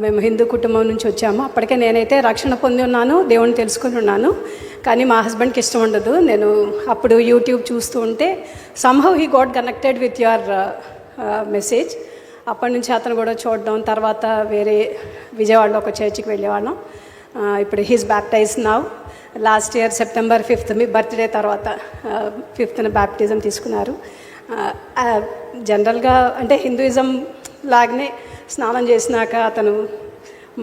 మేము హిందూ కుటుంబం నుంచి వచ్చాము. అప్పటికే నేనైతే రక్షణ పొంది ఉన్నాను, దేవుని తెలుసుకుని ఉన్నాను. కానీ మా హస్బెండ్కి ఇష్టం ఉండదు. నేను అప్పుడు యూట్యూబ్ చూస్తూ ఉంటే somehow he got connected with your message. అప్పటి నుంచి అతను కూడా చూడడం, తర్వాత వేరే విజయవాడలో ఒక చర్చికి వెళ్ళేవాళ్ళం. ఇప్పుడు he's baptise now. Last year September 5th మీ బర్త్డే తర్వాత 5th బ్యాప్టిజం తీసుకున్నారు. జనరల్గా అంటే హిందూయిజం లాగానే స్నానం చేసినాక అతను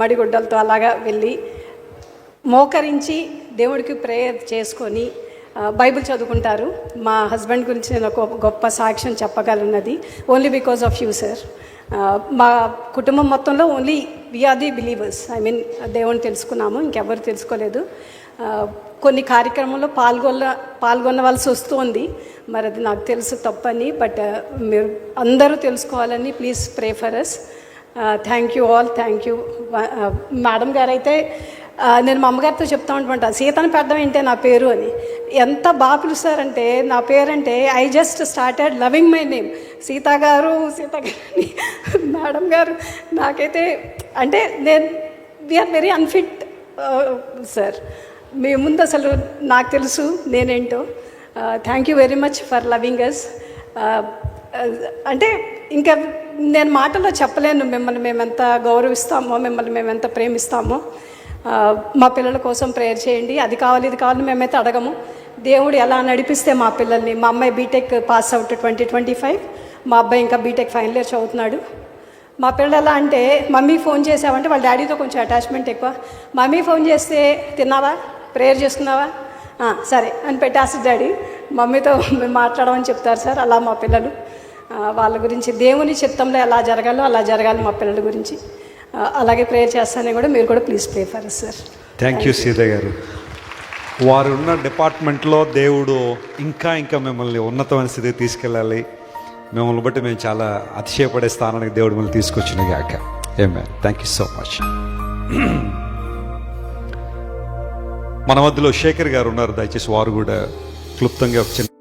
మడిగుడ్డలతో అలాగా వెళ్ళి మోకరించి దేవుడికి ప్రేయర్ చేసుకొని బైబిల్ చదువుకుంటారు. మా హస్బెండ్ గురించి నేను ఒక గొప్ప సాక్ష్యం చెప్పగలన్నది only because of you sir. మా కుటుంబం మొత్తంలో only we are the believers. I mean దేవుని తెలుసుకున్నాము, ఇంకెవరు తెలుసుకోలేదు. కొన్ని కార్యక్రమంలో పాల్గొనవలసి వస్తుంది. మరి అది నాకు తెలుసు తప్పని, బట్ మీరు అందరూ తెలుసుకోవాలని please pray for us. Thank you all. Thank you. Madam గారు అయితే నేను మా అమ్మగారితో చెప్తా ఉంటా, సీతను పెట్టడం ఏంటే నా పేరు అని. ఎంత బాగా పిలుస్తారంటే నా పేరంటే I just started loving my name. Sita గారు అని మేడం గారు నాకైతే అంటే వీఆర్ వెరీ అన్ఫిట్ సార్. మీ ముందు అసలు నాకు తెలుసు నేనేంటో. Thank you very much for loving us. అంటే ఇంకా నేను మాటల్లో చెప్పలేను మిమ్మల్ని మేమెంత గౌరవిస్తామో, మిమ్మల్ని మేమెంత ప్రేమిస్తామో. మా పిల్లల కోసం ప్రేయర్ చేయండి. అది కావాలి ఇది కావాలని మేమైతే అడగము. దేవుడు ఎలా నడిపిస్తే మా పిల్లల్ని, మా అమ్మాయి బీటెక్ పాస్ అవుట్ 2025, మా అబ్బాయి ఇంకా బీటెక్ ఫైనల్ ఇయర్ చదువుతున్నాడు. మా పిల్లలు ఎలా అంటే మమ్మీ ఫోన్ చేసావంటే వాళ్ళ డాడీతో కొంచెం అటాచ్మెంట్ ఎక్కువ. మమ్మీ ఫోన్ చేస్తే తిన్నావా, ప్రేయర్ చేసుకున్నావా, సరే అని పెట్టేస్తారు డాడీ. మమ్మీతో మేము మాట్లాడమని చెప్తారు సార్. అలా మా పిల్లలు, వాళ్ళ గురించి దేవుని చిత్తంలో ఎలా జరగాలో అలా జరగాలి మా పిల్లల గురించి. అలాగే ప్రేయర్ చేస్తానని కూడా మీరు కూడా please pray for us sir. Thank you Sita గారు. వారు ఉన్న డిపార్ట్మెంట్లో దేవుడు ఇంకా మిమ్మల్ని ఉన్నతమైన స్థితికి తీసుకెళ్ళాలి. మిమ్మల్ని బట్టి మేము చాలా అతిశయపడే స్థానానికి దేవుడు మిమ్మల్ని తీసుకొచ్చిన గాక. ఆమేన్. Thank you so much. మన మధ్యలో శేఖర్ గారు ఉన్నారు. దయచేసి వారు కూడా క్లుప్తంగా ఒక చిన్న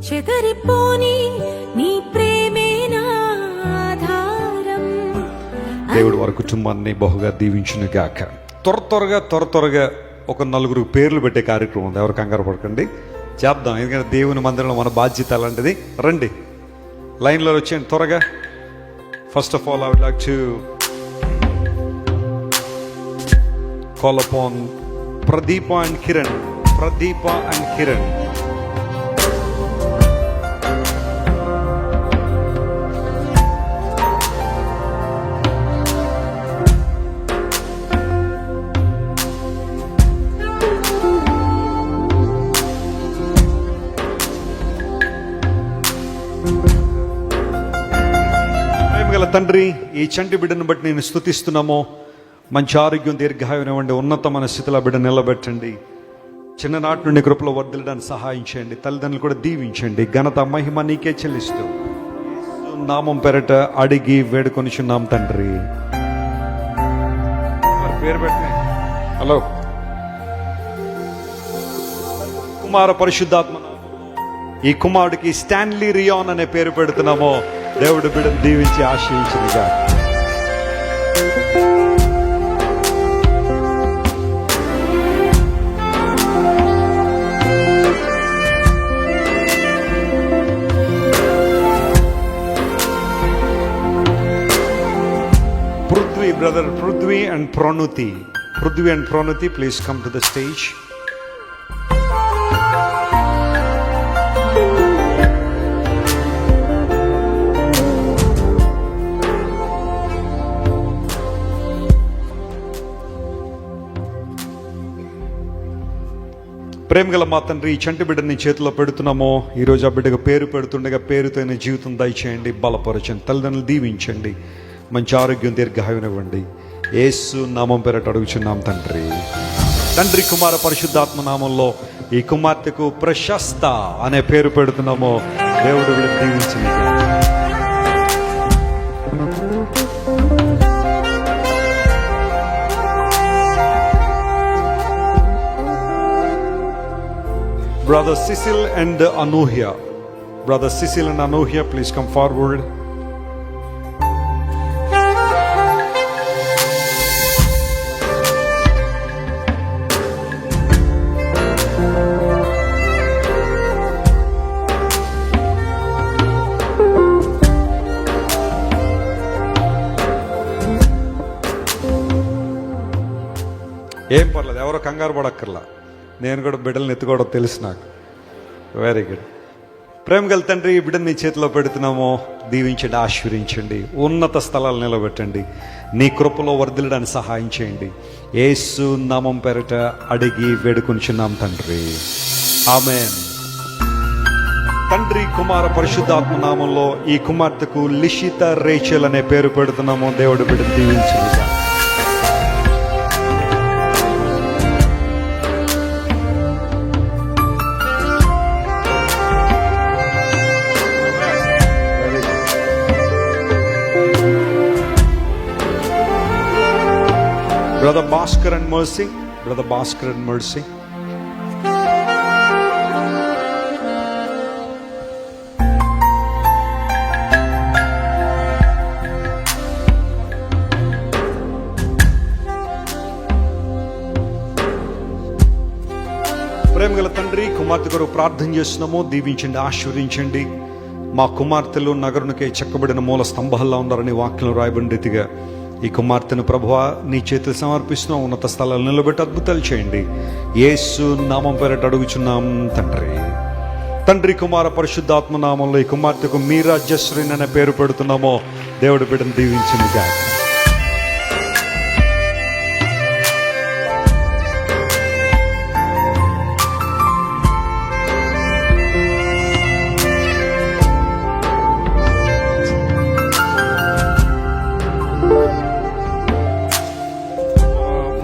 చెదరిపోని నీ ప్రేమే నా ఆధారం. దేవుడు వారి కుటుంబాన్ని బహుగా దీవించును గాక. త్వరగా ఒక 4 పేర్లు పెట్టే కార్యక్రమం ఉంది. ఎవరు కంగారు పడకండి, చేద్దాం. ఎందుకంటే దేవుని మందిరంలో మన బాధ్యత అలాంటిది. రండి, లైన్లో వచ్చేయండి త్వరగా. First of all I would like to call upon Pradeepa and Kiran. Pradeepa and Kiran. ప్రేమగల తండ్రి, ఈ చంటి బిడ్డను బట్టి నేను స్తుతిస్తున్నాము. మంచి ఆరోగ్యం, దీర్ఘాయువు ఇవ్వండి. ఉన్నతమైన స్థితిలో బిడ్డ నిలబెట్టండి. చిన్ననాటి నుండి కృపలో వర్ధిల్లడానికి సహాయం చేయండి. తల్లిదండ్రులు కూడా దీవించండి. ఘనత మహిమ నీకే చెల్లిస్తూ యేసు నామం పేరట అడిగి వేడుకొనిచున్నాం తండ్రి. పేరు పెట్టిన హలో కుమార పరిశుద్ధాత్మ ఈ కుమారుడికి స్టాన్లీ రియాన్ అనే పేరు పెడుతున్నామో. దేవుడు బిడ్డను దీవించి ఆశీర్వదించునుగా. Brother Prudvi and Pranuti. Prudvi and Pranuti, please come to the stage. ప్రేమగల మా తండ్రి, ఈ చంటి బిడ్డని చేతిలో పెడుతున్నామో. ఈరోజు ఆ బిడ్డగా పేరు పెడుతుండగా పేరుతో జీవితం దయచేయండి, బలపరచండి. తల్లిదండ్రులు దీవించండి. మంచి ఆరోగ్యం, దీర్ఘాయునివ్వండి. యేసు నామం పేరట అడుగుచున్నాం తండ్రి. తండ్రి, కుమార పరిశుద్ధాత్మ నామంలో ఈ కుమార్తెకు ప్రశస్త అనే పేరు పెడుతున్నామో. దేవుడు వీళ్ళని దీవించింది. Brother Cecil and Anuhya. Brother Cecil and Anuhya, please come forward. ఏం పర్లేదు, ఎవరో కంగారు పడక్కర్లా. నేను కూడా బిడ్డలను ఎత్తుకోవడం తెలుసు నాకు. Very good. ప్రేమగల తండ్రి, ఈ బిడ్డని నీ చేతిలో పెడుతున్నామో. దీవించండి, ఆశీర్వదించండి, ఉన్నత స్థలాలు నిలబెట్టండి. నీ కృపలో వర్ధిల్లడానికి సహాయం చేయండి. యేసు నామం పేరట అడిగి వేడుకొనిచున్నాం తండ్రి. ఆమేన్. తండ్రి, కుమార పరిశుద్ధాత్మ నామంలో ఈ కుమార్తెకు లిషిత రేచల్ అనే పేరు పెడుతున్నామో. దేవుడు బిడ్డను దీవించండి. Brother Bhaskar and Mercy. Brother Bhaskar and Mercy. ప్రేమగల తండ్రి, కుమార్తె కొరకు ప్రార్థన చేస్తున్నాము. దీవించండి, ఆశీర్వదించండి. మా కుమార్తెలు నగరునికే చెక్కబడిన మూల స్తంభాల్లో ఉన్నారని వాక్యం రాయబడిన రీతిగా ఈ కుమార్తెను ప్రభువా నీ చేతులు సమర్పిస్తున్నాం. ఉన్నత స్థలాలు నిలబెట్టి అద్భుతాలు చేయండి. యేసు నామం పేరట అడుగుచున్నాం తండ్రి. తండ్రి, కుమార పరిశుద్ధాత్మ నామంలో ఈ కుమార్తెకు మీరా జస్రీన్ అనే పేరు పెడుతున్నామో. దేవుడు బిడ్డను దీవించింది గాక.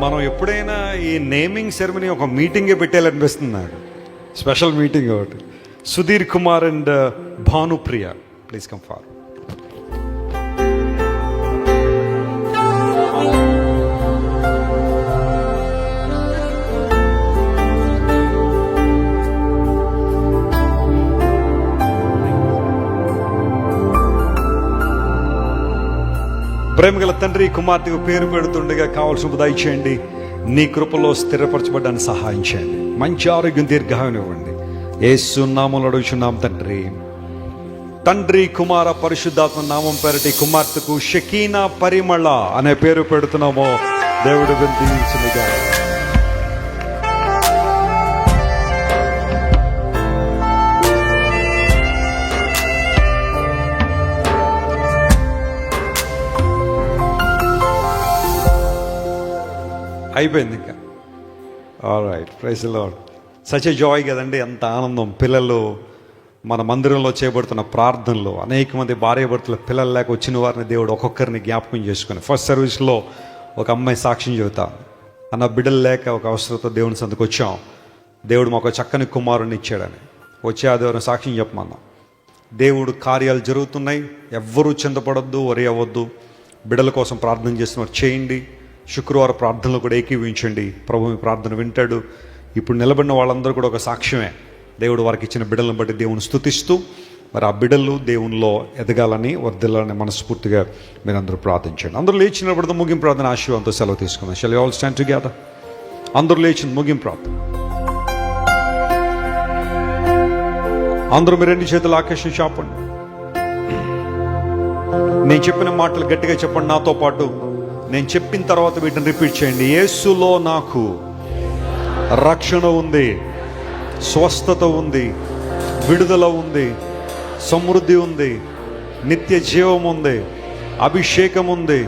మనం ఎప్పుడైనా ఈ నేమింగ్ సెరమనీ ఒక మీటింగే పెట్టాలనిపిస్తుంది నాకు. స్పెషల్ మీటింగ్ ఒకటి. Sudheer Kumar and Bhanupriya, please come far. ప్రేమగల తండ్రి, కుమార్తెకు పేరు పెడుతుండగా కావాల్సిన దయచేయండి. నీ కృపలో స్థిరపరచబడ్డానికి సహాయం చేయండి. మంచి ఆరోగ్యం, దీర్ఘాయువు ఇవ్వండి. యేసు నామములో అడుగుచున్నాం తండ్రి. తండ్రి, కుమార, పరిశుద్ధాత్మ నామం పేరటి కుమార్తెకు షకీనా పరిమళ అనే పేరు పెడుతున్నామో దేవుడు దీవించునుగా. అయిపోయింది ఇంకా. Alright, praise the Lord. Such a joy కదండి, ఎంత ఆనందం. పిల్లలు మన మందిరంలో చేయబడుతున్న ప్రార్థనలో అనేక మంది భార్యాభర్తల పిల్లలు లేక వచ్చిన వారిని దేవుడు ఒక్కొక్కరిని జ్ఞాపకం చేసుకుని, ఫస్ట్ సర్వీస్లో ఒక అమ్మాయి సాక్ష్యం చెబుతా, అన్న బిడ్డలు లేక ఒక అవసరంతో దేవుని సందుకు వచ్చాం, దేవుడు మాకు చక్కని కుమారుని ఇచ్చాడని. వచ్చే ఆదివారం సాక్ష్యం చెప్పమన్నా. దేవుడు కార్యాలు జరుగుతున్నాయి, ఎవ్వరూ చింతపడొద్దు, వరి అవ్వద్దు. బిడ్డల కోసం ప్రార్థన చేస్తున్నారు, చేయండి. శుక్రవారం ప్రార్థనలో కూడా ఏకీవించండి. ప్రభు మీ ప్రార్థన వింటాడు. ఇప్పుడు నిలబడిన వాళ్ళందరూ కూడా ఒక సాక్ష్యమే. దేవుడు వారికి ఇచ్చిన బిడ్డలను బట్టి దేవుని స్తుతిస్తూ, మరి ఆ బిడ్డలు దేవునిలో ఎదగాలని, వర్ధిల్లాలని మనస్ఫూర్తిగా మీరందరూ ప్రార్థించండి. అందరూ లేచి నిలబడదాం. ముగింపు ప్రార్థన ఆశీర్వాదంతో సెలవు తీసుకుందాం. Shall we all stand together? అందరూ లేచి ముగింపు ప్రార్థన. అందరూ మీ రెండు చేతులు ఆకాశం చాపండి. నేను చెప్పిన మాటలు గట్టిగా చెప్పండి నాతో పాటు. నేను చెప్పిన తర్వాత వీటిని రిపీట్ చేయండి. యేసులో నాకు రక్షణ ఉంది, స్వస్థత ఉంది, విడుదల ఉంది, సమృద్ధి ఉంది, నిత్య జీవం ఉంది, అభిషేకం ఉంది,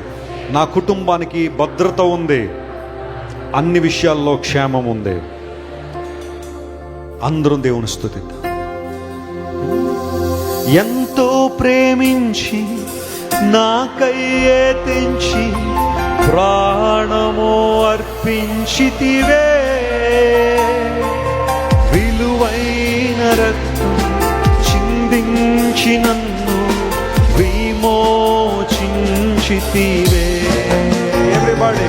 నా కుటుంబానికి భద్రత ఉంది, అన్ని విషయాల్లో క్షేమం ఉంది. అందరూ దేవుని స్తుతిద్దాం. ఎంతో ప్రేమించి నాకయ్యే తెంచి ప్రాణము అర్పించితివే, విలువైన రక్తం చిందించి నన్ను విమోచించితివే. ఎవ్రీబడీ.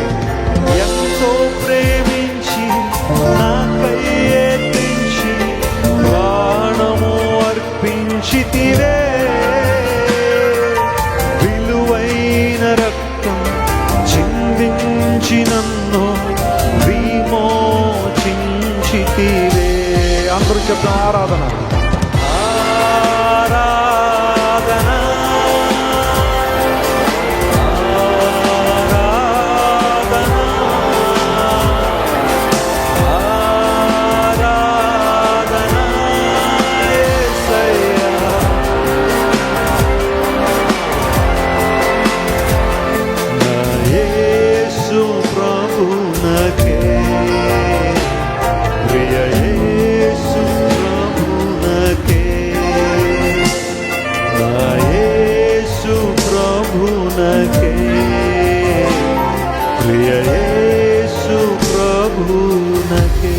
ఎంతో ప్రేమించి నాకయ్యే తెంచి ప్రాణము అర్పించితివే, విలువైన రక్తం చిందించి నన్ను విమోచించితివే. అందరూ చెప్తాం ఆరాధన, ఆరాధన, ఆరాధన, ఆరాధన యేసయ్యా. నా యేసు ప్రభునకే, ప్రియ యేసు ప్రభునకే, నా యేసు ప్రభునకే, ప్రియ యేసు ప్రభునకే.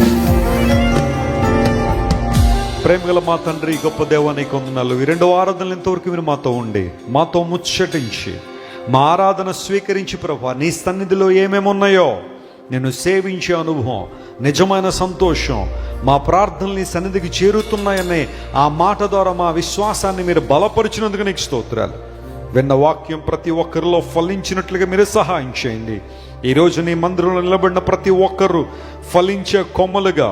ప్రేమగల మా తండ్రి, గొప్ప దేవానికి వందనాలు. ఈ రెండు ఆరాధనలు ఇంతవరకు మీరు మాతో ఉండి, మాతో ముచ్చటించి, మా ఆరాధన స్వీకరించి ప్రభా, నీ సన్నిధిలో ఏమేమి ఉన్నాయో నేను సేవించే అనుభవం, నిజమైన సంతోషం, మా ప్రార్థనలు నీ సన్నిధికి చేరుతున్నాయనే ఆ మాట ద్వారా మా విశ్వాసాన్ని మీరు బలపరిచినందుకు నీకు స్తోత్రాలు. విన్న వాక్యం ప్రతి ఒక్కరిలో ఫలించినట్లుగా మీరు సహాయం చేయండి. ఈరోజు నీ మందిరంలో నిలబడిన ప్రతి ఒక్కరూ ఫలించే కొమ్మలుగా,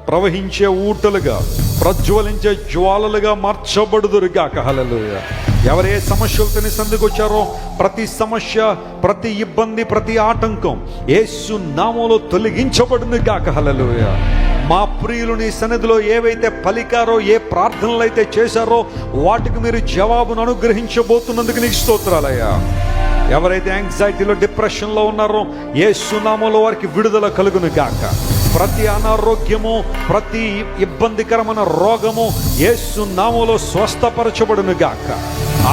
ప్రవహించే ఊటలుగా, ప్రజ్వలించే జ్వాలలుగా మార్చబడుదురుగాక. హల్లెలూయా. ఎవరే సమస్యలతో నీ సందుకు వచ్చారో ప్రతి సమస్య, ప్రతి ఇబ్బంది, ప్రతి ఆటంకం యేసు నామములో తొలగించబడును గాక. హల్లెలూయా. మా ప్రియులు నీ సన్నిధిలో ఏవైతే పలికారో, ఏ ప్రార్థనలు అయితే చేశారో వాటికి మీరు జవాబును అనుగ్రహించబోతున్నందుకు నీకు స్తోత్రాలయ్యా. ఎవరైతే యాంగ్జైటీలో, డిప్రెషన్లో ఉన్నారో యేసు నామములో వారికి విడుదల కలుగును గాక. ప్రతి అనారోగ్యము, ప్రతి ఇబ్బందికరమైన రోగము యేసు నామములో స్వస్థపరచబడును గాక.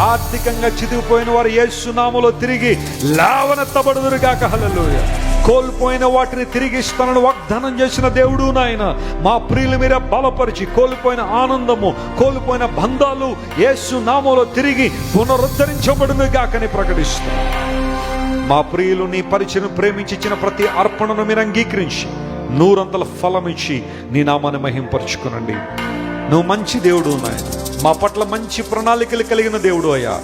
ఆర్థికంగా చితికిపోయిన వారు యేసు నామములో తిరిగి లేవనెత్తబడుదురు గాక. హల్లెలూయా. కోల్పోయిన వాటిని తిరిగి ఇస్తానని వాగ్దానం చేసిన దేవుడు నాయన, మా ప్రియులు మీరే బలపరిచి, కోల్పోయిన ఆనందము, కోల్పోయిన బంధాలు యేసు నామములో తిరిగి పునరుద్ధరించబడును గాకని ప్రకటిస్తాం. మా ప్రియులు నీ పరిచయం ప్రేమించి ఇచ్చిన ప్రతి అర్పణను మీరు అంగీకరించి నూరంతల ఫలం ఇచ్చి నీ నామాన్ని మహింపరచుకునండి. నువ్వు మంచి దేవుడు నాయన, మా పట్ల మంచి ప్రణాళికలు కలిగిన దేవుడు అయ్యా.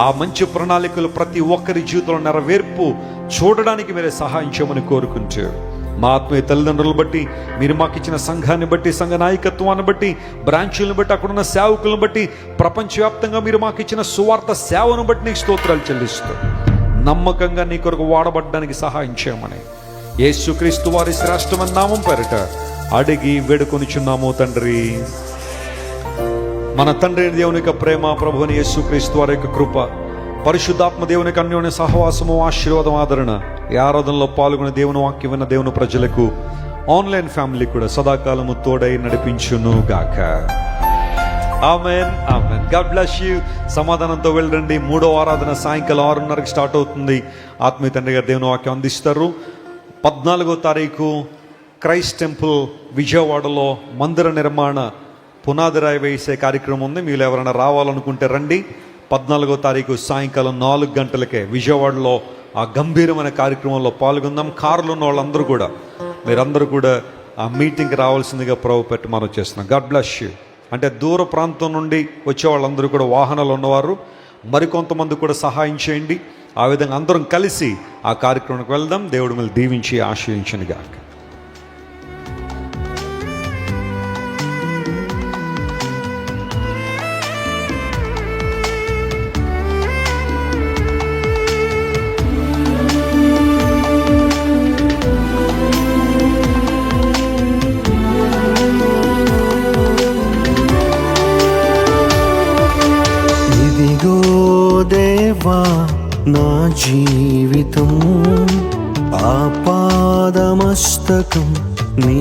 ఆ మంచి ప్రణాళికలు ప్రతి ఒక్కరి జీవితంలో నెరవేర్పు చూడడానికి మీరే సహాయం చేయమని కోరుకుంటూ మా ఆత్మీయ తల్లిదండ్రులను బట్టి, మీరు మాకు ఇచ్చిన సంఘాన్ని బట్టి, సంఘ నాయకత్వాన్ని బట్టి, బ్రాంచులను బట్టి, అక్కడున్న సేవకులను బట్టి, ప్రపంచవ్యాప్తంగా మీరు మాకు ఇచ్చిన సువార్త సేవను బట్టి నీకు స్తోత్రాలు చెల్లిస్తూ నమ్మకంగా నీ కొరకు వాడబడ్డానికి సహాయం చేయమని యేసుక్రీస్తు వారి శ్రేష్టమైన నామం పేరిట అడిగి వేడుకొనిచున్నాము తండ్రి. మన తండ్రి దేవుని యొక్క ప్రేమ, ప్రభువుని యేసుక్రీస్తు వారి యొక్క కృప, పరిశుద్ధాత్మ దేవుని యొక్క అన్యోన్య సహవాసము, ఆశీర్వాదం, ఆదరణ ఈ ఆరాధనలో పాల్గొని దేవుని వాక్యం విన్న దేవుని ప్రజలకు, ఆన్లైన్ ఫ్యామిలీ కూడా సదాకాలము తోడై నడిపించును గాక. Amen, amen. God bless you. సమాధానంతో వెళ్ళండి. 3వ ఆరాధన సాయంకాలం 6:30కి స్టార్ట్ అవుతుంది. ఆత్మీయ తండ్రి గారు దేవుని వాక్యం అందిస్తారు. 14వ తారీఖు క్రైస్ట్ టెంపుల్ విజయవాడలో మందిర నిర్మాణ పునాది రాయి వేసే కార్యక్రమం ఉంది. మీరు ఎవరైనా రావాలనుకుంటే రండి. 14వ తారీఖు సాయంకాలం 4 గంటలకే విజయవాడలో ఆ గంభీరమైన కార్యక్రమంలో పాల్గొందాం. కారులో ఉన్న వాళ్ళందరూ కూడా, మీరందరూ కూడా ఆ మీటింగ్కి రావాల్సిందిగా ప్రభు పెట్టి మనం చేస్తున్నాం. God bless you. అంటే దూర ప్రాంతం నుండి వచ్చే వాళ్ళందరూ కూడా, వాహనాలు ఉన్నవారు మరికొంతమంది కూడా సహాయం చేయండి. ఆ విధంగా అందరం కలిసి ఆ కార్యక్రమానికి వెళ్దాం. దేవుడు మిమ్మల్ని దీవించి ఆశీర్వదించును గాక. ఇదిగో దేవా నా జీవితం ఆపాదమస్తకం నీ